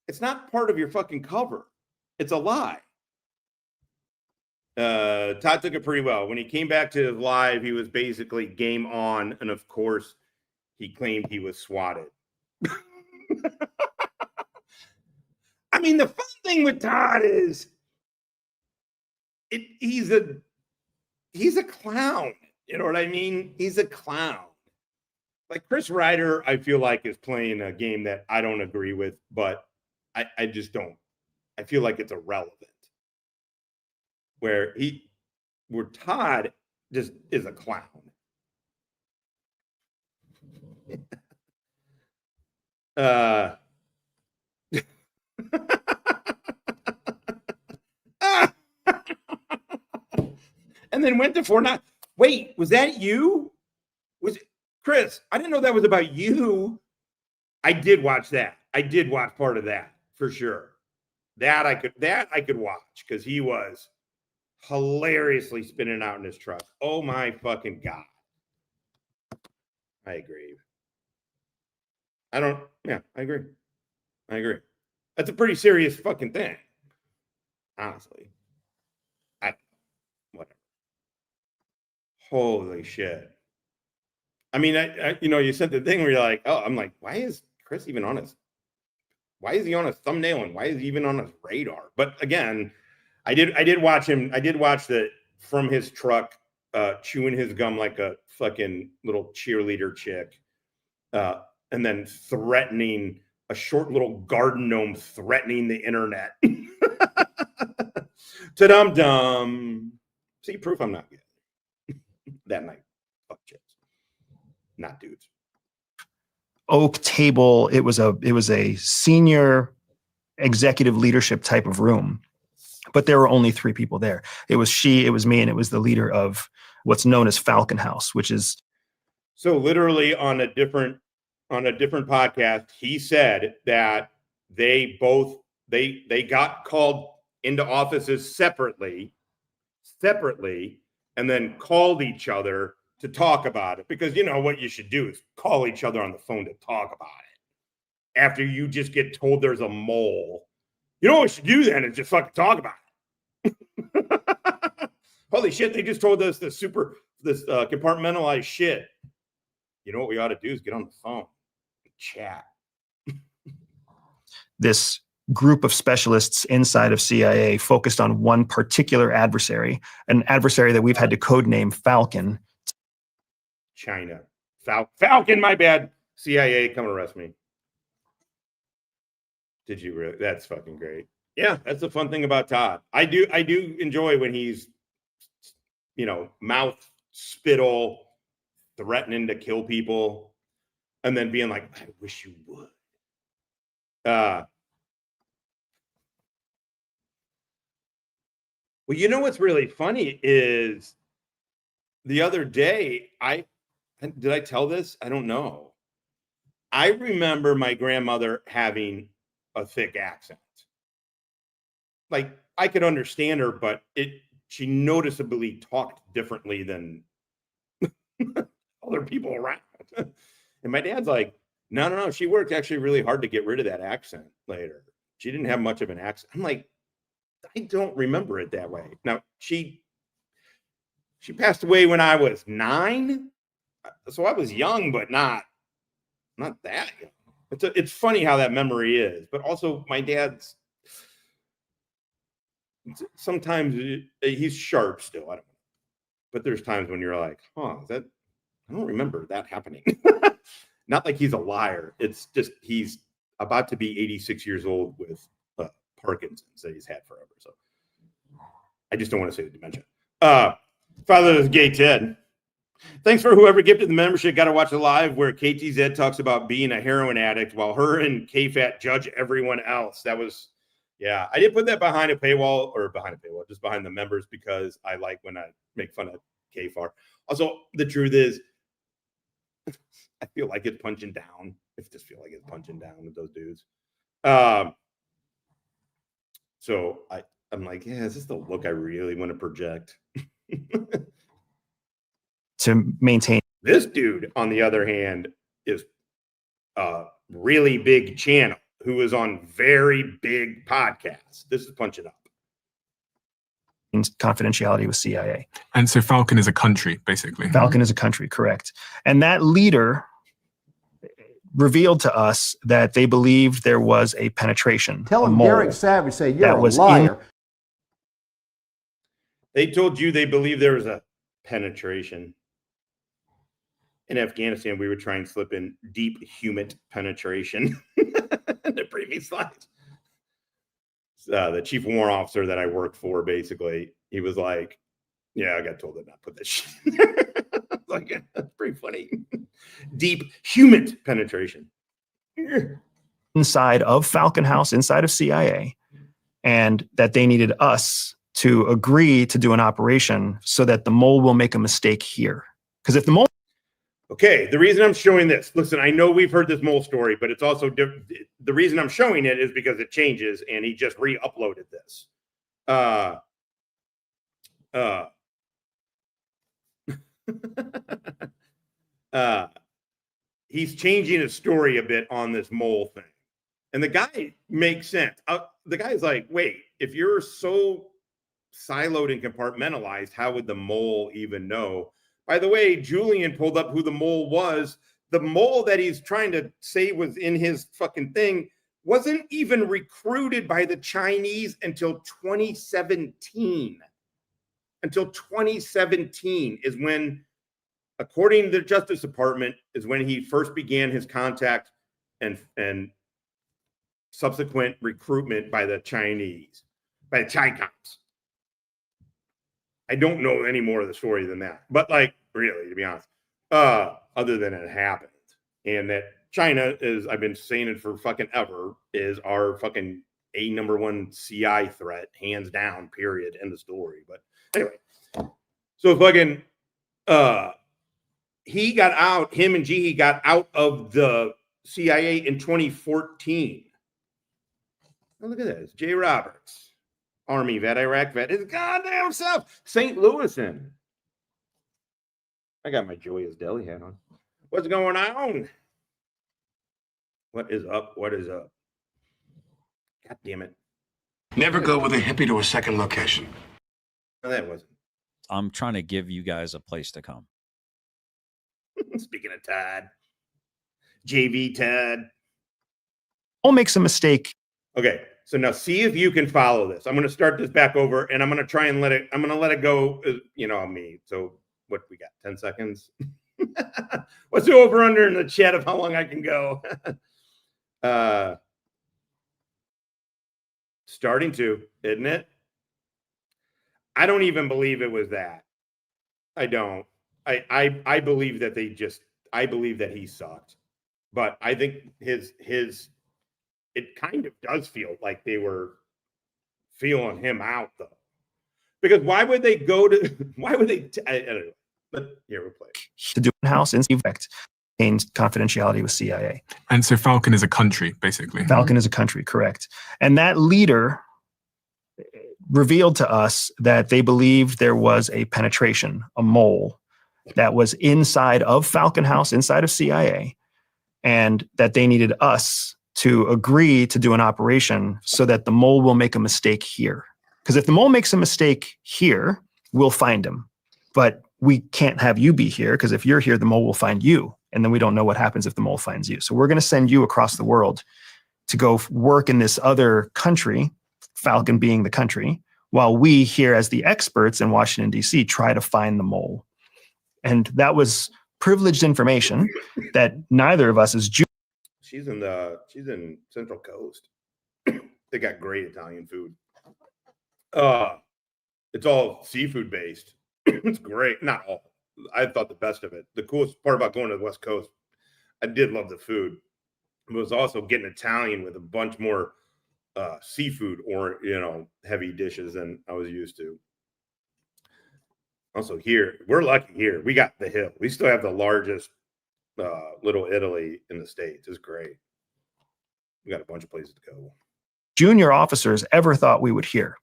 It's not part of your fucking cover. It's a lie. Todd took it pretty well. When he came back to his live, he was basically game on. And of course, he claimed he was swatted. I mean, the fun thing with Todd is he's a clown. You know what I mean? He's a clown. Like Chris Ryder, I feel like is playing a game that I don't agree with, but I just don't. I feel like it's irrelevant. Where Todd just is a clown. And then went to Fortnite. Wait, was that you? Was it Chris? I didn't know that was about you. I did watch that. I did watch part of that for sure. That I could watch because he was hilariously spinning out in his truck. Oh my fucking God. I agree. I agree. That's a pretty serious fucking thing. Honestly. Whatever. Holy shit. I mean, you sent the thing where you're like, oh, I'm like, why is Chris even on his? Why is he on his thumbnail and why is he even on his radar? But again, I did watch him. I did watch the from his truck, chewing his gum like a fucking little cheerleader chick, and then threatening a short little garden gnome, threatening the internet. Ta-dum-dum. See, proof I'm not gay. That night, fuck chicks, not dudes. Oak table. It was a senior executive leadership type of room, but there were only 3 people there. It was she, it was me, and it was the leader of what's known as Falcon House, which is. So literally on a different podcast, he said that they got called into offices separately separately and then called each other to talk about it. Because you know what you should do is call each other on the phone to talk about it. After you just get told there's a mole. You know what we should do then is just fucking talk about it. Holy shit, they just told us this compartmentalized shit. You know what we ought to do is get on the phone and chat. This group of specialists inside of CIA focused on one particular adversary, an adversary that we've had to codename Falcon. China. Falcon, my bad. CIA, come arrest me. Did you really? That's fucking great. Yeah, that's the fun thing about Todd. I do enjoy when he's, mouth spittle, threatening to kill people, and then being like, I wish you would. Well, you know what's really funny is the other day, did I tell this? I don't know. I remember my grandmother having a thick accent. Like, I could understand her, but she noticeably talked differently than other people around. And my dad's like, no, she worked actually really hard to get rid of that accent later. She didn't have much of an accent. I'm like, I don't remember it that way. Now, she passed away when I was 9. So I was young, but not that young. It's funny how that memory is, but also my dad's sometimes he's sharp still. I don't know. But there's times when you're like, I don't remember that happening. Not like he's a liar. It's just he's about to be 86 years old with Parkinson's that he's had forever. So I just don't want to say the dementia. Father is Gay Ted. Thanks for whoever gifted the membership. Got to watch it live where KTZ talks about being a heroin addict while her and KFAT judge everyone else. That was, yeah. I did put that behind a paywall, just behind the members, because I like when I make fun of KFAR. Also, the truth is, I feel like it's punching down. I just feel like it's punching down with those dudes. So I'm like, yeah, is this the look I really want to project? To maintain. This dude, on the other hand, is a really big channel who is on very big podcasts. This is punching up. Confidentiality with CIA. And so Falcon is a country, basically. Falcon is a country, correct. And that leader revealed to us that they believed there was a penetration. Tell him Derek Savage say you're a liar. They told you they believe there was a penetration. In Afghanistan, we would try and slip in deep HUMINT penetration in the previous slides. The chief warrant officer that I worked for, basically, he was like, yeah, I got told to not put that shit in there. Like, that's pretty funny. Deep HUMINT penetration. Inside of Falcon House, inside of CIA, and that they needed us to agree to do an operation so that the mole will make a mistake here. Because if the mole... Okay, the reason I'm showing this, listen, I know we've heard this mole story, but it's also different. The reason I'm showing it is because it changes, and he just re-uploaded this. He's changing his story a bit on this mole thing. And the guy makes sense. The guy's like, wait, if you're so siloed and compartmentalized, how would the mole even know? By the way, Julian pulled up who the mole was. The mole that he's trying to say was in his fucking thing wasn't even recruited by the Chinese until 2017. Until 2017 is when, according to the Justice Department, is when he first began his contact and subsequent recruitment by the Chinese, by the Chi-Coms. I don't know any more of the story than that. But, like, really, to be honest, other than it happened. And that China is, I've been saying it for fucking ever, is our fucking #1 CI threat, hands down, period, end of story. But anyway, so fucking, he got out, him and Jihi got out of the CIA in 2014. Oh, look at this, Jay Roberts. Army vet, Iraq vet, his goddamn self. St. Louisan. I got my Julia's Deli hat on. What's going on? What is up? What is up? God damn it. Never go with a hippie to a second location. No, that wasn't. I'm trying to give you guys a place to come. Speaking of Todd. JV Todd. All makes a mistake. Okay, so now see if you can follow this. I'm going to start this back over, and I'm going to try and let it go, me. So what we got, 10 seconds? What's the over under in the chat of how long I can go? Starting to, isn't it? I don't even believe it was that. I don't. I believe that I believe that he sucked. But I think it kind of does feel like they were feeling him out, though. Because why would they I don't know. But here we'll play. To do in-house and effect maintains confidentiality with CIA. And so Falcon is a country, basically. Falcon is a country, correct. And that leader revealed to us that they believed there was a penetration, a mole, that was inside of Falcon House, inside of CIA, and that they needed us to agree to do an operation so that the mole will make a mistake here. Because if the mole makes a mistake here, we'll find him. But we can't have you be here, because if you're here, the mole will find you. And then we don't know what happens if the mole finds you. So we're going to send you across the world to go work in this other country, Falcon being the country, while we here as the experts in Washington, D.C. try to find the mole. And that was privileged information that neither of us is Jew. She's in Central Coast. They got great Italian food. It's all seafood based. It's great. Not all. I thought the best of it. The coolest part about going to the West Coast, I did love the food. It was also getting Italian with a bunch more seafood or heavy dishes than I was used to. Also here, we're lucky here. We got the hill. We still have the largest Little Italy in the States. It's great. We got a bunch of places to go. Junior officers ever thought we would hear.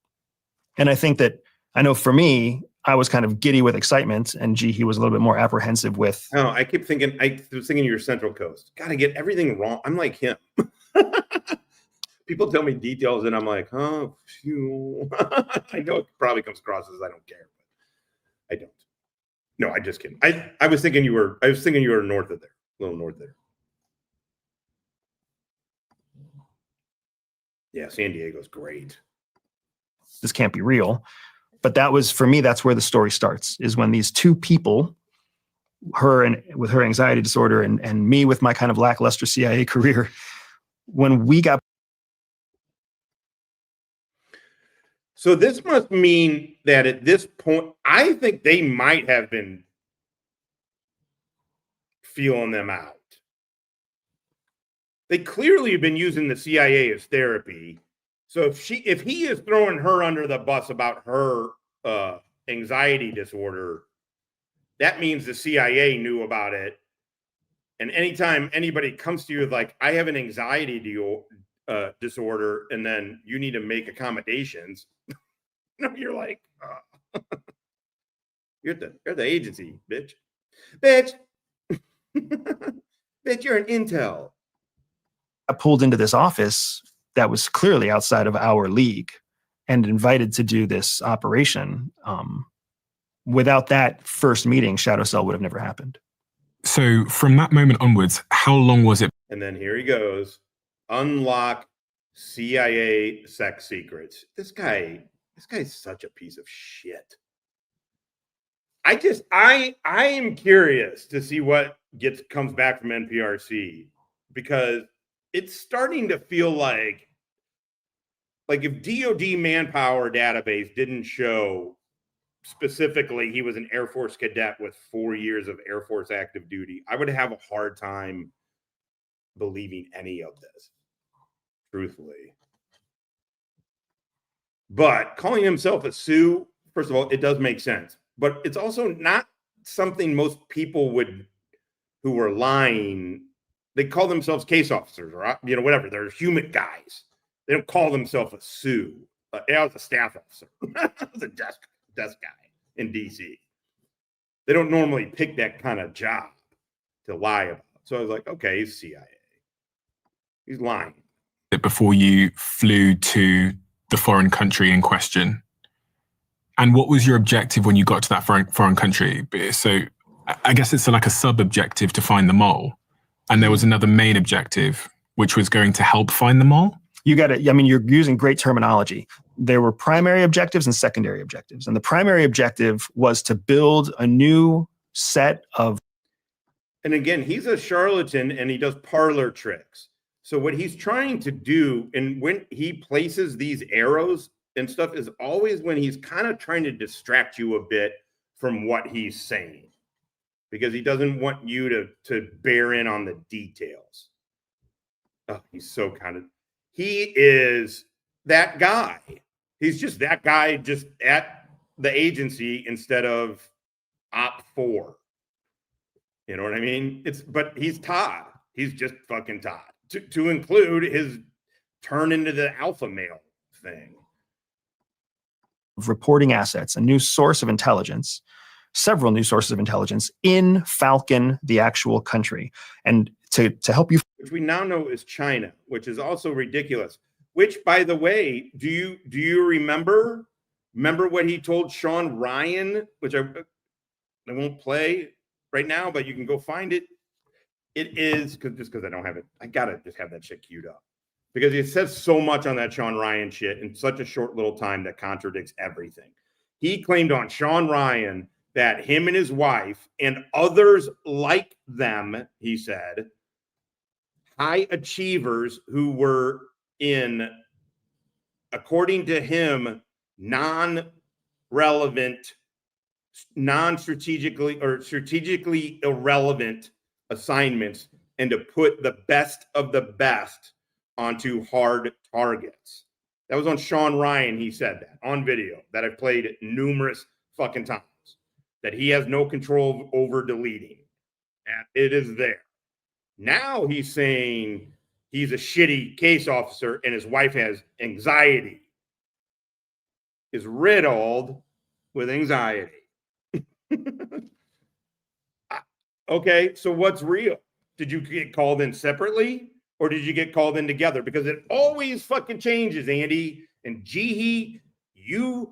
And I know for me, I was kind of giddy with excitement, and Jihi was a little bit more apprehensive with. No, I was thinking you're Central Coast. Got to get everything wrong. I'm like him. People tell me details, and I'm like, oh, phew. I know it probably comes across as I don't care, but I don't. No, I'm just kidding. I was thinking you were north of there, a little north there. Yeah, San Diego's great. This can't be real. But that was, for me, that's where the story starts, is when these two people, her with her anxiety disorder and me with my kind of lackluster CIA career, when we got. So this must mean that at this point, I think they might have been feeling them out. They clearly have been using the CIA as therapy. So if he is throwing her under the bus about her anxiety disorder, that means the CIA knew about it. And anytime anybody comes to you with like, I have an anxiety disorder, and then you need to make accommodations, you're like, you're the agency, bitch. Bitch, you're an intel. I pulled into this office that was clearly outside of our league and invited to do this operation. Without that first meeting, Shadow Cell would have never happened. So from that moment onwards, how long was it? And then here he goes. Unlock CIA sex secrets. This guy's such a piece of shit. I am curious to see what comes back from NPRC, because it's starting to feel like if DOD manpower database didn't show specifically he was an Air Force cadet with 4 years of Air Force active duty, I would have a hard time believing any of this, truthfully. But calling himself a Sioux, first of all, it does make sense. But it's also not something most people who were lying. They call themselves case officers or, whatever. They're HUMINT guys. They don't call themselves a Sioux. I was a staff officer. I was a desk guy in DC. They don't normally pick that kind of job to lie about. So I was like, okay, he's CIA. He's lying. Before you flew to the foreign country in question, and what was your objective when you got to that foreign country? So I guess it's like a sub-objective to find the mole. And there was another main objective, which was going to help find the mole. You got it. I mean, you're using great terminology. There were primary objectives and secondary objectives. And the primary objective was to build a new set of. And again, he's a charlatan and he does parlor tricks. So what he's trying to do, and when he places these arrows and stuff, is always when he's kind of trying to distract you a bit from what he's saying, because he doesn't want you to bear in on the details. Oh, he's so kind of, he is that guy. He's just that guy just at the agency instead of Op 4. You know what I mean? But he's Todd. He's just fucking Todd. To include his turn into the alpha male thing. Reporting assets, a new source of intelligence, several new sources of intelligence in Falcon, the actual country. And to help you. Which we now know is China, which is also ridiculous. Which, by the way, do you remember what he told Sean Ryan, which I won't play right now, but you can go find it. It is because I don't have it. I gotta just have that shit queued up because it says so much on that Sean Ryan shit in such a short little time that contradicts everything. He claimed on Sean Ryan that him and his wife and others like them, he said, high achievers who were in, according to him, non-relevant, non-strategically or strategically irrelevant assignments, and to put the best of the best onto hard targets. That was on Sean Ryan. He said that on video that I've played numerous fucking times, that he has no control over deleting. And it is there. Now he's saying he's a shitty case officer and his wife has anxiety, is riddled with anxiety. Okay, so what's real? Did you get called in separately or did you get called in together? Because it always fucking changes, Andy. And Jihi, you're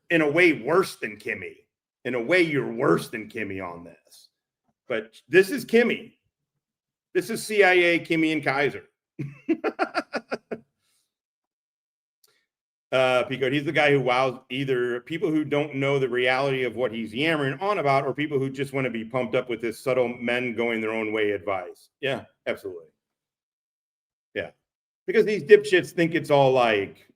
in a way worse than Kimmy. In a way, you're worse than Kimmy on this. But this is Kimmy. This is CIA, Kimmy, and Kaiser. Pico, he's the guy who wows either people who don't know the reality of what he's yammering on about or people who just want to be pumped up with this subtle men going their own way advice. Yeah, absolutely. Yeah. Because these dipshits think it's all like,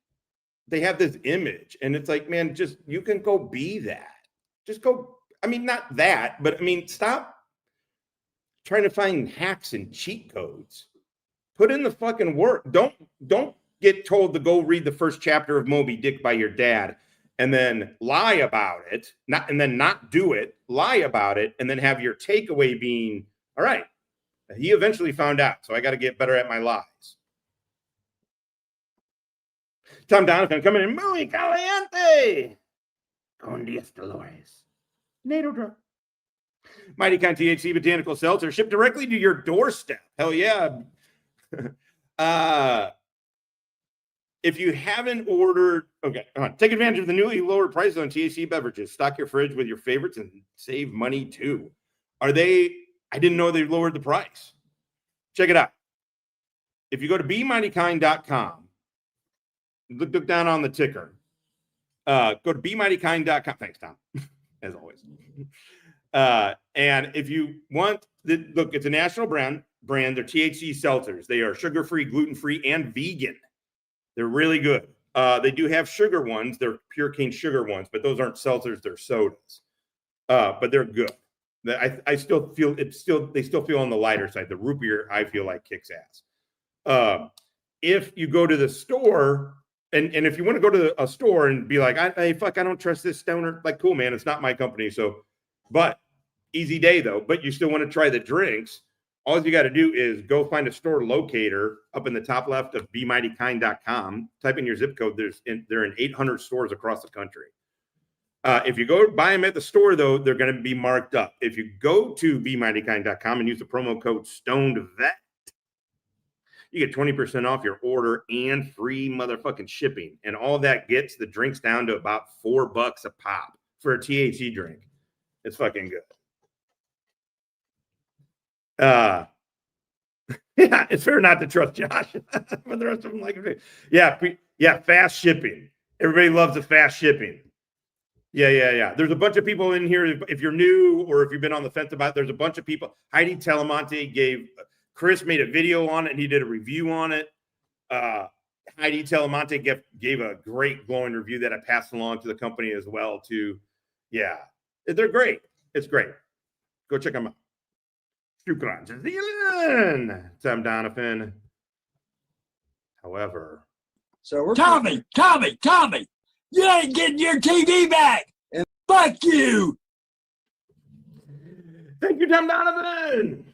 they have this image and it's like, man, just, you can go be that. Just go, I mean, not that, but I mean, stop trying to find hacks and cheat codes. Put in the fucking work. Don't get told to go read the first chapter of Moby Dick by your dad and then lie about it, not do it, lie about it, and then have your takeaway being, all right, he eventually found out, so I got to get better at my lies. Tom Donovan coming in, muy caliente. Con diez Dolores. NATO drug. Mighty Kind THC Botanical Seltzer shipped directly to your doorstep. Hell yeah. If you haven't ordered, okay, come on, take advantage of the newly lowered prices on THC beverages. Stock your fridge with your favorites and save money too. I didn't know they lowered the price. Check it out. If you go to BeMightyKind.com, look down on the ticker. Go to BeMightyKind.com. Thanks, Tom, as always. And if you want, look, it's a national brand. They're THC seltzers. They are sugar-free, gluten-free, and vegan. They're really good. They do have sugar ones. They're pure cane sugar ones, but those aren't seltzers. They're sodas. But they're good. I still feel they still feel on the lighter side. The root beer, I feel like, kicks ass. If you go to the store, and if you want to go to a store and be like, I don't trust this stoner. Like, cool, man. It's not my company. So, but easy day though. But you still want to try the drinks. all you got to do is go find a store locator up in the top left of BeMightyKind.com. Type in your zip code. They're in 800 stores across the country. If you go buy them at the store, though, they're going to be marked up. If you go to BeMightyKind.com and use the promo code StonedVet, you get 20% off your order and free motherfucking shipping. And all that gets the drinks down to about $4 a pop for a THC drink. It's fucking good. Yeah, it's fair not to trust Josh, but the rest of them like it. Yeah, fast shipping. Everybody loves the fast shipping. Yeah. There's a bunch of people in here. If you're new or if you've been on the fence about it, there's a bunch of people. Heidi Telemonte Chris made a video on it and he did a review on it. Heidi Telemonte gave a great glowing review that I passed along to the company as well too. Yeah, they're great. It's great. Go check them out. Shukran jazilan, Sam Donovan. However, so we're Tommy, you ain't getting your TV back, and fuck you. Thank you, Tom Donovan.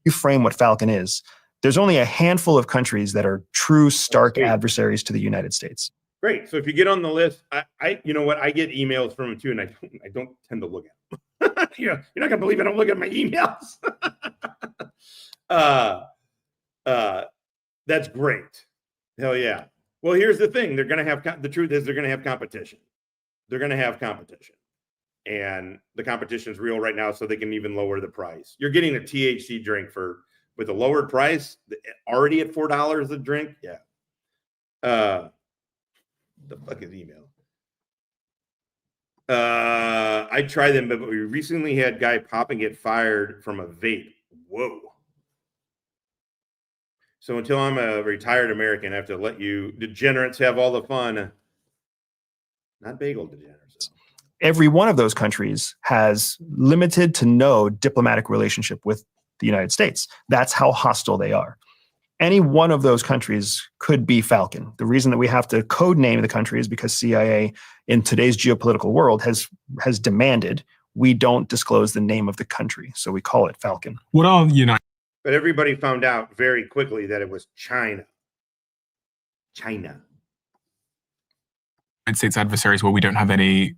You frame what Falcon is. There's only a handful of countries that are true stark adversaries to the United States. Great. So if you get on the list, I you know what? I get emails from them too, and I don't tend to look at them. You're not gonna believe I don't look at my emails. That's great. Hell yeah. Well, here's the thing. They're gonna have the truth is they're gonna have competition. They're gonna have competition, and the competition is real right now, so they can even lower the price. You're getting a THC drink with a lowered price, already at $4 a drink. Yeah. The fuck is email? I tried them, but we recently had a guy pop and get fired from a vape. Whoa. So until I'm a retired American, I have to let you degenerates have all the fun. Not bagel degenerates. Every one of those countries has limited to no diplomatic relationship with the United States. That's how hostile they are. Any one of those countries could be Falcon. The reason that we have to code name the country is because CIA in today's geopolitical world has demanded we don't disclose the name of the country. So we call it Falcon. What are United? But everybody found out very quickly that it was China. United States adversaries where we don't have any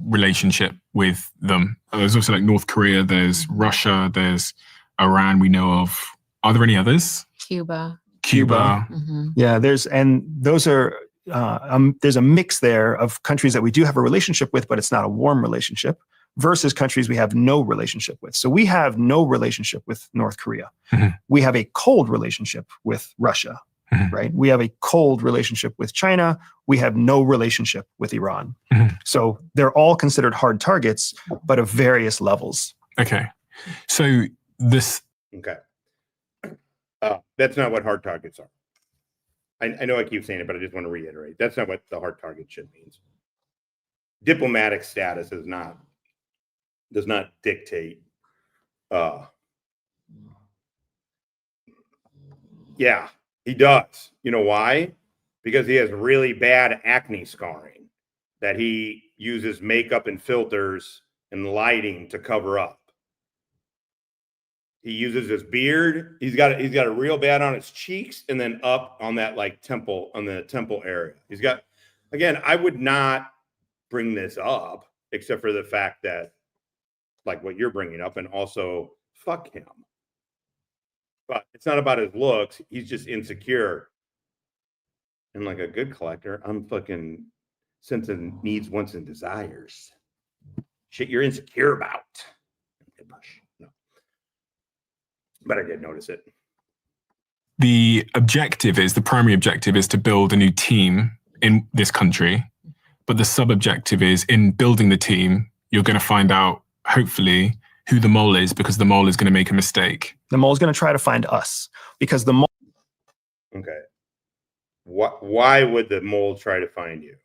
relationship with them. There's also like North Korea, there's Russia, there's Iran we know of. Are there any others? Cuba. Mm-hmm. Yeah, there's a mix there of countries that we do have a relationship with, but it's not a warm relationship, versus countries we have no relationship with. So we have no relationship with North Korea. Mm-hmm. We have a cold relationship with Russia, mm-hmm. right? We have a cold relationship with China. We have no relationship with Iran. Mm-hmm. So they're all considered hard targets, but of various levels. Okay. So this... Okay. That's not what hard targets are. I know I keep saying it, but I just want to reiterate. That's not what the hard target shit means. Diplomatic status does not dictate. Yeah, he does. You know why? Because he has really bad acne scarring that he uses makeup and filters and lighting to cover up. He uses his beard. He's got a real bad on his cheeks and then up on that like temple, on the temple area. He's got, again, I would not bring this up except for the fact that like what you're bringing up, and also fuck him. But it's not about his looks. He's just insecure. And like a good collector, I'm fucking sensing needs, wants, and desires. Shit you're insecure about. No. But I did notice it. The primary objective is to build a new team in this country. But the sub-objective is, in building the team, you're going to find out, hopefully, who the mole is, because the mole is going to make a mistake. The mole is going to try to find us, because the mole... Okay. Why would the mole try to find you?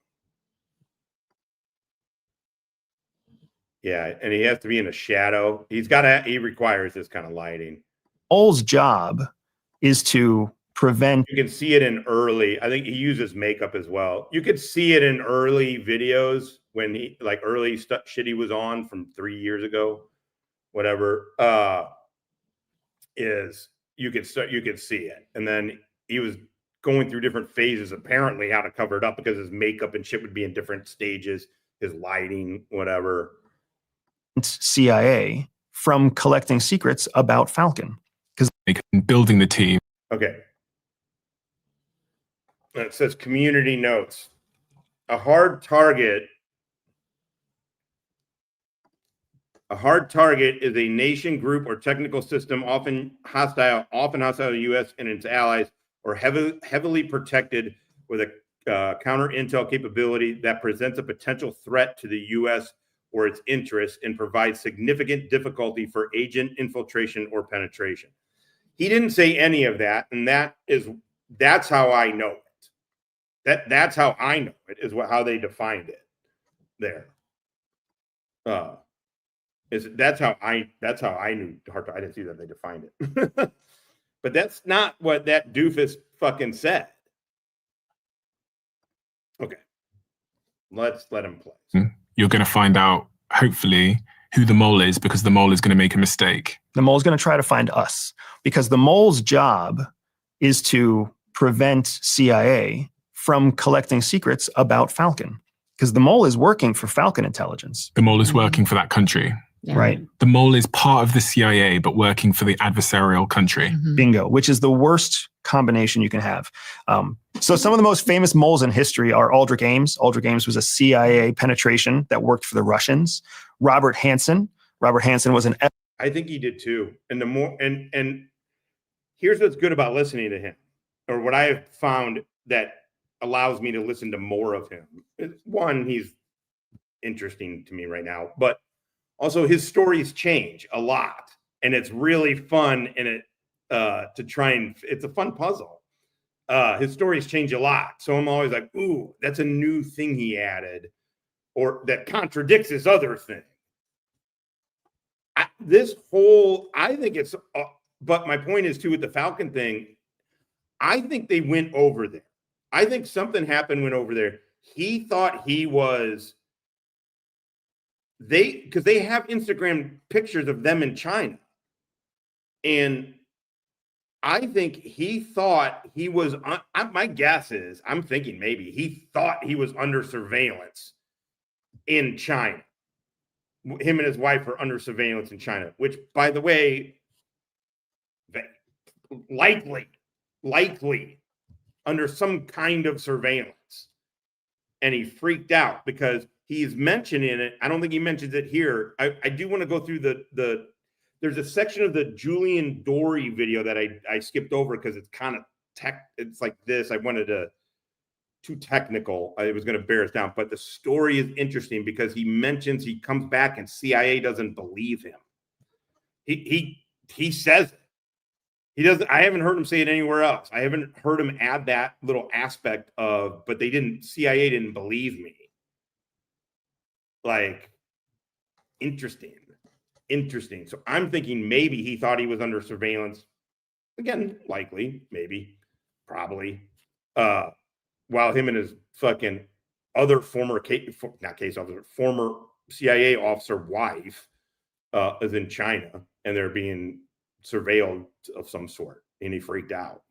Yeah, and he has to be in a shadow. He requires this kind of lighting. Mole's job is to prevent... You can see it in early... I think he uses makeup as well. You could see it in early videos when he... Like early shit he was on from 3 years ago. Whatever. is you could see it. And then he was going through different phases, apparently how to cover it up because his makeup and shit would be in different stages, his lighting, whatever. CIA from collecting secrets about Falcon. Because building the team. Okay. It says community notes. A hard target is a nation, group, or technical system often hostile to the U.S. and its allies, or heavily protected with a counter intel capability that presents a potential threat to the U.S. or its interests and provides significant difficulty for agent infiltration or penetration. He didn't say any of that, and that's how I know it. That's how I know it, is how they defined it there. That's how I knew hard. I didn't see that they defined it. But that's not what that doofus fucking said. Okay. Let's let him play. You're going to find out, hopefully, who the mole is, because the mole is going to make a mistake. The mole's going to try to find us, because the mole's job is to prevent CIA from collecting secrets about Falcon, because the mole is working for Falcon intelligence. The mole is working for that country. Yeah. Right. The mole is part of the CIA, but working for the adversarial country. Bingo, which is the worst combination you can have. So some of the most famous moles in history are Aldrich Ames. Aldrich Ames was a CIA penetration that worked for the Russians. Robert Hansen was an... I think he did too. And the more, and here's what's good about listening to him, or what I have found that allows me to listen to more of him. One, he's interesting to me right now, but also his stories change a lot, and it's really fun. And it's a fun puzzle. His stories change a lot. So I'm always like, ooh, that's a new thing he added, or that contradicts his other thing. I think it's, but my point is too, with the Falcon thing, I think they went over there. I think something happened, went over there. He thought he was, because they have Instagram pictures of them in China. And I think he thought he was, my guess is, I'm thinking maybe he thought he was under surveillance in China. Him and his wife are under surveillance in China, which, by the way, likely under some kind of surveillance. And he freaked out because he's mentioning it. I don't think he mentions it here. I do want to go through there's a section of the Julian Dory video that I skipped over because it's kind of it's like this. I wanted to, too technical. I was going to bear us down, but the story is interesting because he mentions he comes back and CIA doesn't believe him. He says it. He doesn't. I haven't heard him say it anywhere else. I haven't heard him add that little aspect of, but CIA didn't believe me. Like, interesting. So I'm thinking maybe he thought he was under surveillance. Again, likely, maybe, probably. While him and his fucking other former CIA officer wife is in China, and they're being surveilled of some sort, and he freaked out.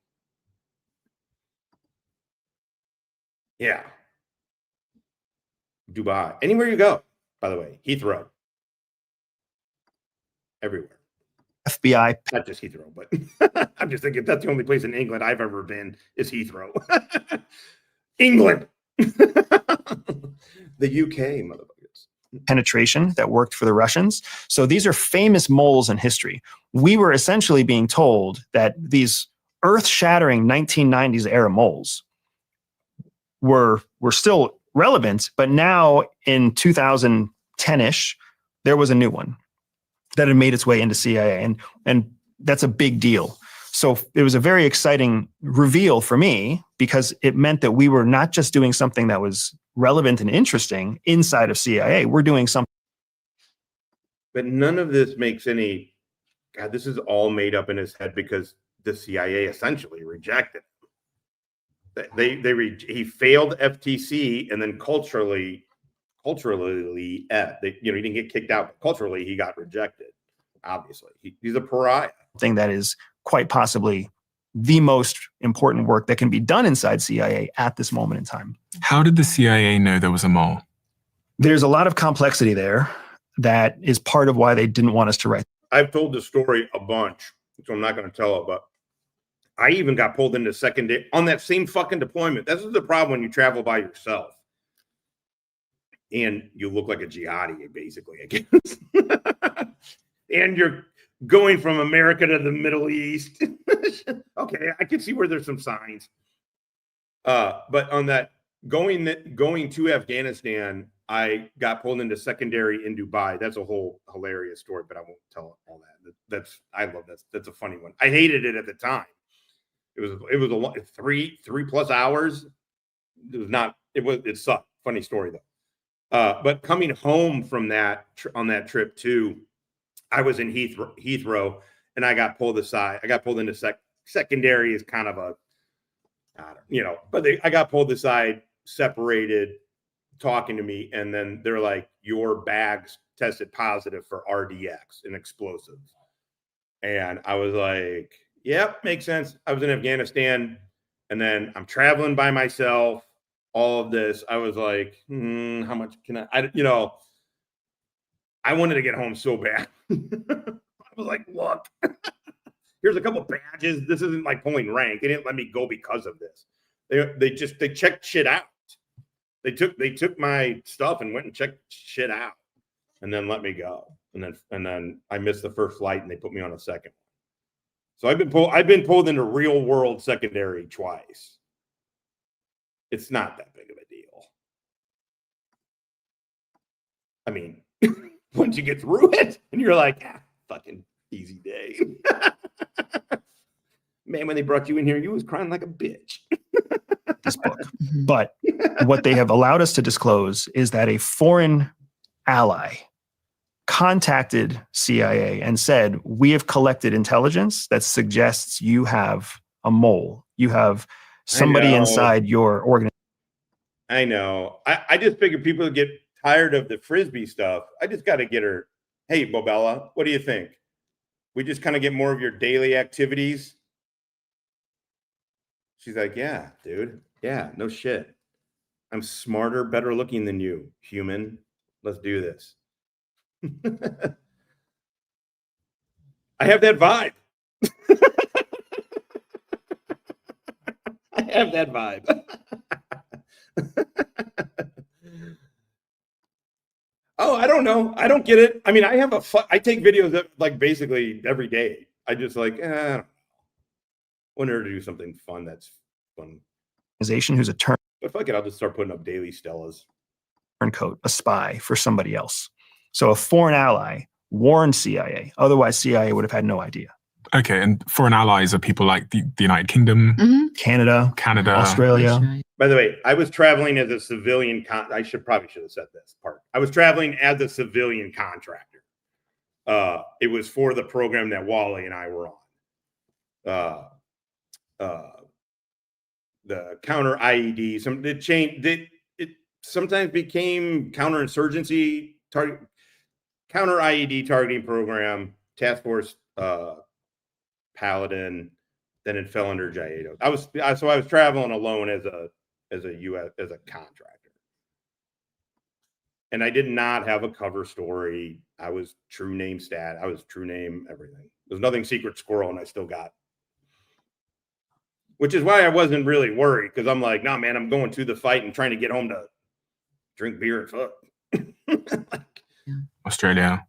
Yeah. Dubai. Anywhere you go, by the way. Heathrow. Everywhere. FBI. Not just Heathrow, but I'm just thinking that's the only place in England I've ever been is Heathrow. England. The UK, motherfuckers. Penetration that worked for the Russians. So these are famous moles in history. We were essentially being told that these earth-shattering 1990s era moles were still relevant, but now in 2010-ish, there was a new one that had made its way into CIA, and that's a big deal. So it was a very exciting reveal for me because it meant that we were not just doing something that was relevant and interesting inside of CIA. We're doing something. But none of this makes any, God, this is all made up in his head because the CIA essentially rejected him. He failed FTC, and then culturally, he didn't get kicked out, but culturally he got rejected. Obviously, he's a pariah. thing that is quite possibly the most important work that can be done inside CIA at this moment in time. How did the CIA know there was a mole? There's a lot of complexity there that is part of why they didn't want us to write. I've told the story a bunch, so I'm not going to tell it, but I even got pulled into secondary on that same fucking deployment. This is the problem when you travel by yourself. And you look like a jihadi, basically, I guess. And you're going from America to the Middle East. Okay, I can see where there's some signs. But on that going to Afghanistan, I got pulled into secondary in Dubai. That's a whole hilarious story, but I won't tell all that. I love that. That's a funny one. I hated it at the time. It was a long, 3+ hours. It sucked. Funny story though. But coming home from that on that trip too, I was in Heathrow, and I got pulled aside. I got pulled into secondary is kind of I got pulled aside, separated, talking to me, and then they're like, your bags tested positive for RDX, an explosive. And I was like, yep, makes sense. I was in Afghanistan, and then I'm traveling by myself. All of this, I was like, how much can I wanted to get home so bad. I was like, look, here's a couple badges. This isn't like pulling rank. They didn't let me go because of this. They checked shit out. They took my stuff and went and checked shit out, and then let me go. And then I missed the first flight, and they put me on a second. So I've been pulled into real world secondary twice. It's not that big of a deal. I mean, once you get through it, and you're like, fucking easy day. Man, when they brought you in here, you was crying like a bitch. This book. But what they have allowed us to disclose is that a foreign ally contacted CIA and said, we have collected intelligence that suggests you have a mole. You have somebody inside your organization. I know. I just figured people would get tired of the Frisbee stuff. I just got to get her. Hey, Bobella, what do you think? We just kind of get more of your daily activities. She's like, yeah, dude. Yeah, no shit. I'm smarter, better looking than you, human. Let's do this. I have that vibe. I have that vibe. Oh, I don't know. I don't get it. I mean, I take videos of, like, basically every day. I just like, I don't know. Want her to do something fun that's fun. Who's a But fuck it, I'll just start putting up daily Stellas. Turncoat, a spy for somebody else. So a foreign ally warned CIA. Otherwise, CIA would have had no idea. Okay, and foreign allies are people like the United Kingdom, Canada, Australia. By the way, I was traveling as a civilian. I probably should have said this part. I was traveling as a civilian contractor. It was for the program that Wally and I were on. The counter IED. It sometimes became counterinsurgency counter IED targeting program, task force Paladin. Then it fell under Jihi. I was traveling alone as a contractor, and I did not have a cover story. I was true name stat. I was true name everything. There's nothing secret squirrel, and I still got. Which is why I wasn't really worried, because I'm like, nah, man, I'm going to the fight and trying to get home to drink beer and fuck. Australia.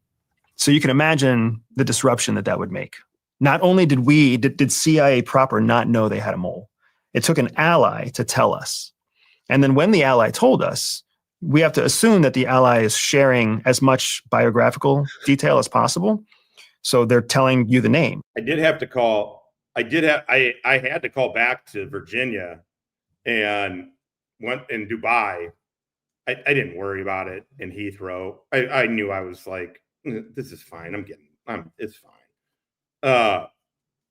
So you can imagine the disruption that would make. Not only did CIA proper not know they had a mole, it took an ally to tell us. And then when the ally told us, we have to assume that the ally is sharing as much biographical detail as possible. So they're telling you the name. I had to call back to Virginia and went in Dubai. I didn't worry about it in Heathrow. I knew I was like, this is fine. It's fine.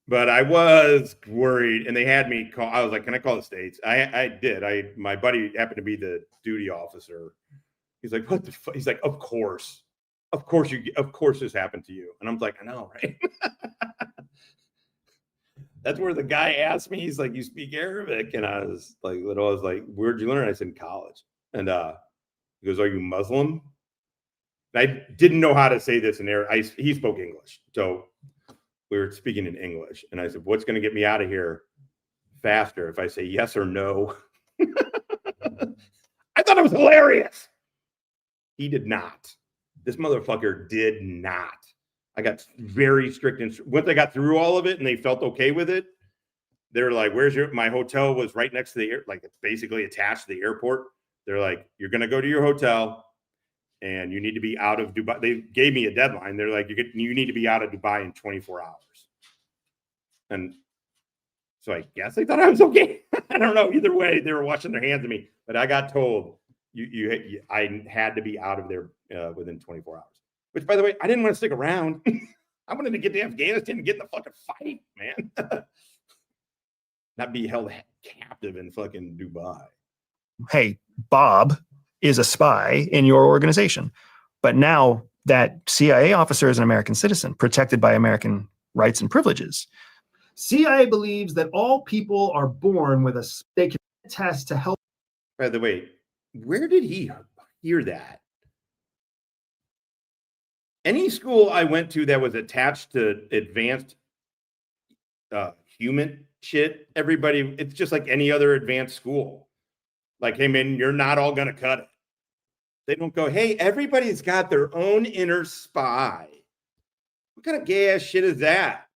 But I was worried, and they had me call. I was like, can I call the States? I did. My buddy happened to be the duty officer. He's like, what the fuck? He's like, of course this happened to you. And I'm like, I know, right? That's where the guy asked me, he's like, you speak Arabic? And I was like, where'd you learn? I said, in college. And he goes, are you Muslim? And I didn't know how to say this in Arabic. He spoke English. So we were speaking in English. And I said, what's going to get me out of here faster if I say yes or no? I thought it was hilarious. He did not. This motherfucker did not. I got very strict. Once I got through all of it and they felt okay with it, they're like, my hotel was right next to the air, like it's basically attached to the airport. They're like, you're going to go to your hotel and you need to be out of Dubai. They gave me a deadline. They're like, you need to be out of Dubai in 24 hours. And so I guess they thought I was okay. I don't know. Either way, they were washing their hands of me. But I got told I had to be out of there within 24 hours. Which, by the way, I didn't want to stick around. I wanted to get to Afghanistan and get in the fucking fight, man. Not be held captive in fucking Dubai. Hey, Bob is a spy in your organization. But now that CIA officer is an American citizen protected by American rights and privileges. CIA believes that all people are born with they can test to help. By the way, where did he hear that? Any school I went to that was attached to advanced HUMINT shit, everybody, it's just like any other advanced school. Like, hey, man, you're not all going to cut it. They don't go, hey, everybody's got their own inner spy. What kind of gay ass shit is that?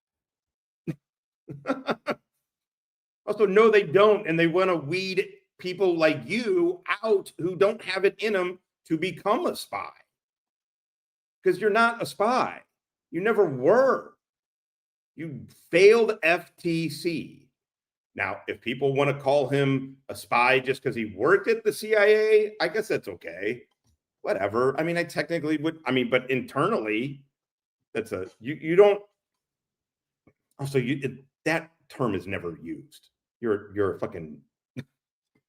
Also, no, they don't. And they want to weed people like you out who don't have it in them to become a spy. Because you're not a spy. You never were. You failed FTC. Now, if people want to call him a spy just because he worked at the CIA, I guess that's okay. Whatever. I mean, I technically would. I mean, but internally, that's you don't. Also, that term is never used. You're a fucking.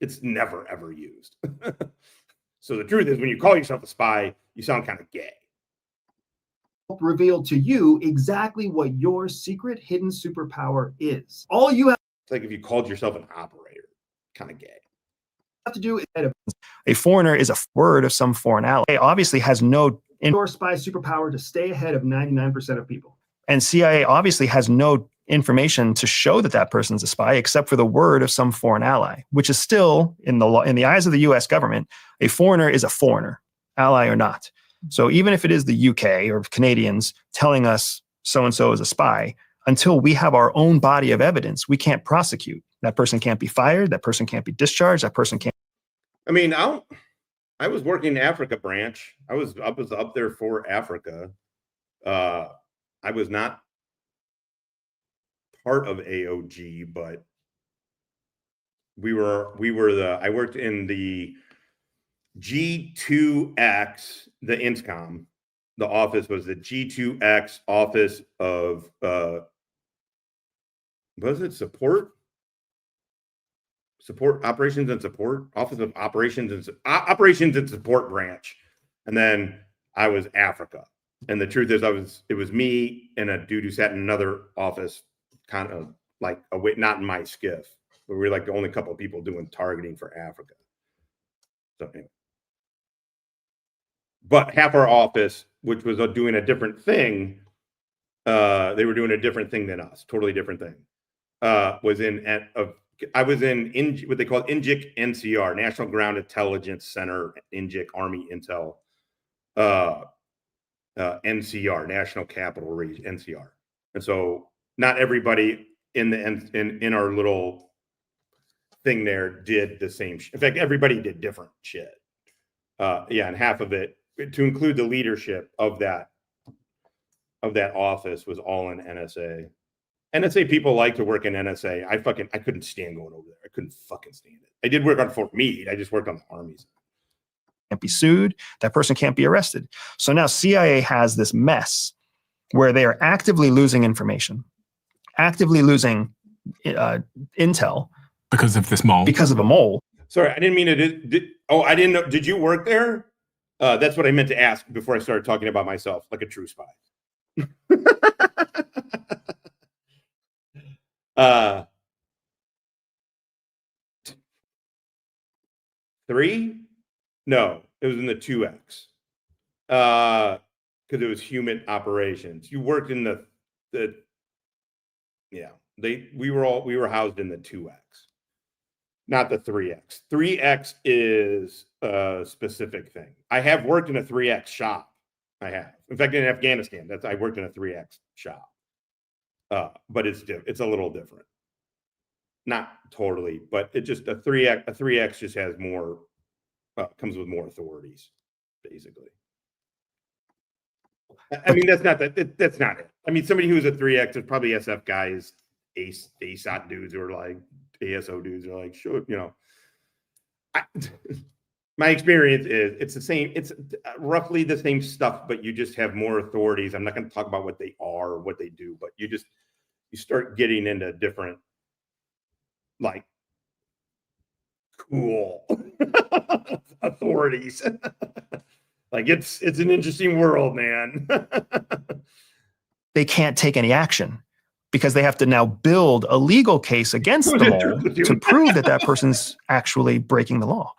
It's never ever used. So the truth is, when you call yourself a spy, you sound kind of gay. Reveal to you exactly what your secret hidden superpower is. All you have. It's like if you called yourself an operator, kind of gay. Have to do is a foreigner is a word of some foreign ally. It obviously has no indoor spy superpower to stay ahead of 99% of people. And CIA obviously has no information to show that that person's a spy except for the word of some foreign ally, which is still in the eyes of the US government, a foreigner is a foreigner, ally or not. So even if it is the UK or Canadians telling us so-and-so is a spy, until we have our own body of evidence, we can't prosecute. That person can't be fired. That person can't be discharged. That person can't. I mean, I was working Africa branch. I was up there for Africa. I was not part of AOG, but I worked in the G2X, the INSCOM. The office was the G2X office of was it support operations and support, office of operations and support branch. And then I was Africa. And the truth is it was me and a dude who sat in another office, kind of like not in my skiff, but we were like the only couple of people doing targeting for Africa. So anyway. But half our office, which was doing a different thing, they were doing a different thing than us, totally different thing. I was in what they call NGIC NCR, National Ground Intelligence Center, NGIC Army Intel, NCR, National Capital Region, NCR. And so not everybody in our little thing there did the same. In fact, everybody did different shit. And half of it, to include the leadership of that office, was all in NSA. NSA people like to work in NSA. I couldn't stand going over there. I couldn't fucking stand it. I did work on Fort Meade. I just worked on the Army's. Can't be sued. That person can't be arrested. So now CIA has this mess where they are actively losing information, actively losing intel because of this mole. Because of a mole. Sorry, I didn't mean to. I didn't know. Did you work there? That's what I meant to ask before I started talking about myself like a true spy. Three? No, it was in the 2X. Because it was HUMINT operations. You worked in the yeah. We were housed in the 2X, not the 3X. 3X is a specific thing. I have worked in a 3X shop. I have. In fact, in Afghanistan, I worked in a 3X shop. But it's a little different. Not totally, but it just a 3X just has more comes with more authorities, basically. I mean, that's not it. I mean, somebody who's a 3X is probably SF guys, ASOT dudes, or like ASO dudes are like, sure, you know. My experience is it's the same. It's roughly the same stuff, but you just have more authorities. I'm not going to talk about what they are or what they do, but you start getting into different, like, cool authorities. Like it's an interesting world, man. They can't take any action because they have to now build a legal case against the mole to prove that person's actually breaking the law.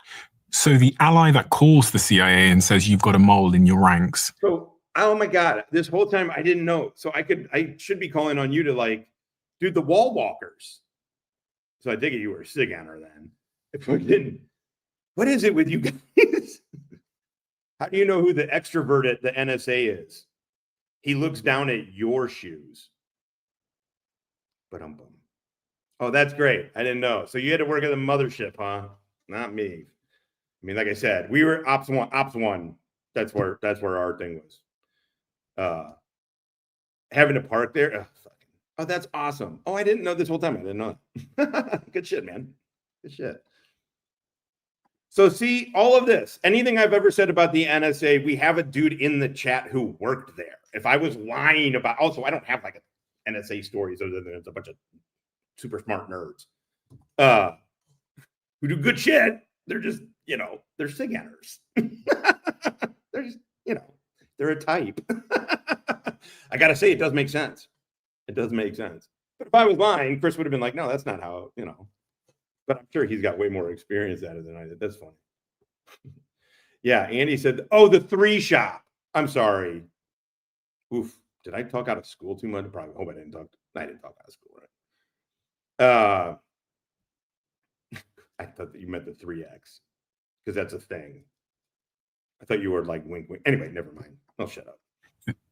So the ally that calls the CIA and says you've got a mole in your ranks. So, oh my God, this whole time I didn't know. So I should be calling on you to, like, dude, the wall walkers. So I take it you were a SIG honor then. If I didn't, what is it with you guys? How do you know who the extrovert at the NSA is? He looks down at your shoes. But oh, that's great. I didn't know. So you had to work at the mothership, huh? Not me. I mean, like I said, we were ops one. That's where our thing was. Having to park there. Oh, that's awesome. Oh, I didn't know this whole time. I didn't know. Good shit, man. Good shit. So see, all of this, anything I've ever said about the NSA, we have a dude in the chat who worked there. If I was lying about, also, I don't have like a NSA stories other than it's a bunch of super smart nerds who do good shit. They're just, you know, they're SIG-ers. They're just, you know, they're a type. I got to say, it does make sense. It does make sense. But if I was lying, Chris would have been like, no, that's not how, you know. But I'm sure he's got way more experience at it than I did. That's funny. Yeah, Andy said, oh, the 3 shop. I'm sorry. Oof. Did I talk out of school too much? Probably. Hope I didn't talk out of school, right? I thought that you meant the 3X because that's a thing. I thought you were like wink, wink. Anyway, never mind. I'll shut up.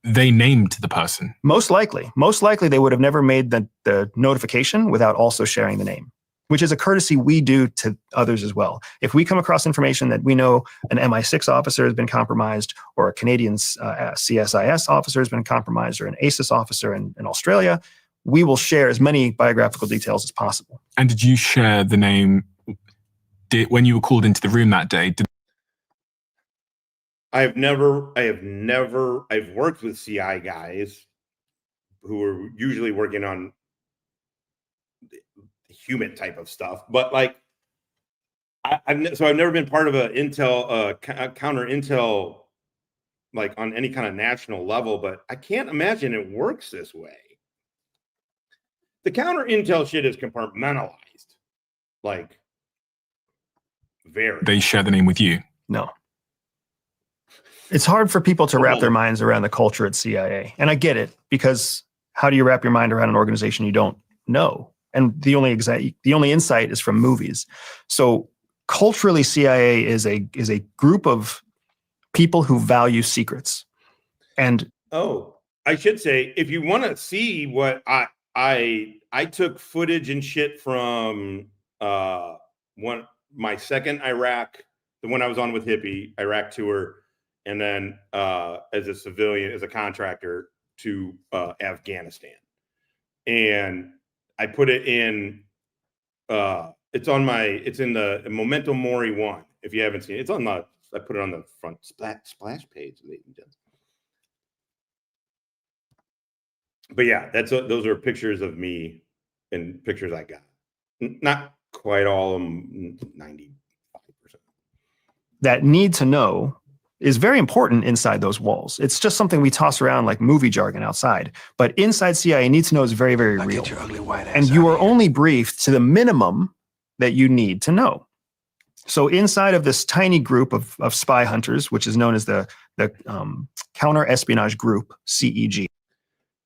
They named the person. Most likely they would have never made the notification without also sharing the name, which is a courtesy we do to others as well. If we come across information that we know an MI6 officer has been compromised, or a Canadian CSIS officer has been compromised, or an ASIS officer in Australia, we will share as many biographical details as possible. And did you share the name when you were called into the room that day? I've worked with CI guys who were usually working on HUMINT type of stuff, but like, I've never been part of a counter intel, like on any kind of national level, but I can't imagine it works this way. The counter intel shit is compartmentalized, like very. They share the name with you? No. It's hard for people to wrap their minds around the culture at CIA. And I get it, because how do you wrap your mind around an organization you don't know? And the only insight is from movies. So culturally, CIA is a group of people who value secrets. And I should say, if you want to see what I took footage and shit from my second Iraq, the one I was on with Hippie, Iraq tour, and then as a civilian, as a contractor to Afghanistan. And I put it in, it's in the Memento Mori 1, if you haven't seen it. I put it on the front splash page, ladies and gentlemen. But yeah, those are pictures of me and pictures I got. Not quite all of them, 95%. That need to know is very important inside those walls. It's just something we toss around like movie jargon outside. But inside CIA, need to know is very, very real. And you are only briefed to the minimum that you need to know. So inside of this tiny group of spy hunters, which is known as the Counter Espionage Group, CEG.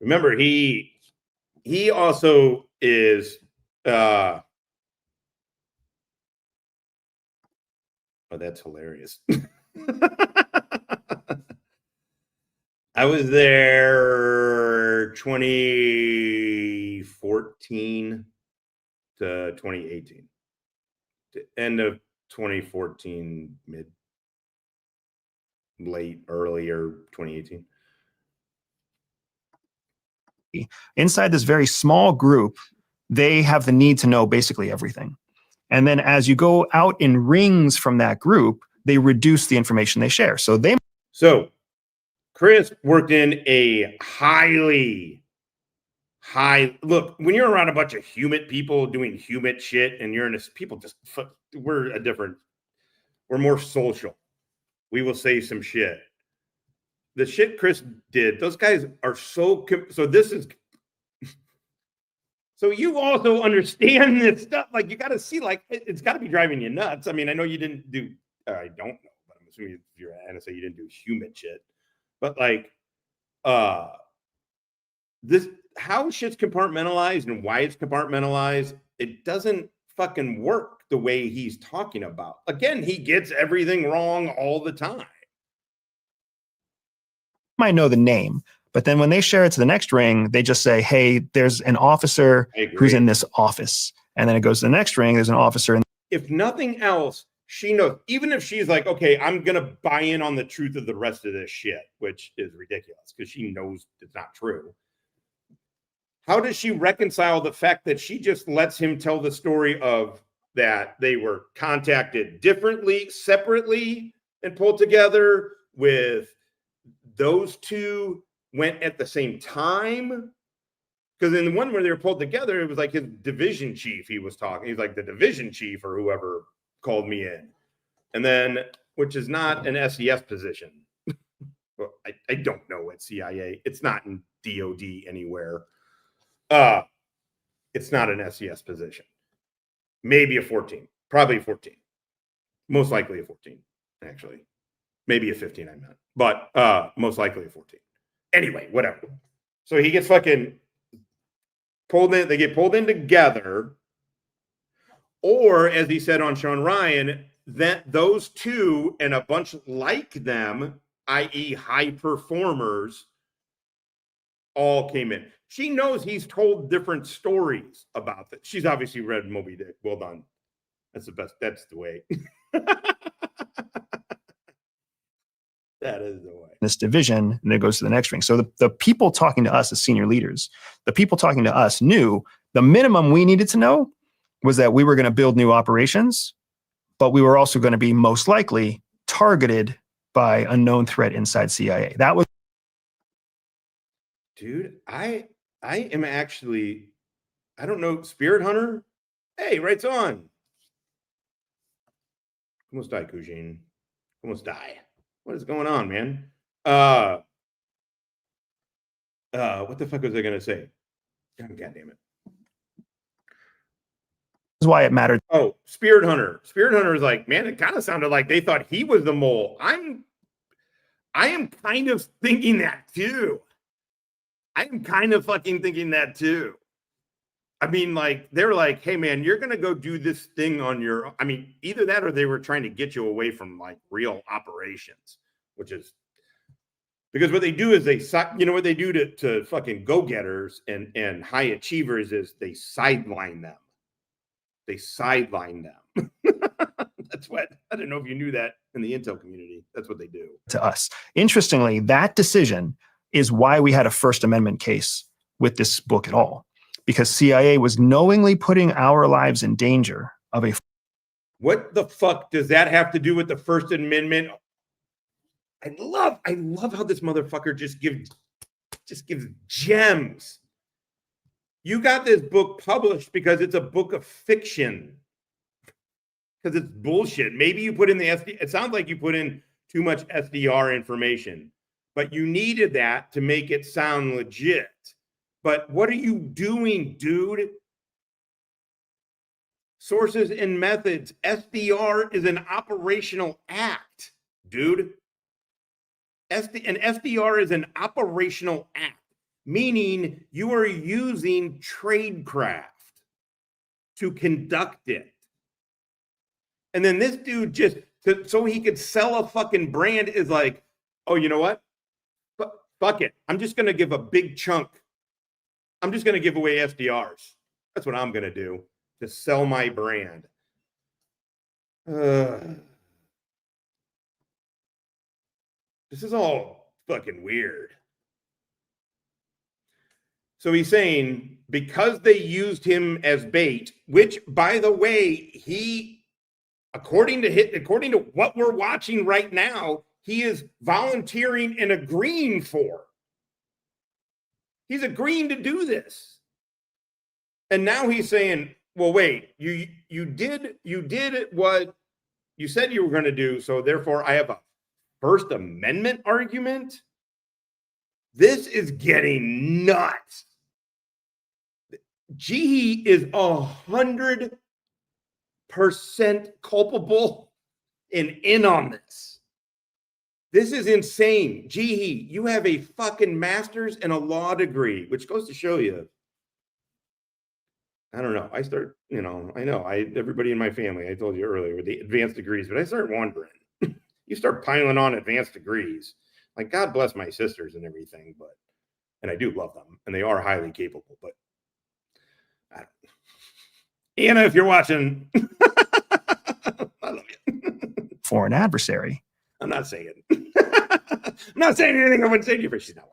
Remember, he also is oh, that's hilarious. I was there 2014 to 2018. To end of 2014, earlier 2018. Inside this very small group, they have the need to know basically everything. And then as you go out in rings from that group, they reduce the information they share. So Chris worked in a look, when you're around a bunch of HUMINT people doing HUMINT shit and you're in this, people just, we're more social. We will say some shit. The shit Chris did, those guys are so you also understand this stuff. Like, you got to see, like, it's got to be driving you nuts. I mean, I know you didn't do, I don't know, but I'm assuming if you're at NSA, you didn't do HUMINT shit. But like, how shit's compartmentalized and why it's compartmentalized, it doesn't fucking work the way he's talking about. Again, he gets everything wrong all the time. Might know the name, but then when they share it to the next ring, they just say, hey, there's an officer who's in this office. And then it goes to the next ring, there's an officer. If nothing else, she knows, even if she's like, okay, I'm going to buy in on the truth of the rest of this shit, which is ridiculous because she knows it's not true. How does she reconcile the fact that she just lets him tell the story of that they were contacted differently, separately, and pulled together with those two went at the same time? Because in the one where they were pulled together, it was like his division chief he was talking. He's like the division chief or whoever called me in. And then, which is not an SES position. Well, I don't know at CIA. It's not in DOD anywhere. It's not an SES position. Maybe a 14. Probably a 14. Most likely a 14, actually. Maybe a 15, I meant. But most likely a 14. Anyway, whatever. So he gets fucking pulled in. They get pulled in together. Or, as he said on Sean Ryan, that those two and a bunch like them, i.e. high performers, all came in. She knows he's told different stories about that. She's obviously read Moby Dick. Well done. That's the best. That's the way. That is the way. This division, and it goes to the next ring. So the people talking to us as senior leaders, the people talking to us knew the minimum we needed to know was that we were going to build new operations, but we were also going to be most likely targeted by a known threat inside CIA. That was. Dude, I am actually, I don't know, Spirit Hunter? Hey, right's on. Almost die, Kujin. Almost die. What is going on, man? What the fuck was I gonna say? God damn it. This is why it mattered. Oh, Spirit Hunter. Spirit Hunter is like, man, it kind of sounded like they thought he was the mole. I am kind of thinking that too. I am kind of fucking thinking that too. I mean, like, they're like, hey, man, you're going to go do this thing on your own. I mean, either that or they were trying to get you away from, like, real operations, which is because what they do is what they do to fucking go-getters and high achievers is they sideline them. They sideline them. That's what, I don't know if you knew that in the intel community. That's what they do. To us. Interestingly, that decision is why we had a First Amendment case with this book at all. Because CIA was knowingly putting our lives in danger of a. What the fuck does that have to do with the First Amendment? I love how this motherfucker just gives gems. You got this book published because it's a book of fiction. Because it's bullshit. Maybe you put in the SD. It sounds like you put in too much SDR information. But you needed that to make it sound legit. But what are you doing, dude? Sources and methods. SDR is an operational act, dude. An SDR is an operational act, meaning you are using tradecraft to conduct it. And then this dude just, so he could sell a fucking brand, is like, oh, you know what? Fuck it. I'm just going to give a big chunk. I'm just going to give away SDRs. That's what I'm going to do to sell my brand. This is all fucking weird. So he's saying because they used him as bait, which, by the way, he, according to what we're watching right now, he is volunteering and agreeing for. He's agreeing to do this. And now he's saying, well, wait, you did what you said you were going to do, so therefore I have a First Amendment argument? This is getting nuts. Jihi is 100% culpable and in on this. This is insane. Jihi, you have a fucking master's and a law degree, which goes to show you. I don't know. I know everybody in my family, I told you earlier, with the advanced degrees, but I start wondering. You start piling on advanced degrees. Like, God bless my sisters and everything, and I do love them, and they are highly capable, but I don't know. Anna, if you're watching, I love you. For an adversary. I'm not saying. I'm not saying anything I wouldn't say to you, but she's not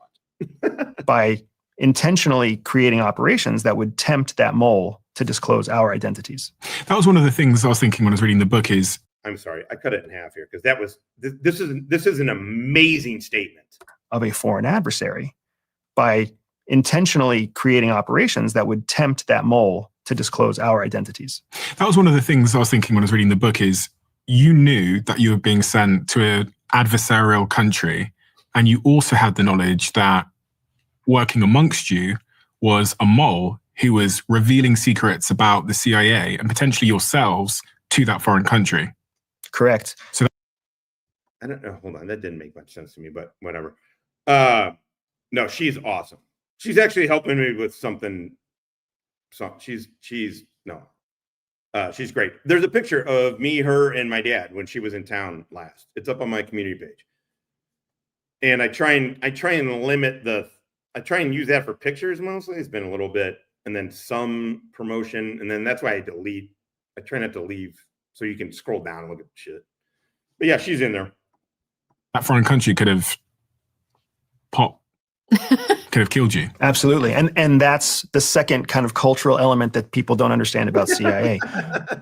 watching. By intentionally creating operations that would tempt that mole to disclose our identities. That was one of the things I was thinking when I was reading the book is, I'm sorry, I cut it in half here because this is an amazing statement of a foreign adversary by intentionally creating operations that would tempt that mole to disclose our identities. That was one of the things I was thinking when I was reading the book is, you knew that you were being sent to an adversarial country, and you also had the knowledge that working amongst you was a mole who was revealing secrets about the CIA and potentially yourselves to that foreign country. Correct. So I don't know. Hold on. That didn't make much sense to me, but whatever. No, she's awesome. She's actually helping me with something. So she's great. There's a picture of me, her, and my dad when she was in town last. It's up on my community page. And I try and use that for pictures mostly. It's been a little bit, and then some promotion, and then that's why I delete. I try not to leave so you can scroll down and look at shit. But yeah, she's in there. That foreign country could have killed you. Absolutely. And that's the second kind of cultural element that people don't understand about CIA.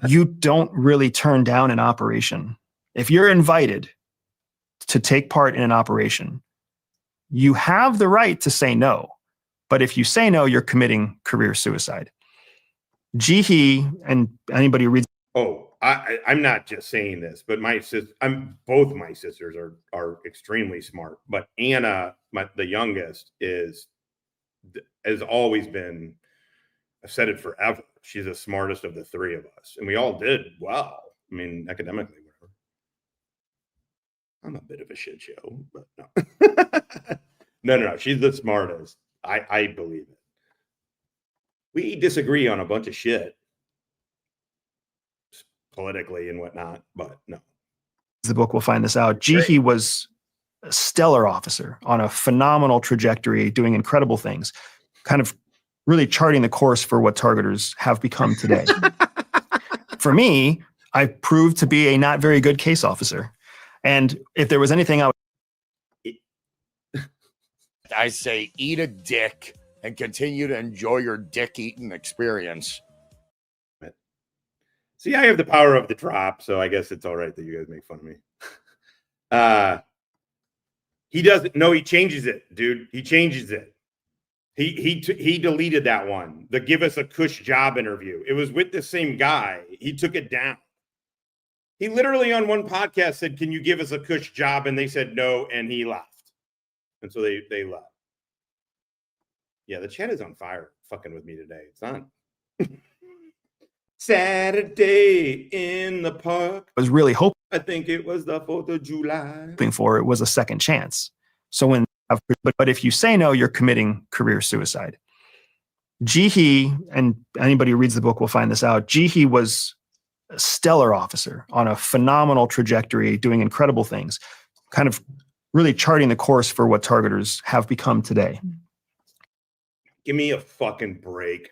You don't really turn down an operation. If you're invited to take part in an operation, you have the right to say no. But if you say no, you're committing career suicide. Jihi, and anybody who reads. Oh, I'm not just saying this, but both my sisters are extremely smart. But Anna, the youngest, has always been. I've said it forever. She's the smartest of the three of us, and we all did well. I mean, academically, whatever. I'm a bit of a shit show, but no. No. She's the smartest. I believe it. We disagree on a bunch of shit politically and whatnot, but no. The book will find this out. Jihi was a stellar officer on a phenomenal trajectory, doing incredible things, kind of really charting the course for what targeters have become today. For me, I proved to be a not very good case officer. And if there was anything I say eat a dick and continue to enjoy your dick eating experience. See, I have the power of the drop, so I guess it's all right that you guys make fun of me. He doesn't. No, he changes it, dude. He changes it. He deleted that one. The give us a cush job interview. It was with the same guy. He took it down. He literally on one podcast said, "Can you give us a cush job?" And they said no, and he left. And so they left. Yeah, the chat is on fire fucking with me today. It's on. Saturday in the park. I was really hoping. I think it was the 4th of July. For it was a second chance. So when, but if you say no, you're committing career suicide. Jihi, and anybody who reads the book will find this out. Jihi was a stellar officer on a phenomenal trajectory, doing incredible things, kind of really charting the course for what targeters have become today. Give me a fucking break.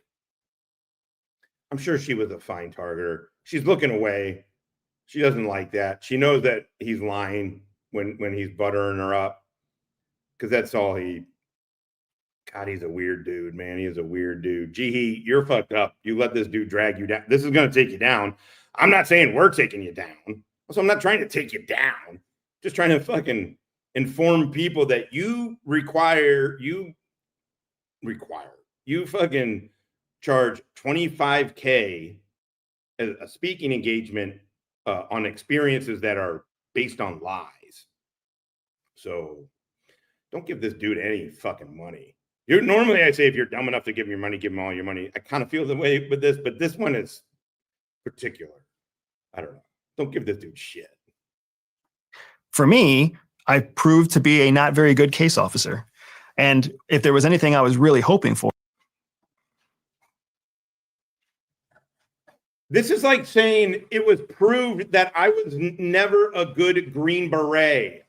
I'm sure she was a fine targeter. She's looking away. She doesn't like that. She knows that he's lying when he's buttering her up, because that's all he. God, he's a weird dude, man. He is a weird dude. Jihi, you're fucked up. You let this dude drag you down. This is going to take you down. I'm not saying we're taking you down. So I'm not trying to take you down. Just trying to fucking inform people that you fucking charge $25K as a speaking engagement on experiences that are based on lies. So don't give this dude any fucking money. Normally I say if you're dumb enough to give him your money, give him all your money. I kind of feel the way with this, but this one is particular. I don't know. Don't give this dude shit. For me, I proved to be a not very good case officer. And if there was anything I was really hoping for. This is like saying it was proved that I was never a good Green Beret.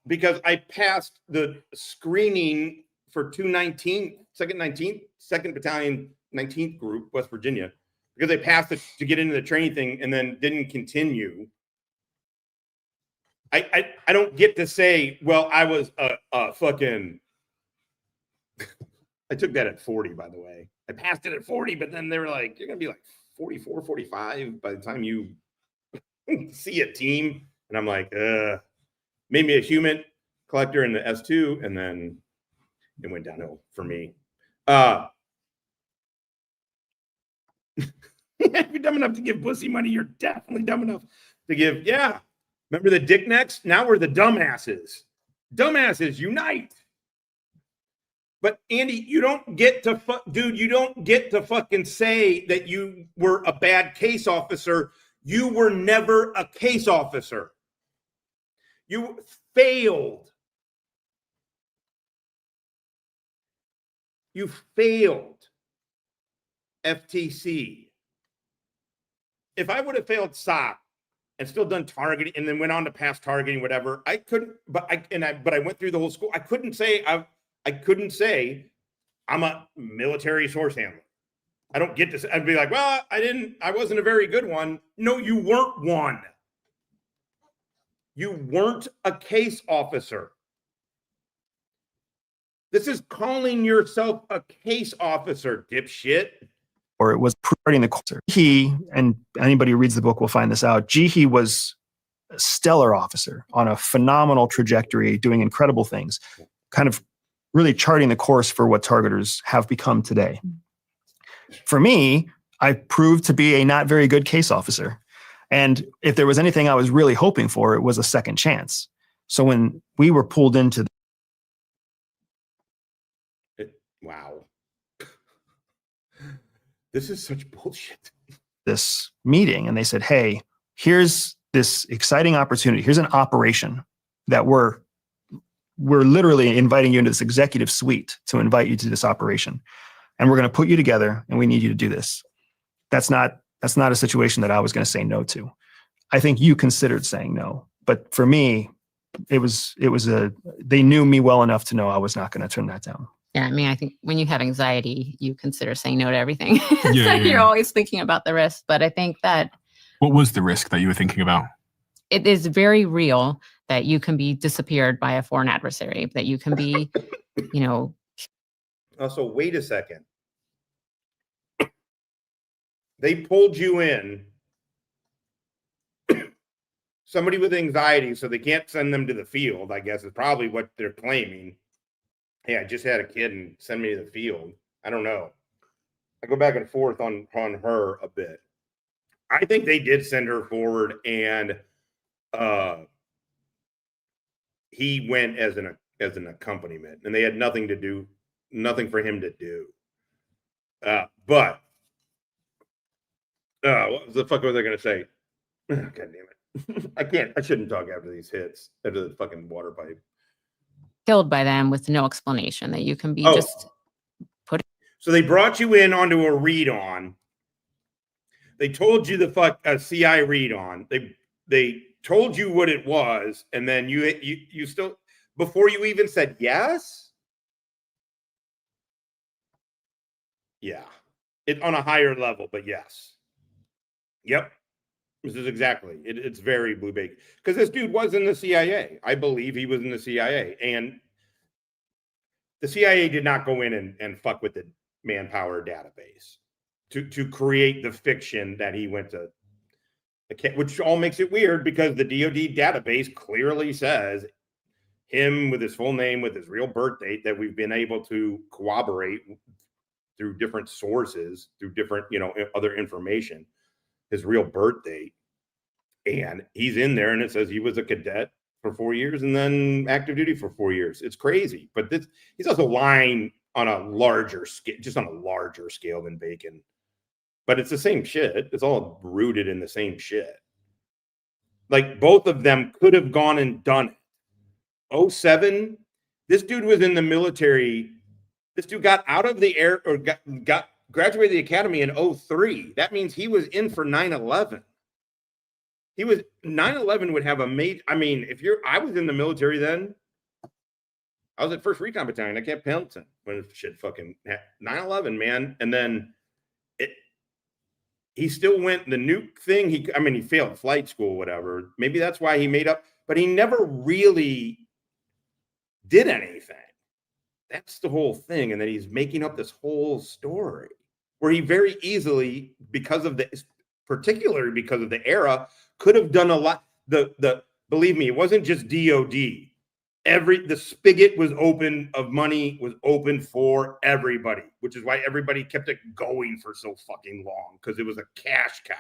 Because I passed the screening for 219th, 2nd Battalion, 19th Group, West Virginia, because I passed it to get into the training thing and then didn't continue. I don't get to say, well, I was a fucking... I took that at 40, by the way. I passed it at 40, but then they were like, you're going to be like 44, 45 by the time you see a team. And I'm like, made me a HUMINT collector in the S2, and then it went downhill for me. If you're dumb enough to give Bussy money, you're definitely dumb enough to give, yeah. Remember the dick necks? Now we're the dumbasses. Dumbasses, unite. But Andy, you don't get to, dude, you don't get to fucking say that you were a bad case officer. You were never a case officer. You failed. You failed FTC. If I would have failed SOC and still done targeting and then went on to pass targeting, whatever, I couldn't, but I went through the whole school. I couldn't say I'm a military source handler. I don't get to, I'd be like, well, I wasn't a very good one. No, you weren't one. You weren't a case officer. This is calling yourself a case officer, dipshit. Or it was charting the course. He, and anybody who reads the book will find this out, Jihi was a stellar officer on a phenomenal trajectory, doing incredible things, kind of really charting the course for what targeters have become today. For me, I proved to be a not very good case officer. And if there was anything I was really hoping for, it was a second chance. So when we were pulled into wow. This is such bullshit. This meeting, and they said, hey, here's this exciting opportunity. Here's an operation that we're literally inviting you into this executive suite to invite you to this operation. And we're going to put you together and we need you to do this. That's not a situation that I was going to say no to. I think you considered saying no, but for me, they knew me well enough to know I was not going to turn that down. Yeah, I mean, I think when you have anxiety, you consider saying no to everything. You're always thinking about the risk. But I think that... What was the risk that you were thinking about? It is very real that you can be disappeared by a foreign adversary, that you can be, Also, wait a second. They pulled you in. Somebody with anxiety, so they can't send them to the field, I guess, is probably what they're claiming. Hey, I just had a kid and send me to the field. I don't know. I go back and forth on her a bit. I think they did send her forward, and he went as an accompaniment, and they had nothing for him to do. But what the fuck was I going to say? God damn it! I shouldn't talk after these hits, after the fucking water pipe. Killed by them with no explanation that you can be just put. So they brought you in onto a read-on. They told you a CI read-on. They told you what it was, and then you still, before you even said yes. Yeah, it on a higher level, but yes. Yep. This is exactly it. It's very blue bake because this dude was in the CIA. I believe he was in the CIA, and the CIA did not go in and fuck with the manpower database to create the fiction that he went to, which all makes it weird because the DoD database clearly says him with his full name, with his real birth date, that we've been able to corroborate through different sources, through different, other information, his real birth date. And he's in there, and it says he was a cadet for 4 years and then active duty for 4 years. It's crazy. But he's also lying on a larger scale, just on a larger scale than Bacon. But it's the same shit. It's all rooted in the same shit. Like, both of them could have gone and done it. 07, this dude was in the military. This dude got out of the air, or got graduated the academy in 03. That means he was in for 9/11. 9/11 would have a major. I mean, I was in the military then. I was at 1st Recon Battalion at Camp Pendleton when shit fucking 9/11, man. And then he still went the nuke thing. He failed flight school, whatever. Maybe that's why he made up, but he never really did anything. That's the whole thing. And then he's making up this whole story where he very easily, particularly because of the era, could have done a lot. Believe me, it wasn't just DOD. The spigot was open of money, was open for everybody, which is why everybody kept it going for so fucking long, because it was a cash cow.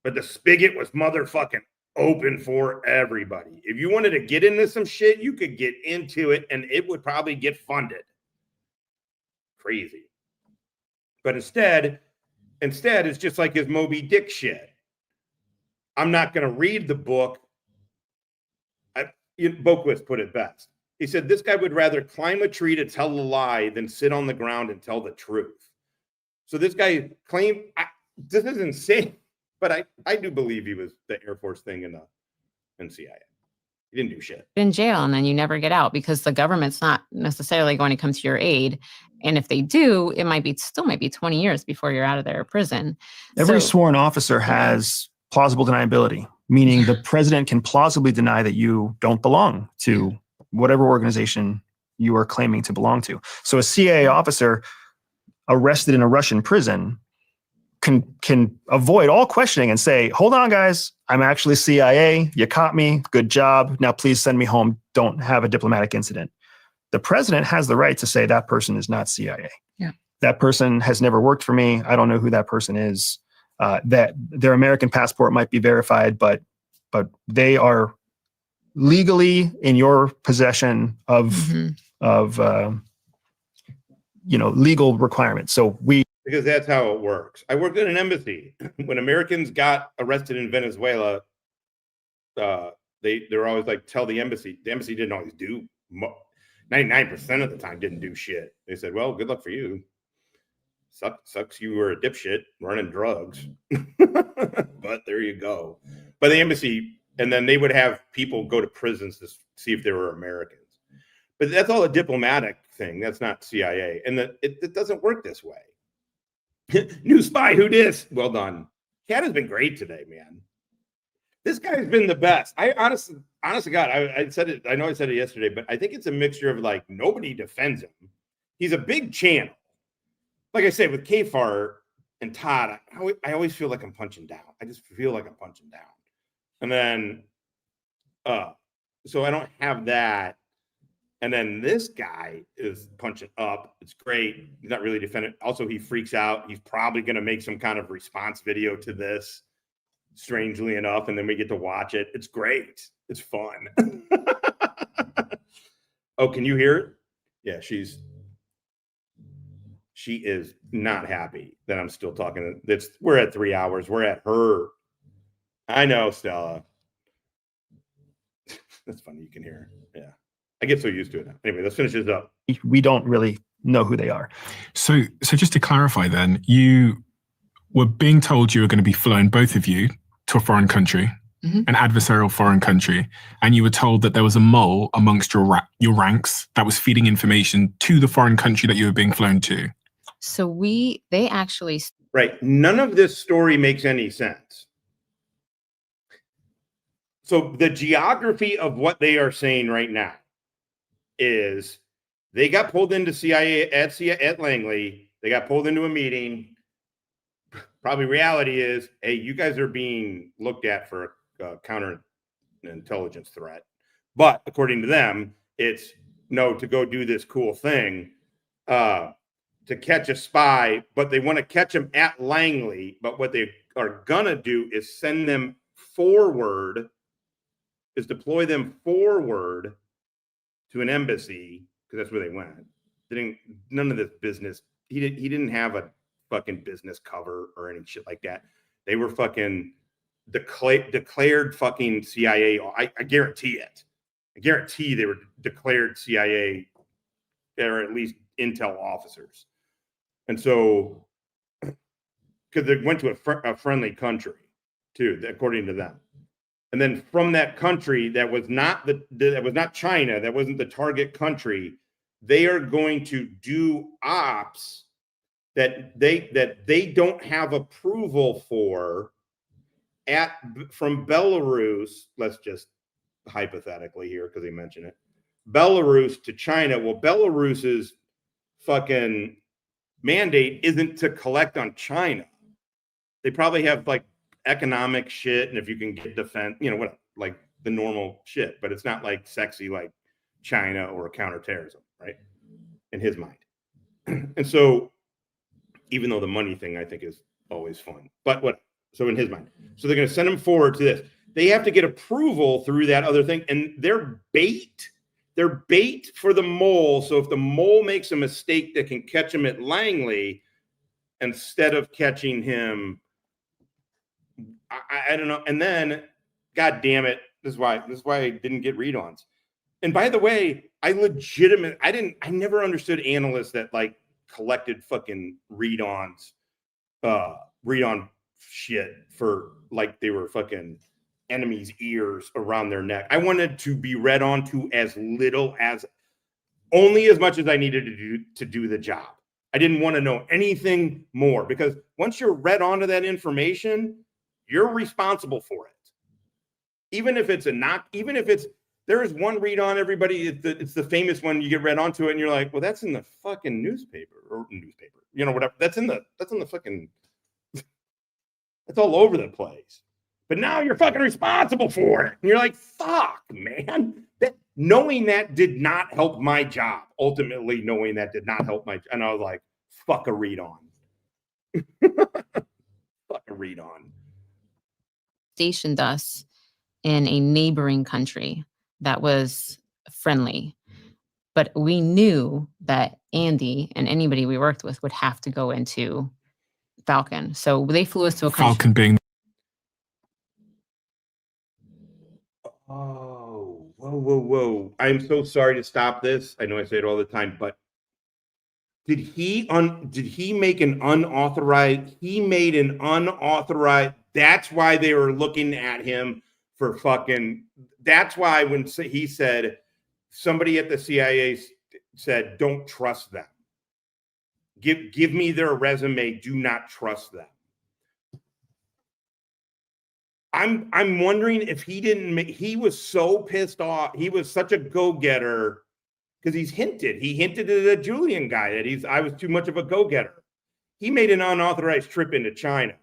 But the spigot was motherfucking open for everybody. If you wanted to get into some shit, you could get into it, and it would probably get funded. Crazy. But instead, it's just like his Moby Dick shit. I'm not going to read the book. Boquist put it best. He said, this guy would rather climb a tree to tell a lie than sit on the ground and tell the truth. So this guy claimed, this is insane, but I do believe he was the Air Force thing in CIA. He didn't do shit. In jail, and then you never get out because the government's not necessarily going to come to your aid. And if they do, it might be 20 years before you're out of their prison. Every sworn officer has plausible deniability, meaning the president can plausibly deny that you don't belong to whatever organization you are claiming to belong to. So a CIA officer arrested in a Russian prison can avoid all questioning and say, hold on, guys, I'm actually CIA. You caught me. Good job. Now please send me home. Don't have a diplomatic incident. The president has the right to say that person is not CIA. Yeah. That person has never worked for me. I don't know who that person is. That their American passport might be verified, but they are legally in your possession of legal requirements. So because that's how it works. I worked in an embassy. When Americans got arrested in Venezuela, they're always like, tell the embassy. The embassy didn't always do. 99% of the time didn't do shit. They said, well, good luck for you. Sucks you were a dipshit running drugs. But there you go. But the embassy, and then they would have people go to prisons to see if they were Americans. But that's all a diplomatic thing. That's not CIA. And it doesn't work this way. New spy, who dis? Well done. Cat has been great today, man. This guy's been the best. I honestly, God, I said it. I know I said it yesterday, but I think it's a mixture of like nobody defends him. He's a big channel. Like I said, with Kfar and Todd, I always feel like I'm punching down. I just feel like I'm punching down. And then, so I don't have that. And then this guy is punching up. It's great. He's not really defending. Also, he freaks out. He's probably going to make some kind of response video to this, strangely enough. And then we get to watch it. It's great. It's fun. Oh, can you hear it? Yeah, she is not happy that I'm still talking. We're at 3 hours. We're at her. I know, Stella. That's funny. You can hear her. Yeah. I get so used to it now. Anyway, let's finish this up. We don't really know who they are. So just to clarify then, you were being told you were going to be flown, both of you, to a foreign country, an adversarial foreign country, and you were told that there was a mole amongst your ranks that was feeding information to the foreign country that you were being flown to. So they actually... Right. None of this story makes any sense. So the geography of what they are saying right now is they got pulled into CIA at Langley. They got pulled into a meeting. Probably reality is, hey, you guys are being looked at for a counterintelligence threat. But according to them, it's no, to go do this cool thing, to catch a spy, but they want to catch him at Langley. But what they are going to do is send them forward, is deploy them forward to an embassy, because that's where they went. None of this business. He didn't have a fucking business cover or any shit like that. They were fucking declared fucking CIA. I guarantee it. I guarantee they were declared CIA, or at least intel officers. And so, because they went to a friendly country too, according to them. And then from that country that was not China, that wasn't the target country, they are going to do ops that they don't have approval for from Belarus. Let's just hypothetically here, because they mention it, Belarus to China. Well, Belarus's fucking mandate isn't to collect on China. They probably have like economic shit, and if you can get defense, what, like the normal shit, but it's not like sexy like China or counterterrorism, right? In his mind. And so, even though the money thing I think is always fun, but what? So in his mind, so they're going to send him forward to this. They have to get approval through that other thing, and they're bait for the mole. So if the mole makes a mistake that can catch him at Langley instead of catching him, I don't know. And then, God damn it, this is why I didn't get read-ons. And by the way, I never understood analysts that like collected fucking read-on shit for like they were fucking enemies' ears around their neck. I wanted to be read on to only as much as I needed to do the job. I didn't want to know anything more, because once you're read onto that information, you're responsible for it. Even if there is one read on everybody, it's the famous one, you get read onto it and you're like, well, that's in the fucking newspaper, whatever. That's in the fucking, it's all over the place. But now you're fucking responsible for it. And you're like, fuck, man. Knowing that did not help my job. Ultimately, knowing that did not help and I was like, fuck a read on. Fuck a read on. Stationed us in a neighboring country that was friendly, but we knew that Andy and anybody we worked with would have to go into Falcon. So they flew us to a country. Falcon being... Oh, whoa. I'm so sorry to stop this. I know I say it all the time, but did he make an unauthorized? He made an unauthorized. That's why they were looking at him for fucking. That's why when he said, somebody at the CIA said, don't trust them. Give me their resume. Do not trust them. I'm wondering if he was so pissed off. He was such a go-getter because he hinted to the Julian guy that I was too much of a go-getter. He made an unauthorized trip into China.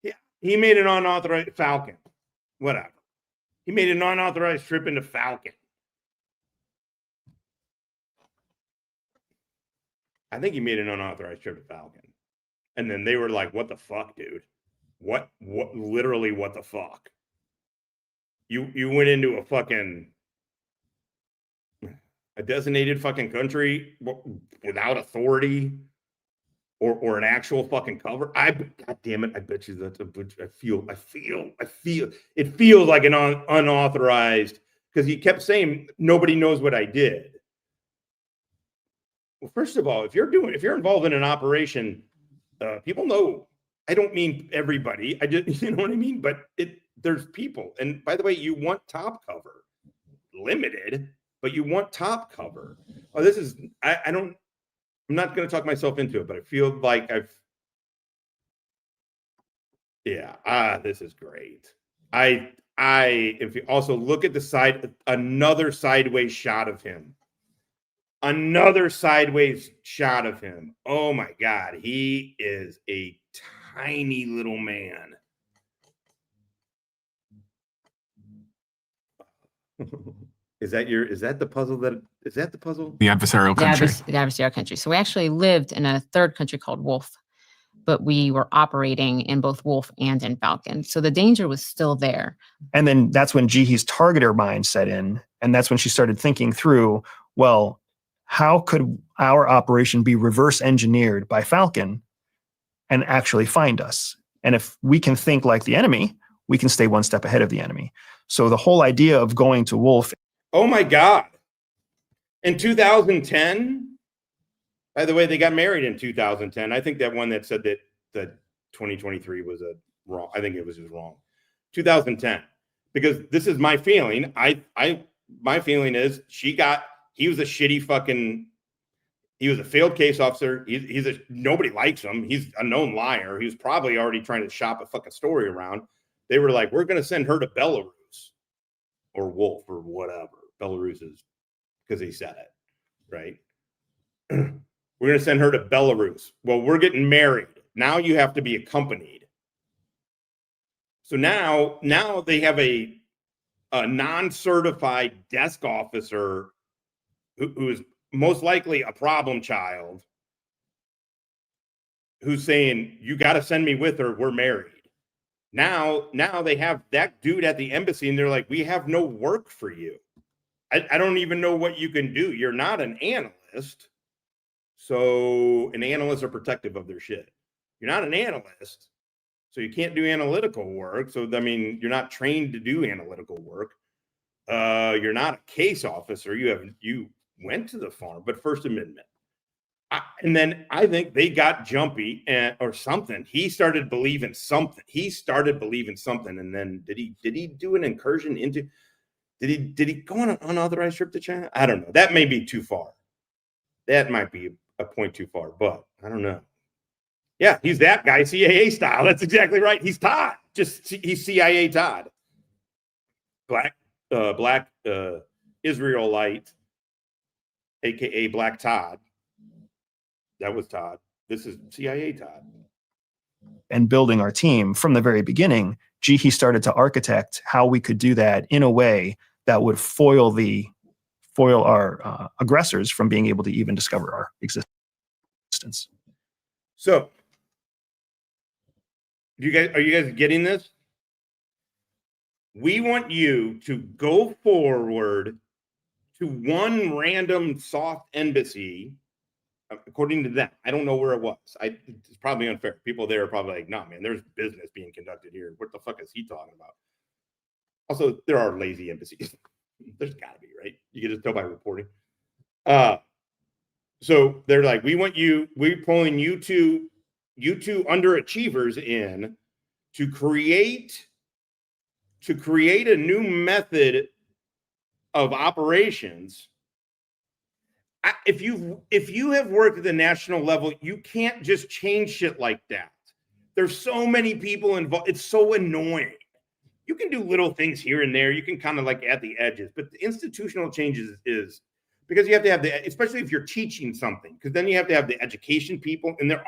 Yeah, he made an unauthorized Falcon. Whatever. He made an unauthorized trip into Falcon. I think he made an unauthorized trip to Falcon. And then they were like, what the fuck, dude? What literally what the fuck? You went into a designated fucking country without authority or an actual fucking cover. God damn it, I bet you that I feel it feels like an unauthorized, because he kept saying nobody knows what I did. Well, first of all, if you're involved in an operation, people know. I don't mean everybody. I just, you know what I mean? But there's people. And by the way, you want top cover. Limited, but you want top cover. Oh, this is, I'm not going to talk myself into it, but I feel like this is great. If you also look at the side, another sideways shot of him. Another sideways shot of him. Oh my God. He is a tiny little man. Is that the puzzle? Is that the puzzle? The adversarial country. The adversarial country. So we actually lived in a third country called Wolf, but we were operating in both Wolf and in Falcon. So the danger was still there. And then that's when Jihi's targeter mind set in. And that's when she started thinking through, well, how could our operation be reverse engineered by Falcon and actually find us? And if we can think like the enemy, we can stay one step ahead of the enemy. So the whole idea of going to Wolf. Oh my God. In 2010, by the way, they got married in 2010. I think that one that said that 2023 was wrong. I think it was just wrong. 2010. Because this is my feeling. My feeling is he was a shitty fucking, he was a failed case officer. Nobody likes him. He's a known liar. He was probably already trying to shop a fucking story around. They were like, we're going to send her to Belarus or Wolf or whatever. Belarus is because he said it, right? We're going to send her to Belarus. Well, we're getting married. Now you have to be accompanied. So now they have a non-certified desk officer who is most likely a problem child, who's saying, you got to send me with her. We're married. Now they have that dude at the embassy and they're like, we have no work for you. I don't even know what you can do. You're not an analyst. And analysts are protective of their shit. You're not an analyst, so you can't do analytical work. So, I mean, you're not trained to do analytical work. You're not a case officer. You went to the farm, but First Amendment. And then I think they got jumpy or something. He started believing something. And then did he do an incursion into? Did he go on an unauthorized trip to China? I don't know. That may be too far. That might be a point too far, but I don't know. Yeah, he's that guy, CIA style. That's exactly right. He's Todd. He's CIA Todd. Black Israelite, aka Black Todd. That was Todd. This is CIA Todd. And building our team from the very beginning, Jihi started to architect how we could do that in a way that would foil our aggressors from being able to even discover our existence. So, are you guys getting this? We want you to go forward to one random soft embassy. According to them, I don't know where it was. It's probably unfair. People there are probably like, "No, man, there's business being conducted here. What the fuck is he talking about?" Also, there are lazy embassies. There's got to be, right? You can just tell by reporting. So they're like, we're pulling you two underachievers in to create a new method of operations. If you have worked at the national level, you can't just change shit like that. There's so many people involved. It's so annoying. You can do little things here and there. You can kind of like at the edges, but the institutional changes is because you have to have especially if you're teaching something, because then you have to have the education people, and they're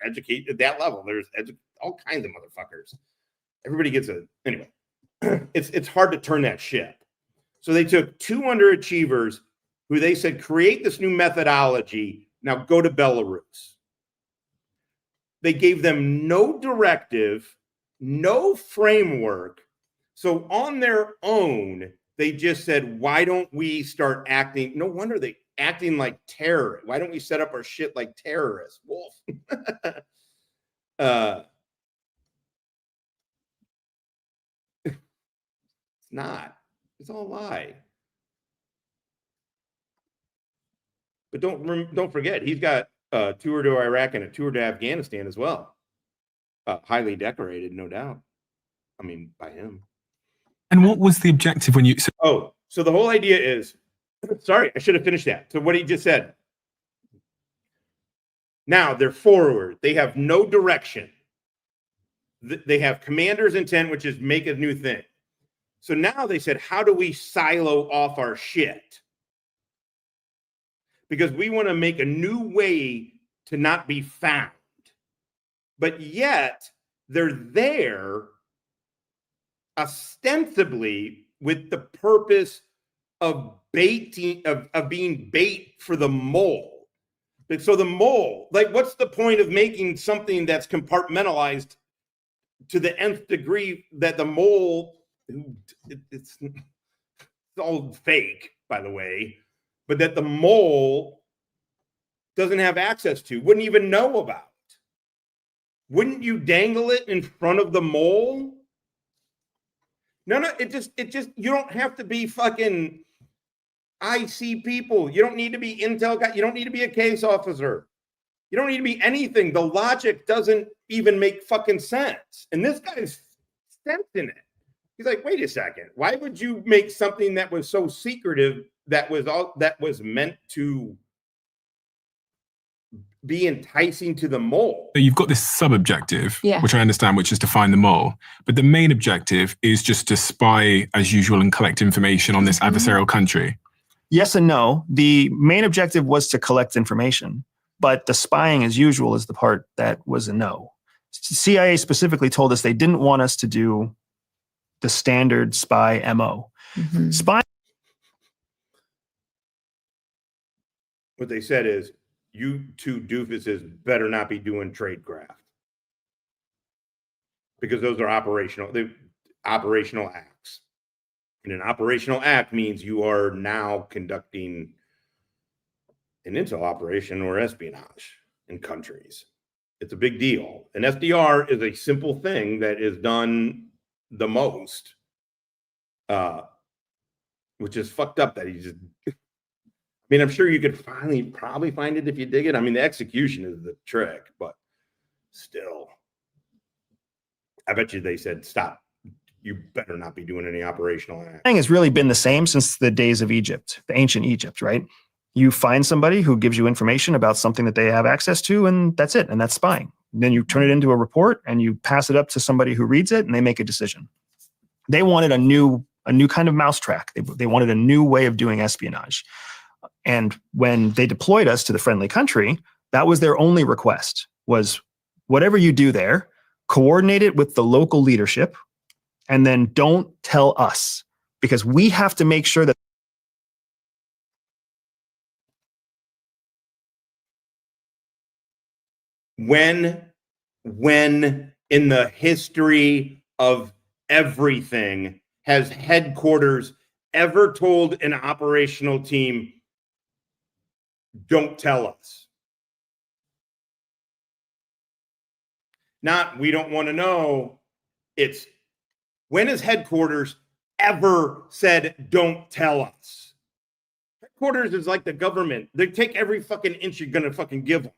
educated at that level. There's all kinds of motherfuckers. Everybody gets anyway. It's hard to turn that ship. So they took two underachievers who they said create this new methodology Now go to Belarus. They gave them no directive, no framework. So on their own, they just said, why don't we start acting? No wonder they acting like terrorists. Why don't we set up our shit like terrorists? Wolf. It's not. It's all a lie. But don't forget, he's got a tour to Iraq and a tour to Afghanistan as well. Highly decorated, no doubt. I mean, by him. And what was the objective when you... So the whole idea is, sorry, I should have finished that. So what he just said. Now they're forward. They have no direction. They have commander's intent, which is make a new thing. So now they said, how do we silo off our shit? Because we want to make a new way to not be found. But yet they're there ostensibly with the purpose of baiting, of being bait for the mole. So the mole, like, what's the point of making something that's compartmentalized to the nth degree that the mole, it's all fake, by the way, but that the mole doesn't have access to, wouldn't even know about? Wouldn't you dangle it in front of the mole? No, it just, you don't have to be fucking IC people. You don't need to be intel guy. You don't need to be a case officer. You don't need to be anything. The logic doesn't even make fucking sense. And this guy's sensing it. He's like, wait a second. Why would you make something that was so secretive that was meant to be enticing to the mole? So you've got this sub-objective, which I understand, which is to find the mole. But the main objective is just to spy as usual and collect information on this adversarial country. Yes and no. The main objective was to collect information, but the spying as usual is the part that was a no. CIA specifically told us they didn't want us to do the standard spy MO. Spy. What they said is, you two doofuses better not be doing tradecraft, because those are operational acts. And an operational act means you are now conducting an intel operation or espionage in countries. It's a big deal. An SDR is a simple thing that is done the most, which is fucked up that he just... I mean, I'm sure you could probably find it if you dig it. I mean, the execution is the trick, but still, I bet you they said, stop. You better not be doing any operational acts. Spying has really been the same since the days of Egypt, the ancient Egypt, right? You find somebody who gives you information about something that they have access to, and that's it. And that's spying. Then you turn it into a report and you pass it up to somebody who reads it and they make a decision. They wanted a new kind of mousetrap. They wanted a new way of doing espionage. And when they deployed us to the friendly country, that was their only request, was whatever you do there, coordinate it with the local leadership, and then don't tell us, because we have to make sure that when in the history of everything has headquarters ever told an operational team, don't tell us? Not, we don't want to know. It's, when has headquarters ever said, don't tell us? Headquarters is like the government. They take every fucking inch you're going to fucking give them.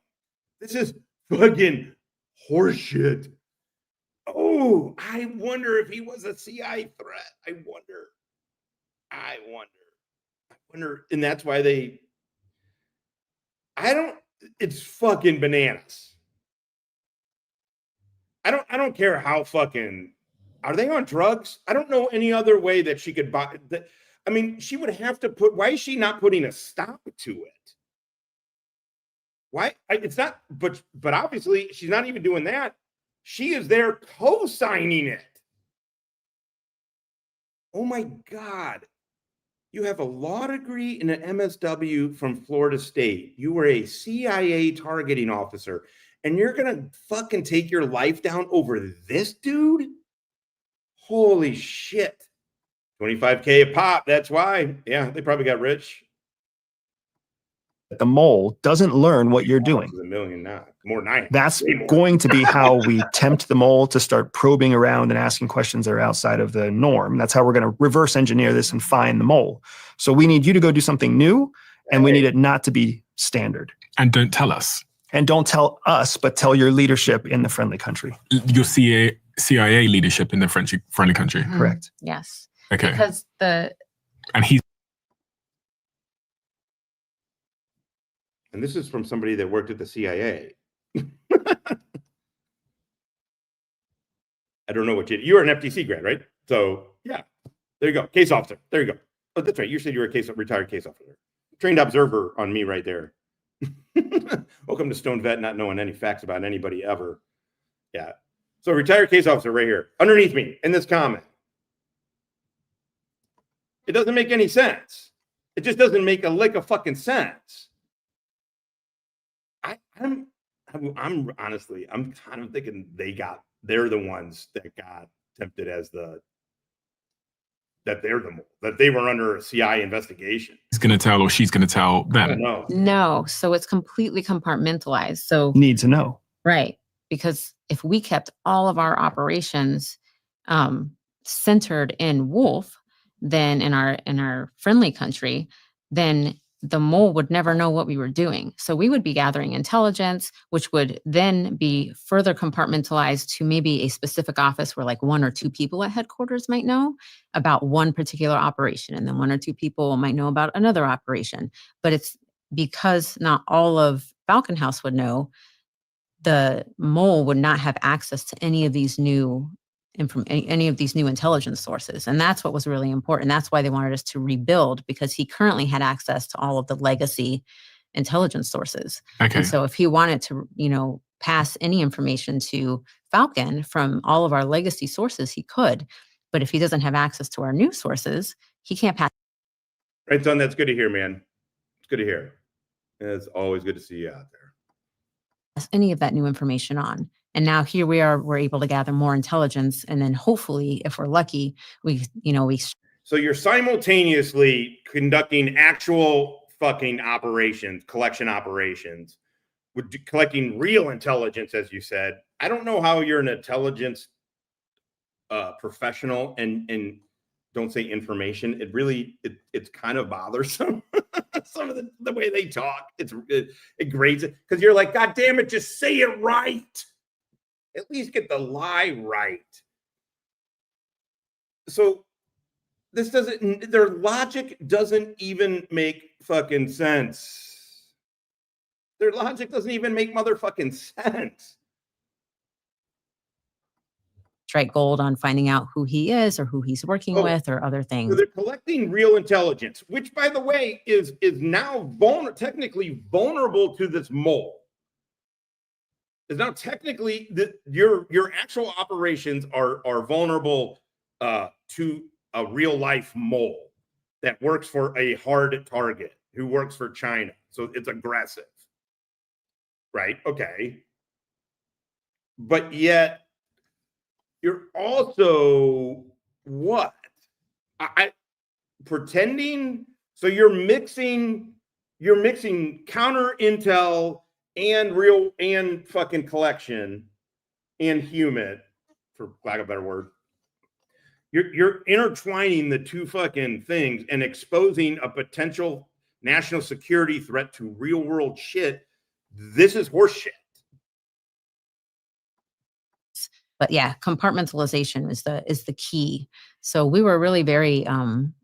This is fucking horseshit. Oh, I wonder if he was a CI threat. I wonder. And that's why it's fucking bananas. I don't care how fucking, are they on drugs? I don't know any other way that she could buy that. I mean, she would have to why is she not putting a stop to it? Why? It's not, but obviously she's not even doing that. She is there co-signing it. Oh my God. You have a law degree and an MSW from Florida State. You were a CIA targeting officer, and you're gonna fucking take your life down over this dude? Holy shit. 25K a pop, that's why. Yeah, they probably got rich. The mole doesn't learn what you're doing. $1 million now. More than That's going to be how we tempt the mole to start probing around and asking questions that are outside of the norm. That's how we're going to reverse engineer this and find the mole. So we need you to go do something new, and we need it not to be standard. And don't tell us. And don't tell us, but tell your leadership in the friendly country. Your CIA leadership in the friendly country. Correct. Yes. Okay. Because And he's. And this is from somebody that worked at the CIA. I don't know what you're an FTC grad, right? So yeah, there you go. Case officer. There you go. Oh, that's right. You said you were a retired case officer. Trained observer on me right there. Welcome to Stone Vet, not knowing any facts about anybody ever. Yeah. So retired case officer right here, underneath me in this comment. It doesn't make any sense. It just doesn't make a lick of fucking sense. I'm honestly, I'm kind of thinking they're the ones that got tempted as that they're the mole, that they were under a CI investigation. He's going to tell, or she's going to tell them. No. So it's completely compartmentalized. So need to know. Right. Because if we kept all of our operations centered in Wolf, then in our friendly country, then the mole would never know what we were doing. So we would be gathering intelligence, which would then be further compartmentalized to maybe a specific office where like 1 or 2 people at headquarters might know about one particular operation. And then 1 or 2 people might know about another operation. But it's because not all of Falcon House would know, the mole would not have access to any of these new intelligence sources. And that's what was really important. That's why they wanted us to rebuild, because he currently had access to all of the legacy intelligence sources. Okay. And so if he wanted to, pass any information to Falcon from all of our legacy sources, he could. But if he doesn't have access to our new sources, he can't pass. Right, son, that's good to hear, man. It's good to hear. It's always good to see you out there. Any of that new information on. And now here we're able to gather more intelligence. And then hopefully, if we're lucky, we. So you're simultaneously conducting actual fucking operations, collection operations, collecting real intelligence, as you said. I don't know how you're an intelligence professional and don't say information. It's kind of bothersome. Some of the way they talk, it grates it, because you're like, God damn it, just say it right. At least get the lie right. So their logic doesn't even make fucking sense. Their logic doesn't even make motherfucking sense. Strike gold on finding out who he is or who he's working with or other things. So they're collecting real intelligence, which, by the way, is now technically vulnerable to this mole. Is now technically your actual operations are vulnerable to a real life mole that works for a hard target who works for China. So it's aggressive, right? Okay, but yet you're also what? I pretending. So you're mixing counter intel and real and fucking collection and HUMINT, for lack of a better word. You're intertwining the two fucking things and exposing a potential national security threat to real world shit. This is horse shit. But yeah, compartmentalization is the key. So we were really very kind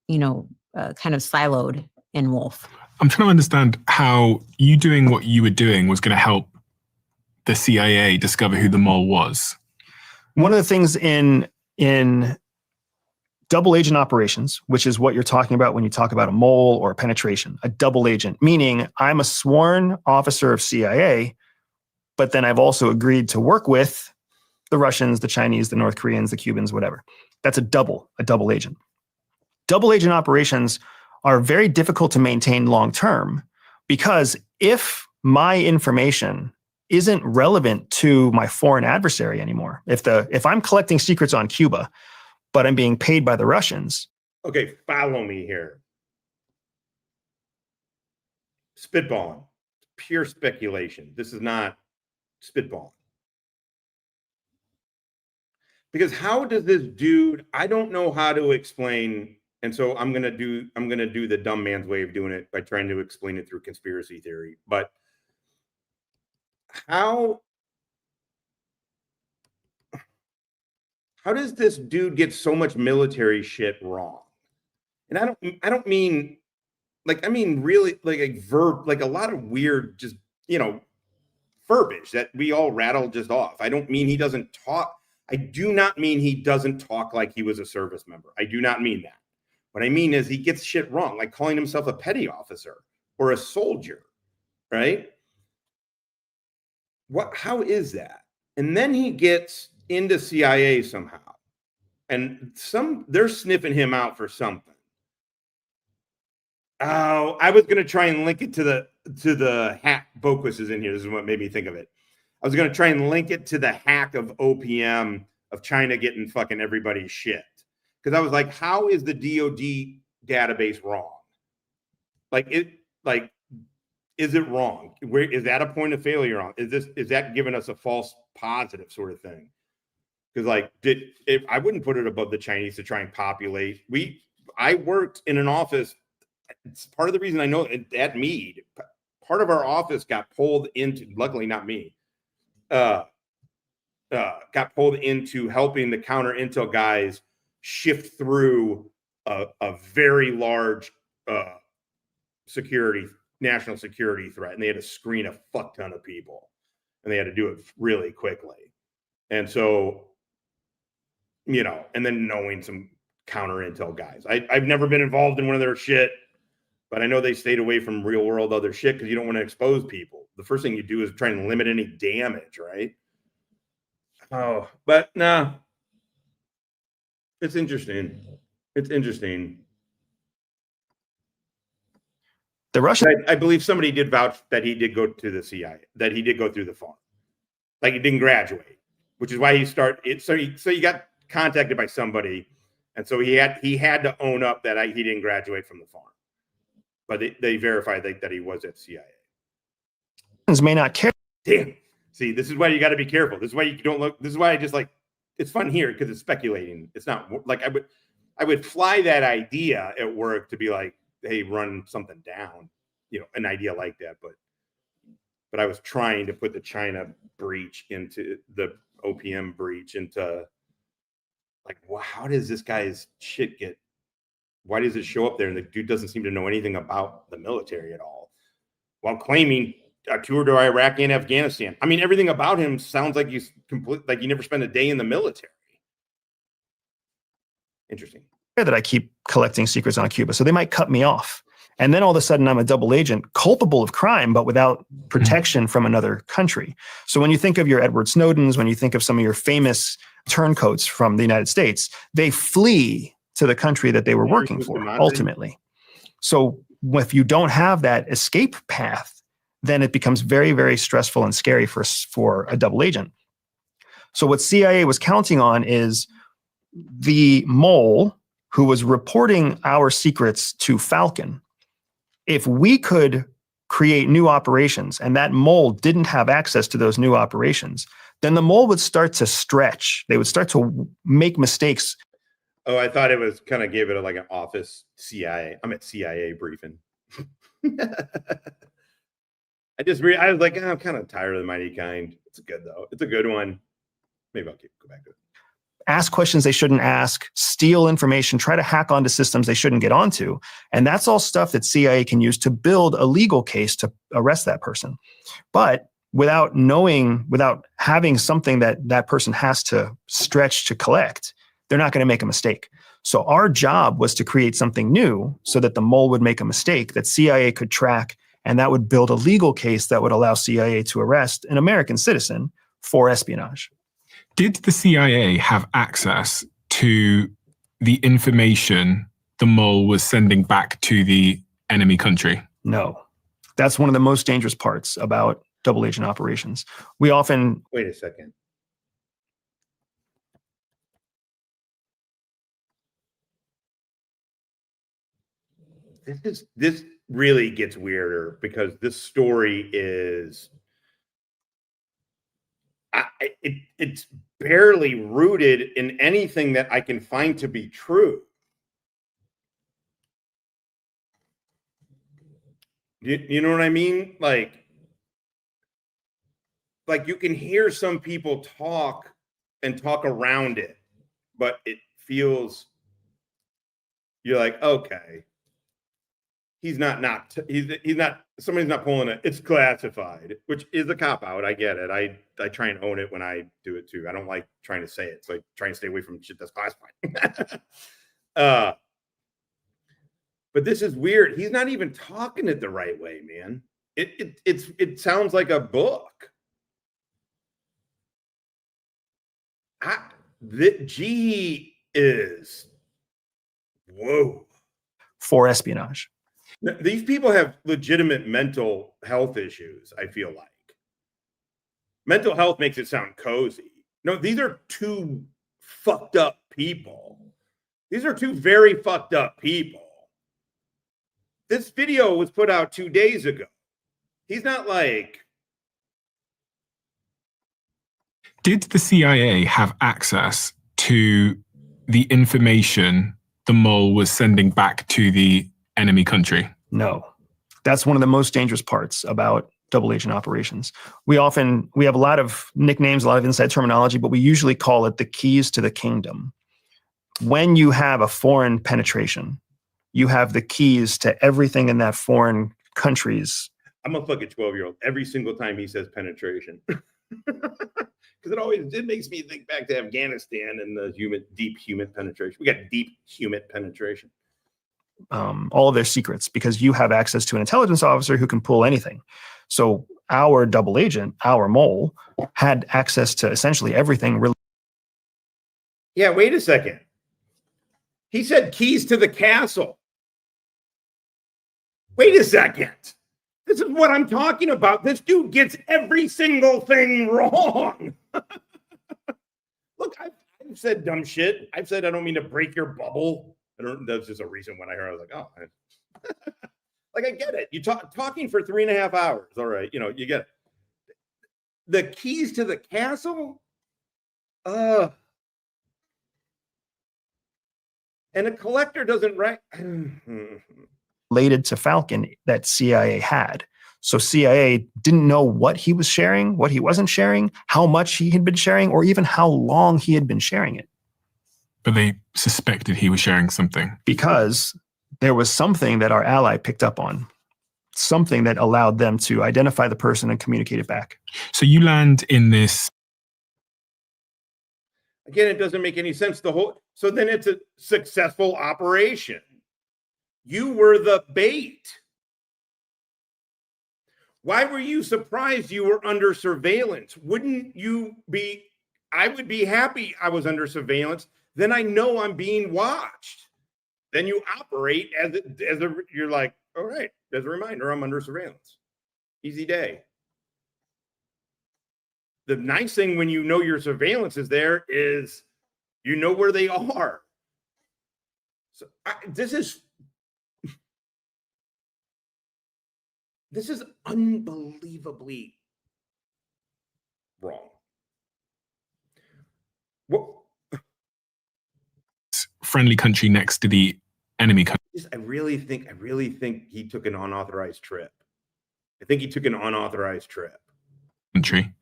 of siloed in Wolf. I'm trying to understand how you doing what you were doing was going to help the CIA discover who the mole was. One of the things in double agent operations, which is what you're talking about when you talk about a mole or a penetration, a double agent, meaning I'm a sworn officer of CIA, but then I've also agreed to work with the Russians, the Chinese, the North Koreans, the Cubans, whatever. That's a double agent. double agent operations are very difficult to maintain long term, because if my information isn't relevant to my foreign adversary anymore, if I'm collecting secrets on Cuba, but I'm being paid by the Russians. Okay, follow me here. Spitballing, pure speculation. This is not spitballing. Because how does this dude, I don't know how to explain, and so I'm gonna do the dumb man's way of doing it by trying to explain it through conspiracy theory. But how does this dude get so much military shit wrong? And I don't mean like, I mean really like a verb, like a lot of weird, just, you know, verbiage that we all rattle just off. I don't mean he doesn't talk. I do not mean he doesn't talk like he was a service member. I do not mean that. What I mean is he gets shit wrong, like calling himself a petty officer or a soldier, right? How is that? And then he gets into CIA somehow, and they're sniffing him out for something. Oh, I was going to try and link it to the hack. Boquist is in here. This is what made me think of it. I was going to try and link it to the hack of OPM of China getting fucking everybody's shit. Because I was like, how is the DOD database wrong? Is it wrong? Where is that a point of failure on? Is that giving us a false positive sort of thing? Because I wouldn't put it above the Chinese to try and populate. I worked in an office. It's part of the reason I know at Meade, part of our office got pulled into, luckily not me, got pulled into helping the counter intel guys shift through a very large national security threat. And they had to screen a fuck ton of people, and they had to do it really quickly. And so, you know, and then knowing some counter intel guys, I've never been involved in one of their shit, but I know they stayed away from real world other shit because you don't want to expose people. The first thing you do is try and limit any damage, right? Oh, but nah, it's interesting. It's interesting. The Russian, I believe somebody did vouch that he did go to the CIA, that he did go through the farm, like he didn't graduate, which is why he started. So he got contacted by somebody, and so he had to own up that he didn't graduate from the farm. But they verified that he was at CIA. May not care. Damn. See, this is why you got to be careful. This is why you don't look. This is why I just like. It's fun here because it's speculating. It's not like I would fly that idea at work to be like, hey, run something down, you know, an idea like that. But I was trying to put the China breach into the OPM breach into like, well, how does this guy's shit get? Why does it show up there? And the dude doesn't seem to know anything about the military at all, while claiming a tour to Iraq and Afghanistan. I mean, everything about him sounds like he's like he never spent a day in the military. Interesting. That I keep collecting secrets on Cuba, so they might cut me off, and then all of a sudden I'm a double agent, culpable of crime, but without protection from another country. So when you think of your Edward Snowdens, when you think of some of your famous turncoats from the United States, they flee to the country that they were working for ultimately. So if you don't have that escape path, then it becomes very, very stressful and scary for a double agent. So what CIA was counting on is the mole who was reporting our secrets to Falcon. If we could create new operations and that mole didn't have access to those new operations, then the mole would start to stretch. They would start to make mistakes. Oh, I thought it was kind of gave it like an office CIA. I'm at CIA briefing. I was like, I'm kind of tired of the mighty kind. It's good though. It's a good one. Maybe I'll go back to it. Ask questions they shouldn't ask, steal information, try to hack onto systems they shouldn't get onto. And that's all stuff that CIA can use to build a legal case to arrest that person. But without having something that person has to stretch to collect, they're not going to make a mistake. So our job was to create something new so that the mole would make a mistake that CIA could track, and that would build a legal case that would allow CIA to arrest an American citizen for espionage. Did the CIA have access to the information the mole was sending back to the enemy country? No. That's one of the most dangerous parts about double agent operations. We often... Wait a second. This really gets weirder because this story is... it's barely rooted in anything that I can find to be true. You know what I mean? Like you can hear some people talk around it, but it feels, you're like, okay, he's not, somebody's not pulling it. It's classified, which is a cop out. I get it. I try and own it when I do it too. I don't like trying to say it. So I try and stay away from shit that's classified. But this is weird. He's not even talking it the right way, man. It sounds like a book. Jihi is, whoa. For espionage. These people have legitimate mental health issues, I feel like. Mental health makes it sound cozy. No, these are two fucked up people. These are two very fucked up people. This video was put out 2 days ago. He's not like... Did the CIA have access to the information the mole was sending back to the enemy country? No. That's one of the most dangerous parts about double agent operations. We have a lot of nicknames, a lot of inside terminology, but we usually call it the keys to the kingdom. When you have a foreign penetration, you have the keys to everything in that foreign countries. I'm a fucking 12-year-old every single time he says penetration. Because it makes me think back to Afghanistan and the deep human penetration. We got deep human penetration. All of their secrets, because you have access to an intelligence officer who can pull anything. So our double agent, our mole, had access to essentially everything. Yeah, wait a second. He said keys to the castle. Wait a second. This is what I'm talking about. This dude gets every single thing wrong. Look, I've said dumb shit. I've said I don't mean to break your bubble. That's just a reason when I heard, I was like, oh. Like, I get it. You talking for 3.5 hours. All right. You get it. The keys to the castle? And a collector doesn't write... related to Falcon that CIA had. So CIA didn't know what he was sharing, what he wasn't sharing, how much he had been sharing, or even how long he had been sharing it. But they suspected he was sharing something. Because there was something that our ally picked up on, something that allowed them to identify the person and communicate it back. So you land in this... Again, it doesn't make any sense. So then it's a successful operation. You were the bait. Why were you surprised you were under surveillance? Wouldn't you be? I would be happy I was under surveillance. Then I know I'm being watched. Then you operate you're like, all right, as a reminder, I'm under surveillance. Easy day. The nice thing when you know your surveillance is there is you know where they are. So this is unbelievably wrong. What? Friendly country next to the enemy country. I really think he took an unauthorized trip. I think he took an unauthorized trip. Country.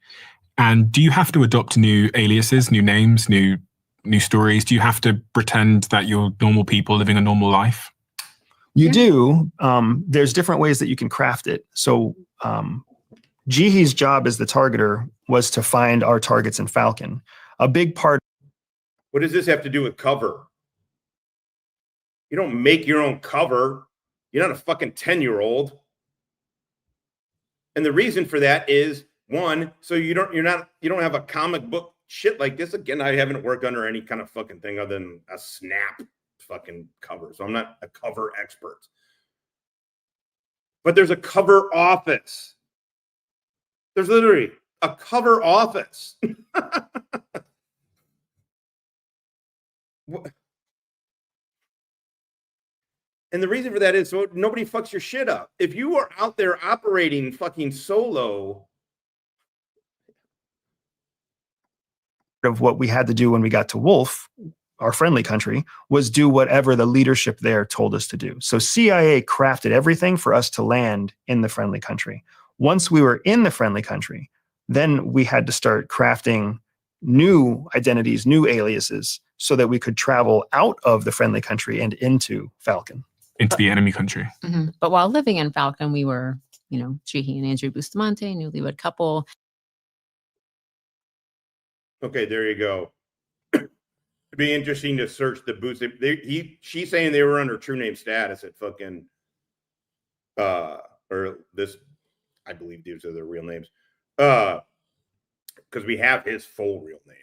And do you have to adopt new aliases, new names, new stories? Do you have to pretend that you're normal people living a normal life? You do. There's different ways that you can craft it. So Jihi's job as the targeter was to find our targets in Falcon. A big part. What does this have to do with cover? You don't make your own cover. You're not a fucking 10-year-old. And the reason for that is, one, so you don't have a comic book shit like this. Again, I haven't worked under any kind of fucking thing other than a snap fucking cover, so I'm not a cover expert. But there's a cover office. There's literally a cover office. And the reason for that is so nobody fucks your shit up. If you are out there operating fucking solo, of what we had to do when we got to Wolf, our friendly country, was do whatever the leadership there told us to do. So CIA crafted everything for us to land in the friendly country. Once we were in the friendly country, then we had to start crafting new identities, new aliases, so that we could travel out of the friendly country and into Falcon. Into the enemy country. Mm-hmm. But while living in Falcon, we were, Jihi and Andrew Bustamante, newlywed couple. okay, there you go. It'd be interesting to search the Bussy. She's saying they were under true name status at fucking, or this, I believe these are their real names. Because we have his full real name.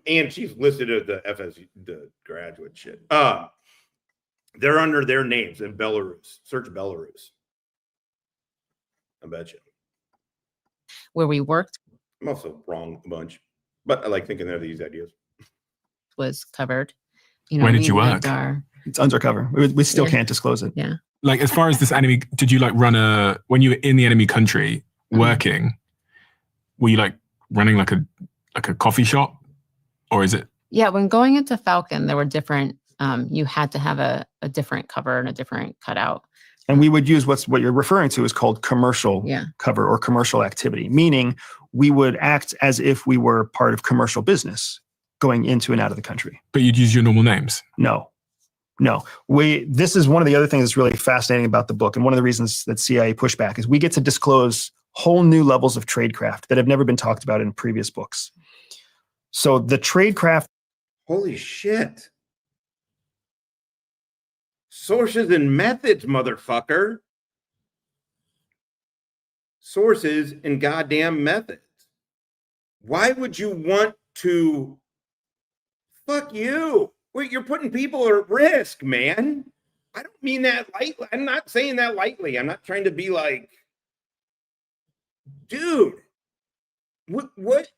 And she's listed as the FSU, the graduate shit. They're under their names in Belarus. Search Belarus. I bet you. Where we worked I'm also wrong a bunch, but I like thinking of these ideas. was covered. Where did you work? It's undercover. We still can't disclose it. Yeah. Like, as far as this enemy, did you like run when you were in the enemy country working, were you like running like a coffee shop, or is it? Yeah. When going into Falcon, there were different, you had to have a different cover and a different cutout. And we would use what you're referring to is called commercial cover or commercial activity, meaning we would act as if we were part of commercial business going into and out of the country. But you'd use your normal names? No. This is one of the other things that's really fascinating about the book. And one of the reasons that CIA pushed back is we get to disclose whole new levels of tradecraft that have never been talked about in previous books. So the tradecraft. Holy shit. Sources and methods, motherfucker. Sources and goddamn methods. Why would you want to? Fuck you. Wait, you're putting people at risk, man. I don't mean that lightly. I'm not saying that lightly. I'm not trying to be like, dude, what?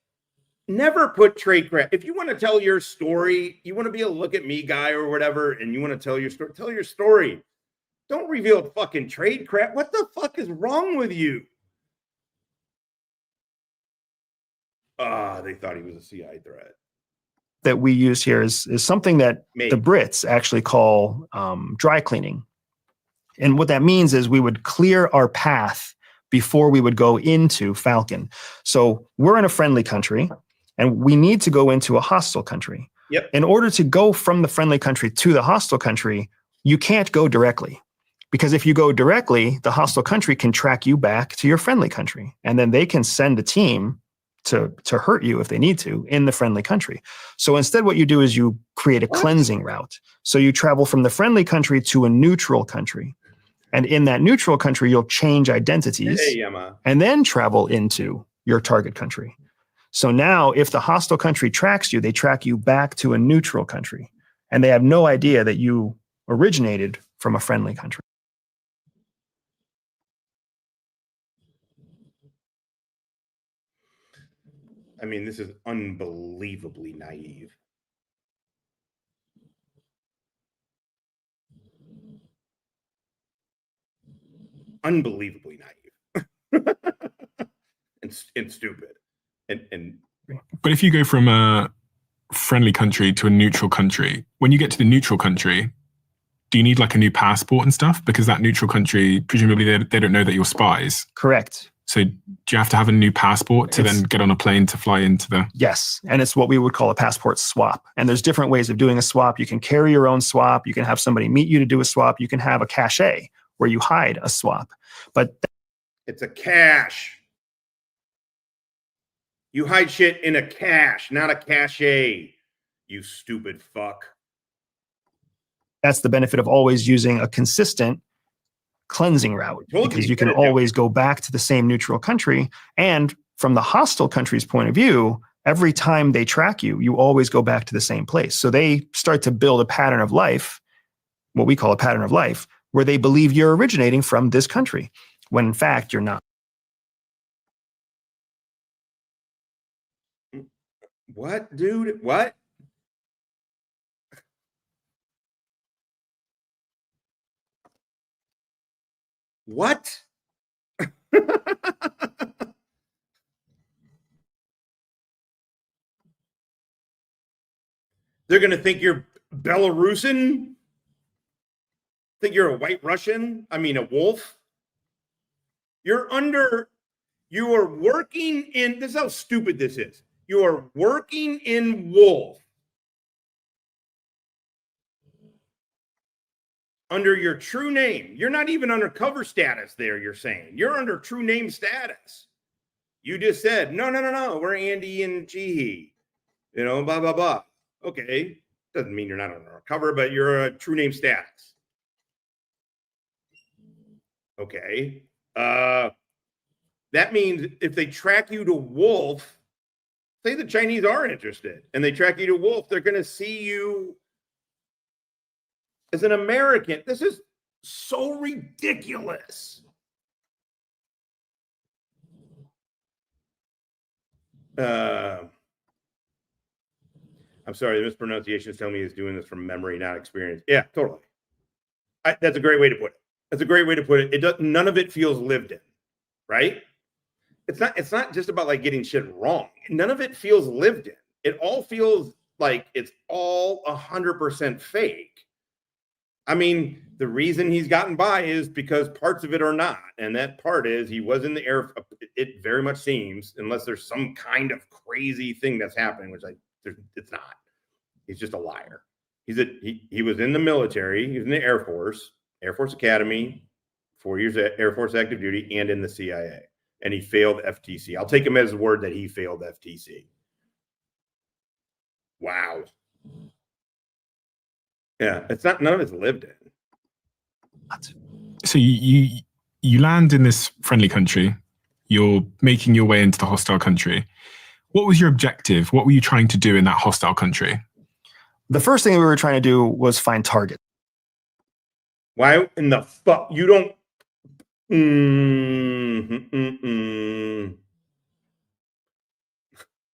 Never put tradecraft. If you want to tell your story, you want to be a look at me guy or whatever, and you want to tell your story. Don't reveal fucking tradecraft. What the fuck is wrong with you? They thought he was a CIA threat. That we use here is something that the Brits actually call dry cleaning. And what that means is we would clear our path before we would go into Falcon. So we're in a friendly country and we need to go into a hostile country. Yep. In order to go from the friendly country to the hostile country, you can't go directly. Because if you go directly, the hostile country can track you back to your friendly country. And then they can send a team to hurt you if they need to in the friendly country. So instead what you do is you create a cleansing route. So you travel from the friendly country to a neutral country. And in that neutral country, you'll change identities and then travel into your target country. So now if the hostile country tracks you, they track you back to a neutral country. And they have no idea that you originated from a friendly country. I mean, this is unbelievably naive. Unbelievably naive. and stupid. And But if you go from a friendly country to a neutral country, when you get to the neutral country, do you need like a new passport and stuff? Because that neutral country, presumably they don't know that you're spies. Correct. So do you have to have a new passport to then get on a plane to fly into the... Yes. And it's what we would call a passport swap. And there's different ways of doing a swap. You can carry your own swap. You can have somebody meet you to do a swap. You can have a cache where you hide a swap. But it's a cache. You hide shit in a cache, not a cache. You stupid fuck. That's the benefit of always using a consistent cleansing route, because you can always go back to the same neutral country. And from the hostile country's point of view, every time they track you, you always go back to the same place. So they start to build a pattern of life, what we call a pattern of life, where they believe you're originating from this country, when in fact you're not. What, dude? What? What? They're going to think you're Belarusian? Think you're a white Russian? I mean, a wolf? You are working in, this is how stupid this is. You are working in wolf under your true name. You're not even under cover status there, you're saying. You're under true name status. You just said, no, we're Andy and Jihi. You know, blah, blah, blah. Okay. Doesn't mean you're not under cover, but you're a true name status. Okay. That means if they track you to wolf, say the Chinese are interested and they track you to wolf, they're going to see you as an American. This is so ridiculous. I'm sorry, the mispronunciation is telling me he's doing this from memory, not experience. Yeah, totally. That's a great way to put it. That's a great way to put it. None of it feels lived in, right? It's not just about like getting shit wrong. None of it feels lived in. It all feels like it's all 100% fake. I mean, the reason he's gotten by is because parts of it are not. And that part is he was in the air. It very much seems, unless there's some kind of crazy thing that's happening, which it's not. He's just a liar. He was in the military. He was in the Air Force Academy, 4 years at Air Force active duty, and in the CIA. And he failed FTC. I'll take him as a word that he failed FTC. Wow. Yeah, none of it's lived in. So you land in this friendly country. You're making your way into the hostile country. What was your objective? What were you trying to do in that hostile country? The first thing we were trying to do was find targets. Why in the fuck you don't?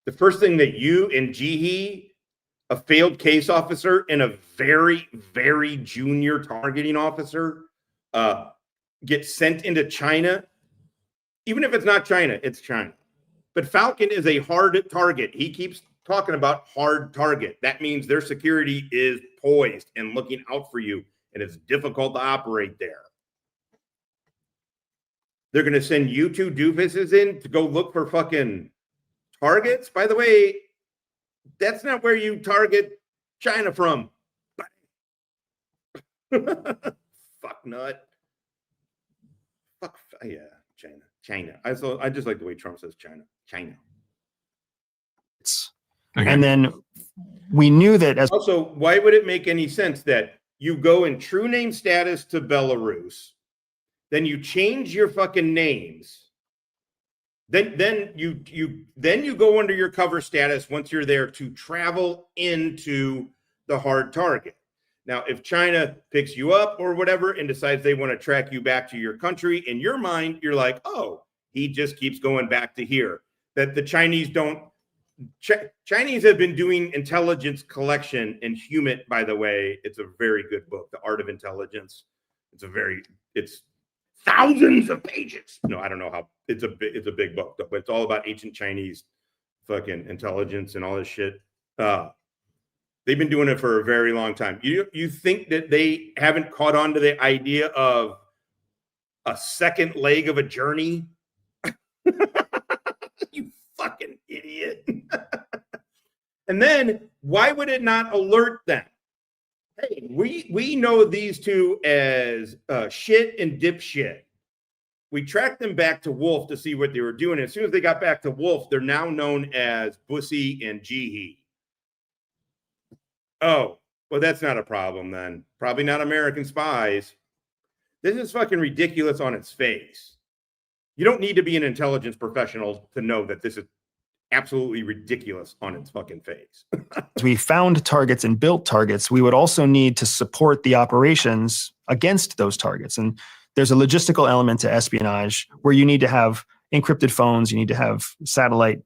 The first thing that you and Jihi, a failed case officer and a very, very junior targeting officer, get sent into China. Even if it's not China, it's China. But Falcon is a hard target. He keeps talking about hard target. That means their security is poised and looking out for you, and it's difficult to operate there. They're going to send you two doofuses in to go look for fucking targets. By the way, that's not where you target China from. Fuck nut. Fuck yeah, China. I just like the way Trump says China. Okay. And then we knew that as also, why would it make any sense that you go in true name status to Belarus, then you change your fucking names, then you go under your cover status once you're there to travel into the hard target. Now, if China picks you up or whatever and decides they want to track you back to your country, in your mind, you're like, oh, he just keeps going back to here. That the Chinese don't. Chinese have been doing intelligence collection and HUMINT, by the way. It's a very good book, The Art of Intelligence. It's thousands of pages. No, I don't know how. It's a big book, but it's all about ancient Chinese fucking intelligence and all this shit. They've been doing it for a very long time. You think that they haven't caught on to the idea of a second leg of a journey? You fucking idiot. And then why would it not alert them? Hey, we know these two as shit and dipshit. We tracked them back to Wolf to see what they were doing. As soon as they got back to Wolf, they're now known as Bussy and Jihi. Oh, well, that's not a problem then. Probably not American spies. This is fucking ridiculous on its face. You don't need to be an intelligence professional to know that this is absolutely ridiculous on its fucking face. As we found targets and built targets, we would also need to support the operations against those targets. And there's a logistical element to espionage where you need to have encrypted phones, you need to have satellite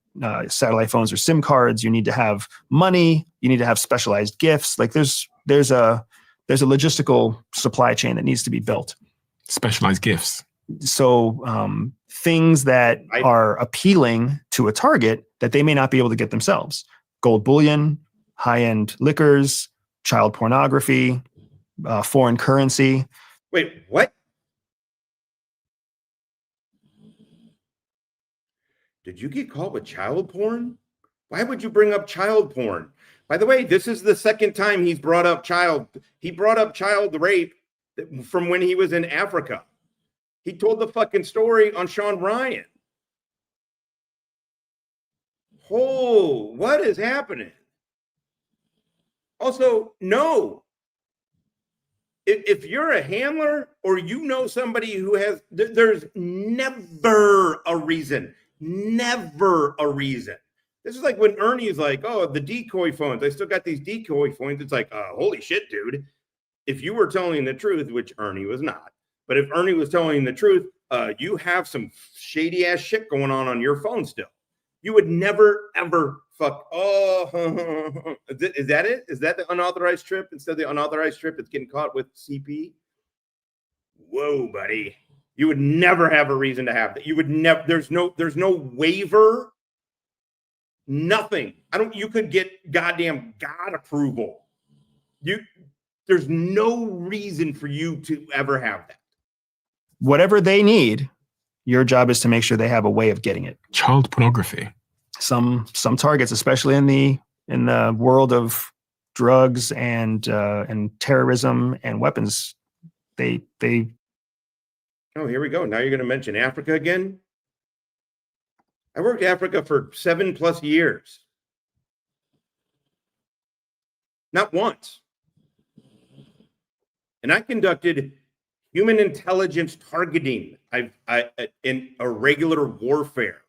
phones or SIM cards, you need to have money, you need to have specialized gifts. Like there's a logistical supply chain that needs to be built. Specialized gifts. So things that are appealing to a target that they may not be able to get themselves. Gold bullion, high-end liquors, child pornography, foreign currency. Wait, what? Did you get caught with child porn? Why would you bring up child porn? By the way, this is the second time he's brought up child. He brought up child rape from when he was in Africa. He told the fucking story on Sean Ryan. Oh, what is happening? Also, no. If you're a handler or you know somebody who has, there's never a reason. Never a reason. This is like when Ernie's like, oh, the decoy phones. I still got these decoy phones. It's like, holy shit, dude. If you were telling the truth, which Ernie was not, but if Ernie was telling the truth, you have some shady ass shit going on your phone still. You would never, ever fuck. Oh, is that it? Is that the unauthorized trip? Instead of the unauthorized trip, it's getting caught with CP? Whoa, buddy. You would never have a reason to have that. You would never, there's no waiver, nothing. You could get goddamn God approval. There's no reason for you to ever have that. Whatever they need, your job is to make sure they have a way of getting it. Child pornography. Some targets, especially in the world of drugs and terrorism and weapons, they. Oh, here we go. Now you're going to mention Africa again? I worked Africa for 7+ years. Not once. And I conducted human intelligence targeting in irregular warfare.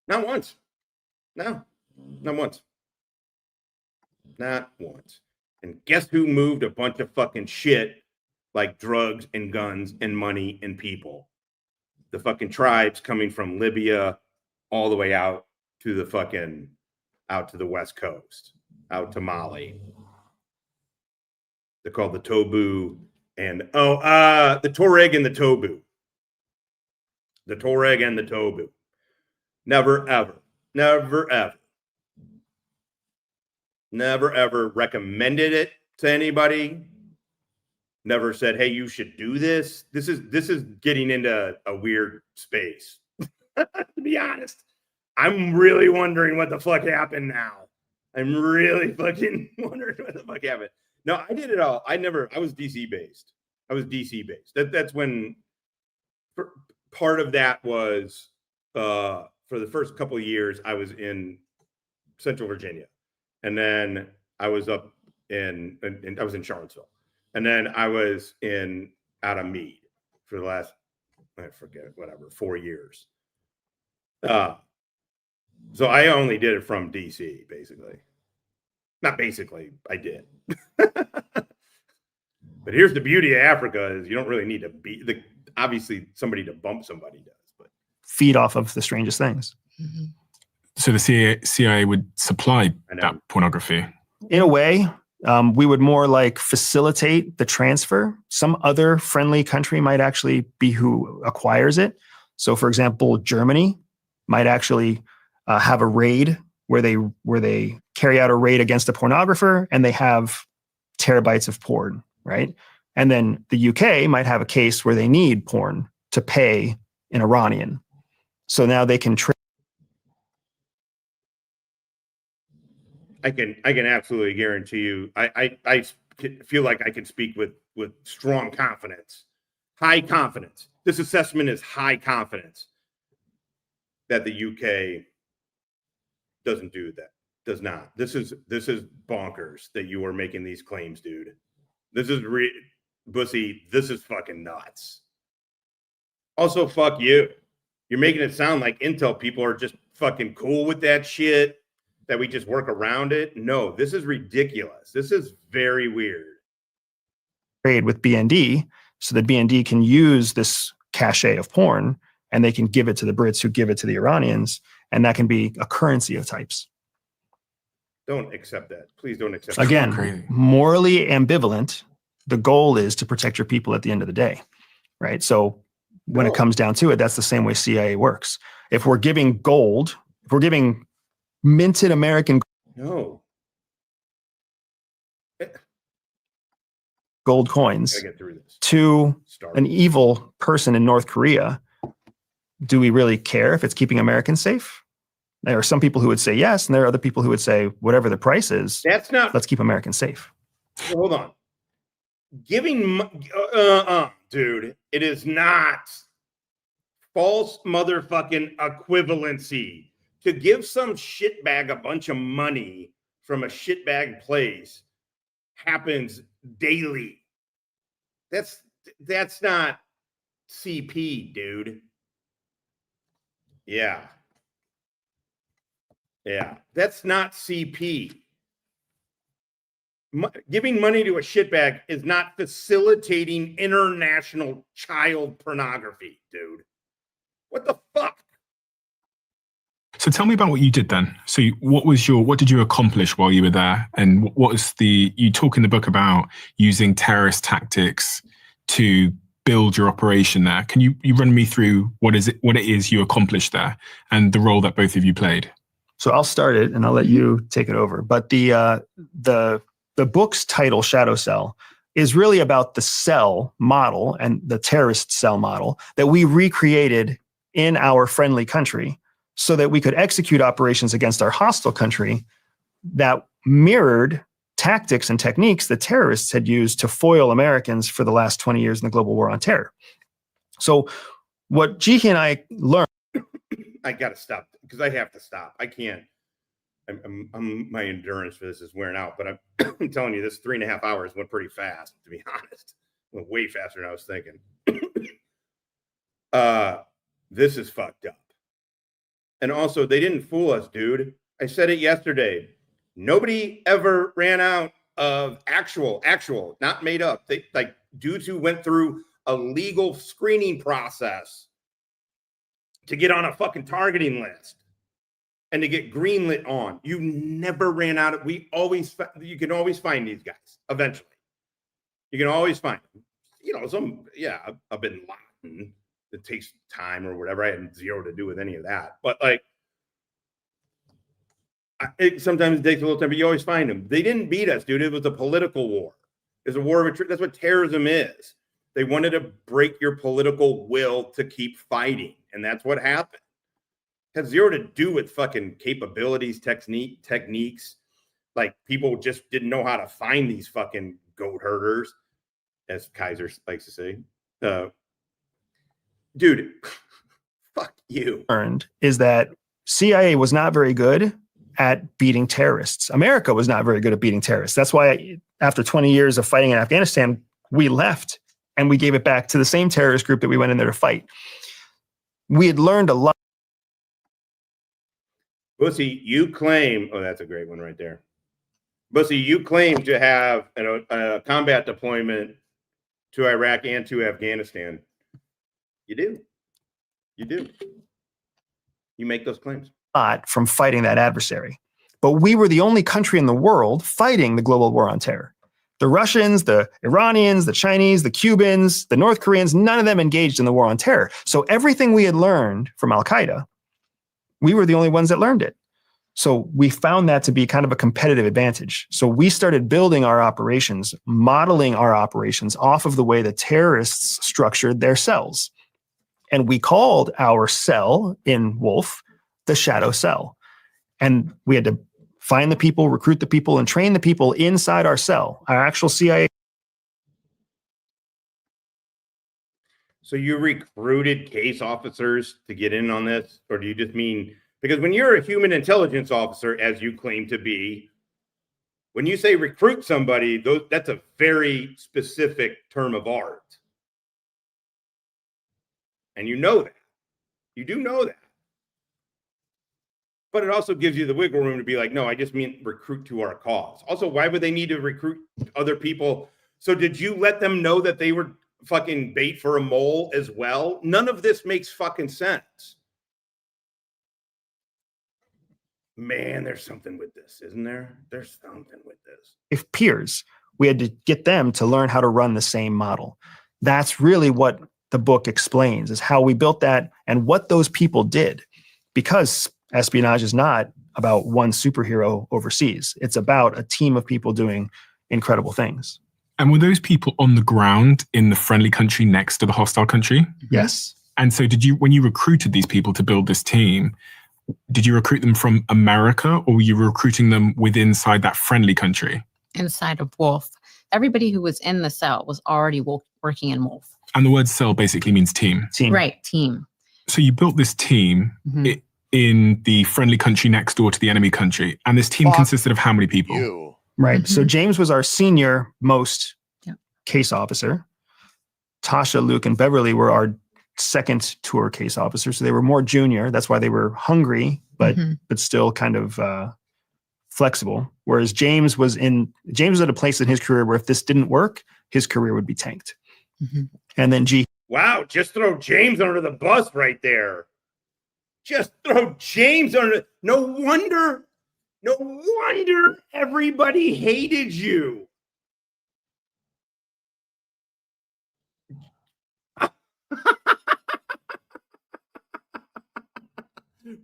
Not once. No, not once. Not once. And guess who moved a bunch of fucking shit like drugs and guns and money and people? The fucking tribes coming from Libya all the way out to the West Coast, out to Mali. They're called the Tobu and the Tuareg and the Tobu. The Tuareg and the Tobu. Never, ever recommended it to anybody. Never said, hey, you should do this. This is getting into a weird space. To be honest, I'm really wondering what the fuck happened now. I'm really fucking wondering what the fuck happened. No, I did it all. I was DC based. That's when part of that was for the first couple of years, I was in Central Virginia. And then I was up in I was in Charlottesville. And then I was out of Meade for the last, I forget, 4 years. So I only did it from DC, basically. Not basically, I did. But here's the beauty of Africa is you don't really need to be, obviously somebody to bump somebody does, but feed off of the strangest things. Mm-hmm. So the CIA would supply that pornography? In a way, we would more like facilitate the transfer. Some other friendly country might actually be who acquires it. So for example, Germany might actually have a raid where they carry out a raid against a pornographer and they have terabytes of porn, right? And then the UK might have a case where they need porn to pay an Iranian. So now they can I can absolutely guarantee you. I feel like I can speak with strong confidence, high confidence. This assessment is high confidence that the UK doesn't do that. Does not. This is bonkers that you are making these claims, dude. This is Bussy. This is fucking nuts. Also, fuck you. You're making it sound like Intel people are just fucking cool with that shit, that we just work around it. No, this is ridiculous. This is very weird. Trade with BND so that BND can use this cache of porn and they can give it to the Brits who give it to the Iranians. And that can be a currency of types. Don't accept that. Please don't accept that. Again, morally ambivalent. The goal is to protect your people at the end of the day, right? So when it comes down to it, that's the same way CIA works. If we're giving gold, if we're giving minted American gold coins to an evil person in North Korea, do we really care if it's keeping Americans safe? There are some people who would say yes, and there are other people who would say whatever the price is, that's not. Let's keep Americans safe. Hold on. Giving, dude, it is not false motherfucking equivalency to give some shitbag a bunch of money from a shitbag place happens daily. That's not CP, dude. Yeah. That's not CP. Giving money to a shitbag is not facilitating international child pornography, dude. What the fuck? So tell me about what you did then. So what did you accomplish while you were there? And what was you talk in the book about using terrorist tactics to build your operation there. Can you run me through what it is you accomplished there and the role that both of you played? So I'll start it and I'll let you take it over. But the book's title, Shadow Cell, is really about the cell model and the terrorist cell model that we recreated in our friendly country so that we could execute operations against our hostile country that mirrored tactics and techniques that terrorists had used to foil Americans for the last 20 years in the global war on terror. So what Jihi and I learned. I got to stop because I have to stop. I can't. My endurance for this is wearing out, but I'm telling you, this 3.5 hours went pretty fast, to be honest. Went way faster than I was thinking. This is fucked up. And also, they didn't fool us, dude. I said it yesterday. Nobody ever ran out of actual, not made up. They like dudes who went through a legal screening process to get on a fucking targeting list and to get greenlit on. You never ran out of, you can always find these guys eventually. You can always find them. You know, I've been Latin. It takes time or whatever. I had zero to do with any of that. But like, sometimes it takes a little time, but you always find them. They didn't beat us, dude. It was a political war. It was a war of attrition. That's what terrorism is. They wanted to break your political will to keep fighting. And that's what happened. It had zero to do with fucking capabilities, techniques. Like people just didn't know how to find these fucking goat herders, as Kaiser likes to say. Dude, fuck you. Learned is that CIA was not very good at beating terrorists. America was not very good at beating terrorists. That's why after 20 years of fighting in Afghanistan, we left and we gave it back to the same terrorist group that we went in there to fight. We had learned a lot. Bussy, you claim, oh, that's a great one right there. Bussy, you claim to have a combat deployment to Iraq and to Afghanistan. You do. You do. You make those claims. From fighting that adversary. But we were the only country in the world fighting the global war on terror. The Russians, the Iranians, the Chinese, the Cubans, the North Koreans, none of them engaged in the war on terror. So everything we had learned from Al-Qaeda, we were the only ones that learned it. So we found that to be kind of a competitive advantage. So we started building our operations, modeling our operations off of the way the terrorists structured their cells. And we called our cell in Wolf the Shadow Cell. And we had to find the people, recruit the people, and train the people inside our cell, our actual CIA. So you recruited case officers to get in on this? Or do you just mean, because when you're a human intelligence officer, as you claim to be, when you say recruit somebody, that's a very specific term of art. And you know that. You do know that. But it also gives you the wiggle room to be like, no, I just mean recruit to our cause. Also, why would they need to recruit other people? So did you let them know that they were fucking bait for a mole as well? None of this makes fucking sense. Man, there's something with this, isn't there? There's something with this. If peers, we had to get them to learn how to run the same model. That's really what the book explains, is how we built that and what those people did. Because espionage is not about one superhero overseas. It's about a team of people doing incredible things. And were those people on the ground in the friendly country next to the hostile country? Yes. And so when you recruited these people to build this team, did you recruit them from America, or were you recruiting them inside that friendly country? Inside of Wolf. Everybody who was in the cell was already working in Wolf. And the word cell basically means team. Right, team. So you built this team in the friendly country next door to the enemy country. And this team consisted of how many people? Right. So James was our senior most case officer. Tasha, Luke, and Beverly were our second tour case officers. So they were more junior. That's why they were hungry, but still kind of flexible. Whereas James was at a place in his career where if this didn't work, his career would be tanked. And then Jihi. Wow, just throw James under the bus right there. Just throw James under. No wonder everybody hated you.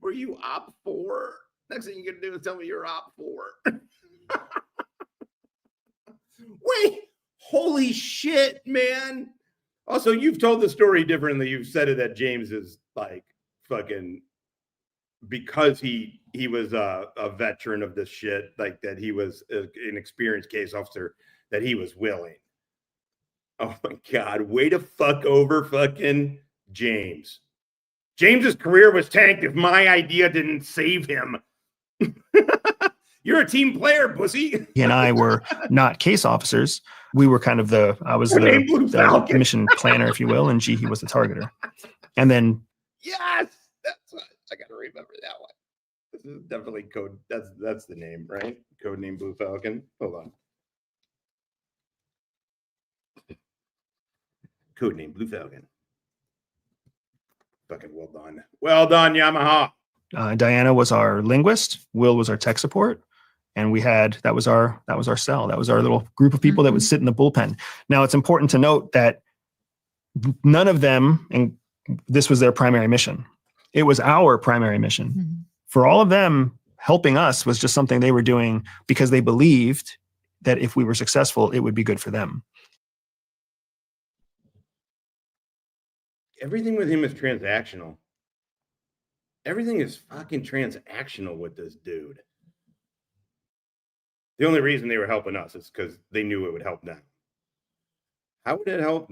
Were you op 4? Next thing you're going to do is tell me you're op 4. Wait, holy shit, man. Also, you've told the story differently. You've said it that James is like fucking, because he was a veteran of this shit, like that he was an experienced case officer, that he was willing. Oh my God, way to fuck over fucking James. James's career was tanked if my idea didn't save him. You're a team player, Bussy. He and I were not case officers. We were kind of I was the mission planner, if you will, and Jihi was the targeter. And then yes, that's what I got to remember that one. This is definitely code. That's the name, right? Code name Blue Falcon. Hold on. Code name Blue Falcon. Fucking well done. Well done, Yamaha. Diana was our linguist. Will was our tech support. And we had, that was our cell. That was our little group of people that would sit in the bullpen. Now, it's important to note that none of them, and this was their primary mission. It was our primary mission. For all of them, helping us was just something they were doing because they believed that if we were successful, it would be good for them. Everything with him is transactional. Everything is fucking transactional with this dude. The only reason they were helping us is because they knew it would help them. How would it help?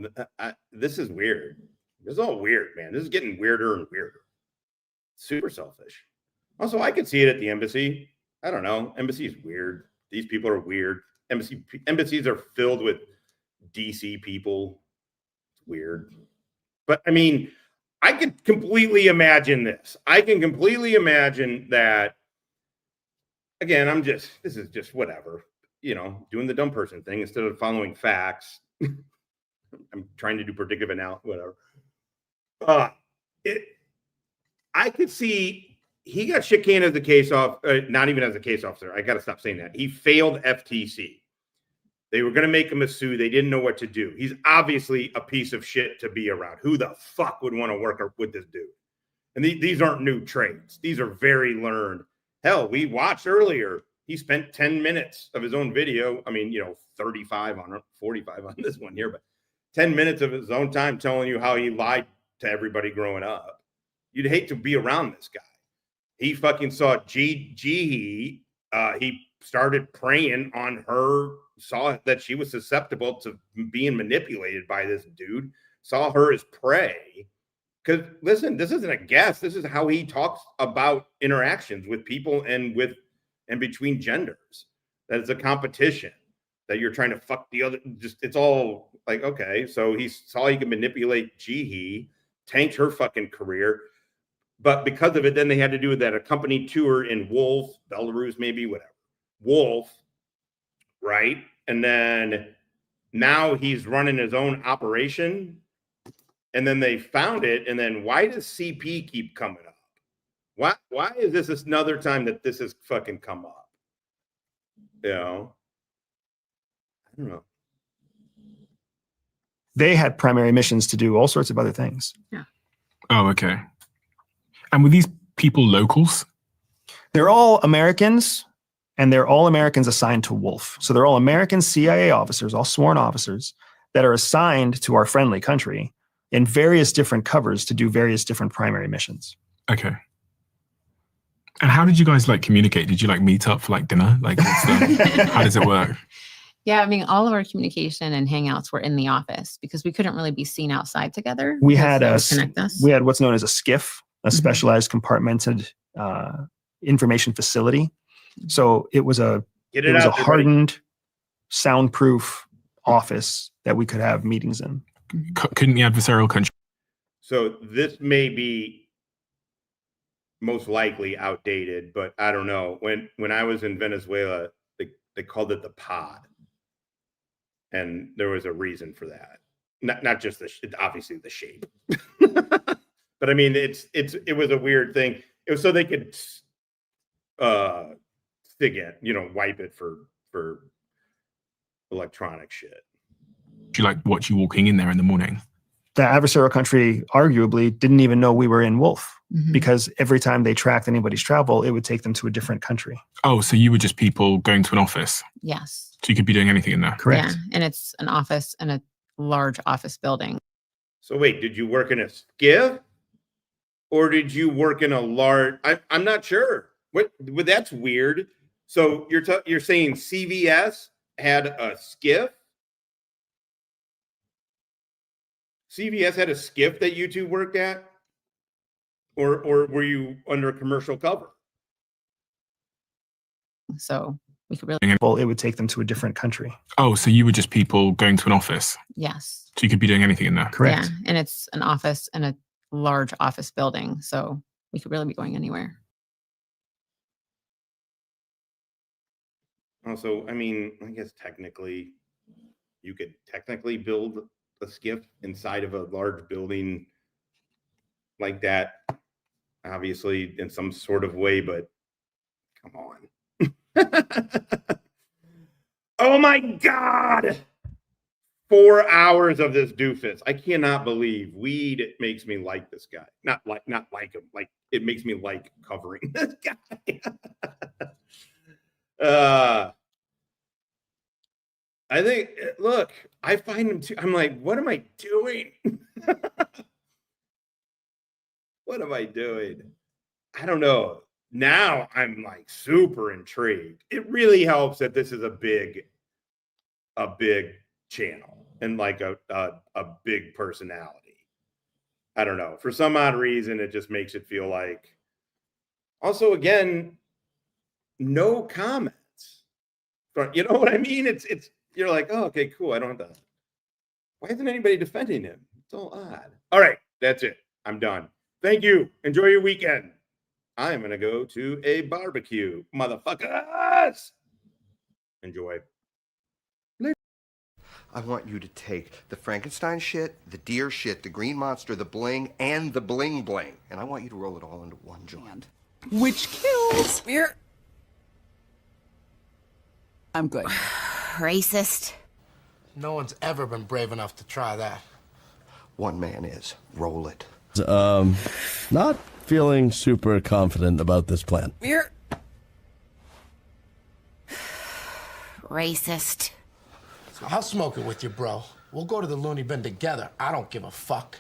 This is weird. This is all weird, man. This is getting weirder and weirder. Super selfish. Also, I could see it at the embassy. I don't know. Embassy is weird. These people are weird. Embassies are filled with DC people. It's weird. But I mean, I could completely imagine this. I can completely imagine that. Again, this is just whatever, doing the dumb person thing instead of following facts. I'm trying to do predictive analysis, whatever. I could see he got shit canned as a case off, not even as a case officer. I got to stop saying that. He failed FTC. They were going to make him a sue. They didn't know what to do. He's obviously a piece of shit to be around. Who the fuck would want to work with this dude? And these aren't new traits. These are very learned. Hell, we watched earlier. He spent 10 minutes of his own video. I mean, 35 on 45 on this one here, but 10 minutes of his own time telling you how he lied to everybody growing up. You'd hate to be around this guy. He fucking saw Jihi. He started preying on her, saw that she was susceptible to being manipulated by this dude, saw her as prey. Because listen, this isn't a guess. This is how he talks about interactions with people and between genders. That it's a competition, that you're trying to fuck the other. It's all like, okay. So he saw he could manipulate Jihi, tanked her fucking career. But because of it, then they had to do that accompanied tour in Wolf, Belarus, maybe, whatever. Wolf, right? And then now he's running his own operation. And then they found it. And then why does CP keep coming up? Why is this another time that this has fucking come up? You know? I don't know. They had primary missions to do all sorts of other things. Yeah. Oh, okay. And were these people locals? They're all Americans, and they're all Americans assigned to Wolf. So they're all American CIA officers, all sworn officers that are assigned to our friendly country in various different covers to do various different primary missions. Okay. And how did you guys like communicate? Did you like meet up for like dinner? Like, how does it work? Yeah, I mean, all of our communication and hangouts were in the office because we couldn't really be seen outside together. We had connect us. We had what's known as a SCIF, a specialized compartmented information facility. So it was a hardened, soundproof office that we could have meetings in. Couldn't the adversarial country? So this may be most likely outdated, but I don't know. When I was in Venezuela, they called it the pod. And there was a reason for that. Not just obviously the shape. But I mean, it was a weird thing. It was so they could stick it, wipe it for electronic shit. Do you like watch you walking in there in the morning? The adversarial country arguably didn't even know we were in Wolf because every time they tracked anybody's travel, it would take them to a different country. Oh, so you were just people going to an office? Yes. So you could be doing anything in there? Correct. Yeah, and it's an office and a large office building. So wait, did you work in a SCIF? Or did you work in a large... I'm not sure. That's weird. So you're saying CVS had a SCIF? CVS had a SCIF that you two worked at? Or were you under a commercial cover? So we could really... Well, it would take them to a different country. Oh, so you were just people going to an office? Yes. So you could be doing anything in there? Correct. Yeah, and it's an office and a large office building. So we could really be going anywhere. Also, I mean, I guess technically, you could technically build a SCIF inside of a large building like that, obviously in some sort of way, but come on. Oh my God. 4 hours of this doofus. I cannot believe weed makes me like this guy. Not like him. Like it makes me like covering this guy. I think, look, I find him too. I'm like, what am I doing? What am I doing? I don't know. Now I'm like super intrigued. It really helps that this is a big channel and like a big personality. I don't know. For some odd reason, it just makes it feel like. Also, again, no comments. You know what I mean? It's. You're like, oh, okay, cool. I don't have to. Why isn't anybody defending him? It's all odd. All right, that's it. I'm done. Thank you. Enjoy your weekend. I'm going to go to a barbecue. Motherfuckers. Enjoy. I want you to take the Frankenstein shit, the deer shit, the green monster, the bling, and the bling bling. And I want you to roll it all into one joint. Which kills. Here. I'm good. Racist. No one's ever been brave enough to try that. One man is. Roll it. Not feeling super confident about this plan. Here. Racist. I'll smoke it with you, bro. We'll go to the loony bin together. I don't give a fuck.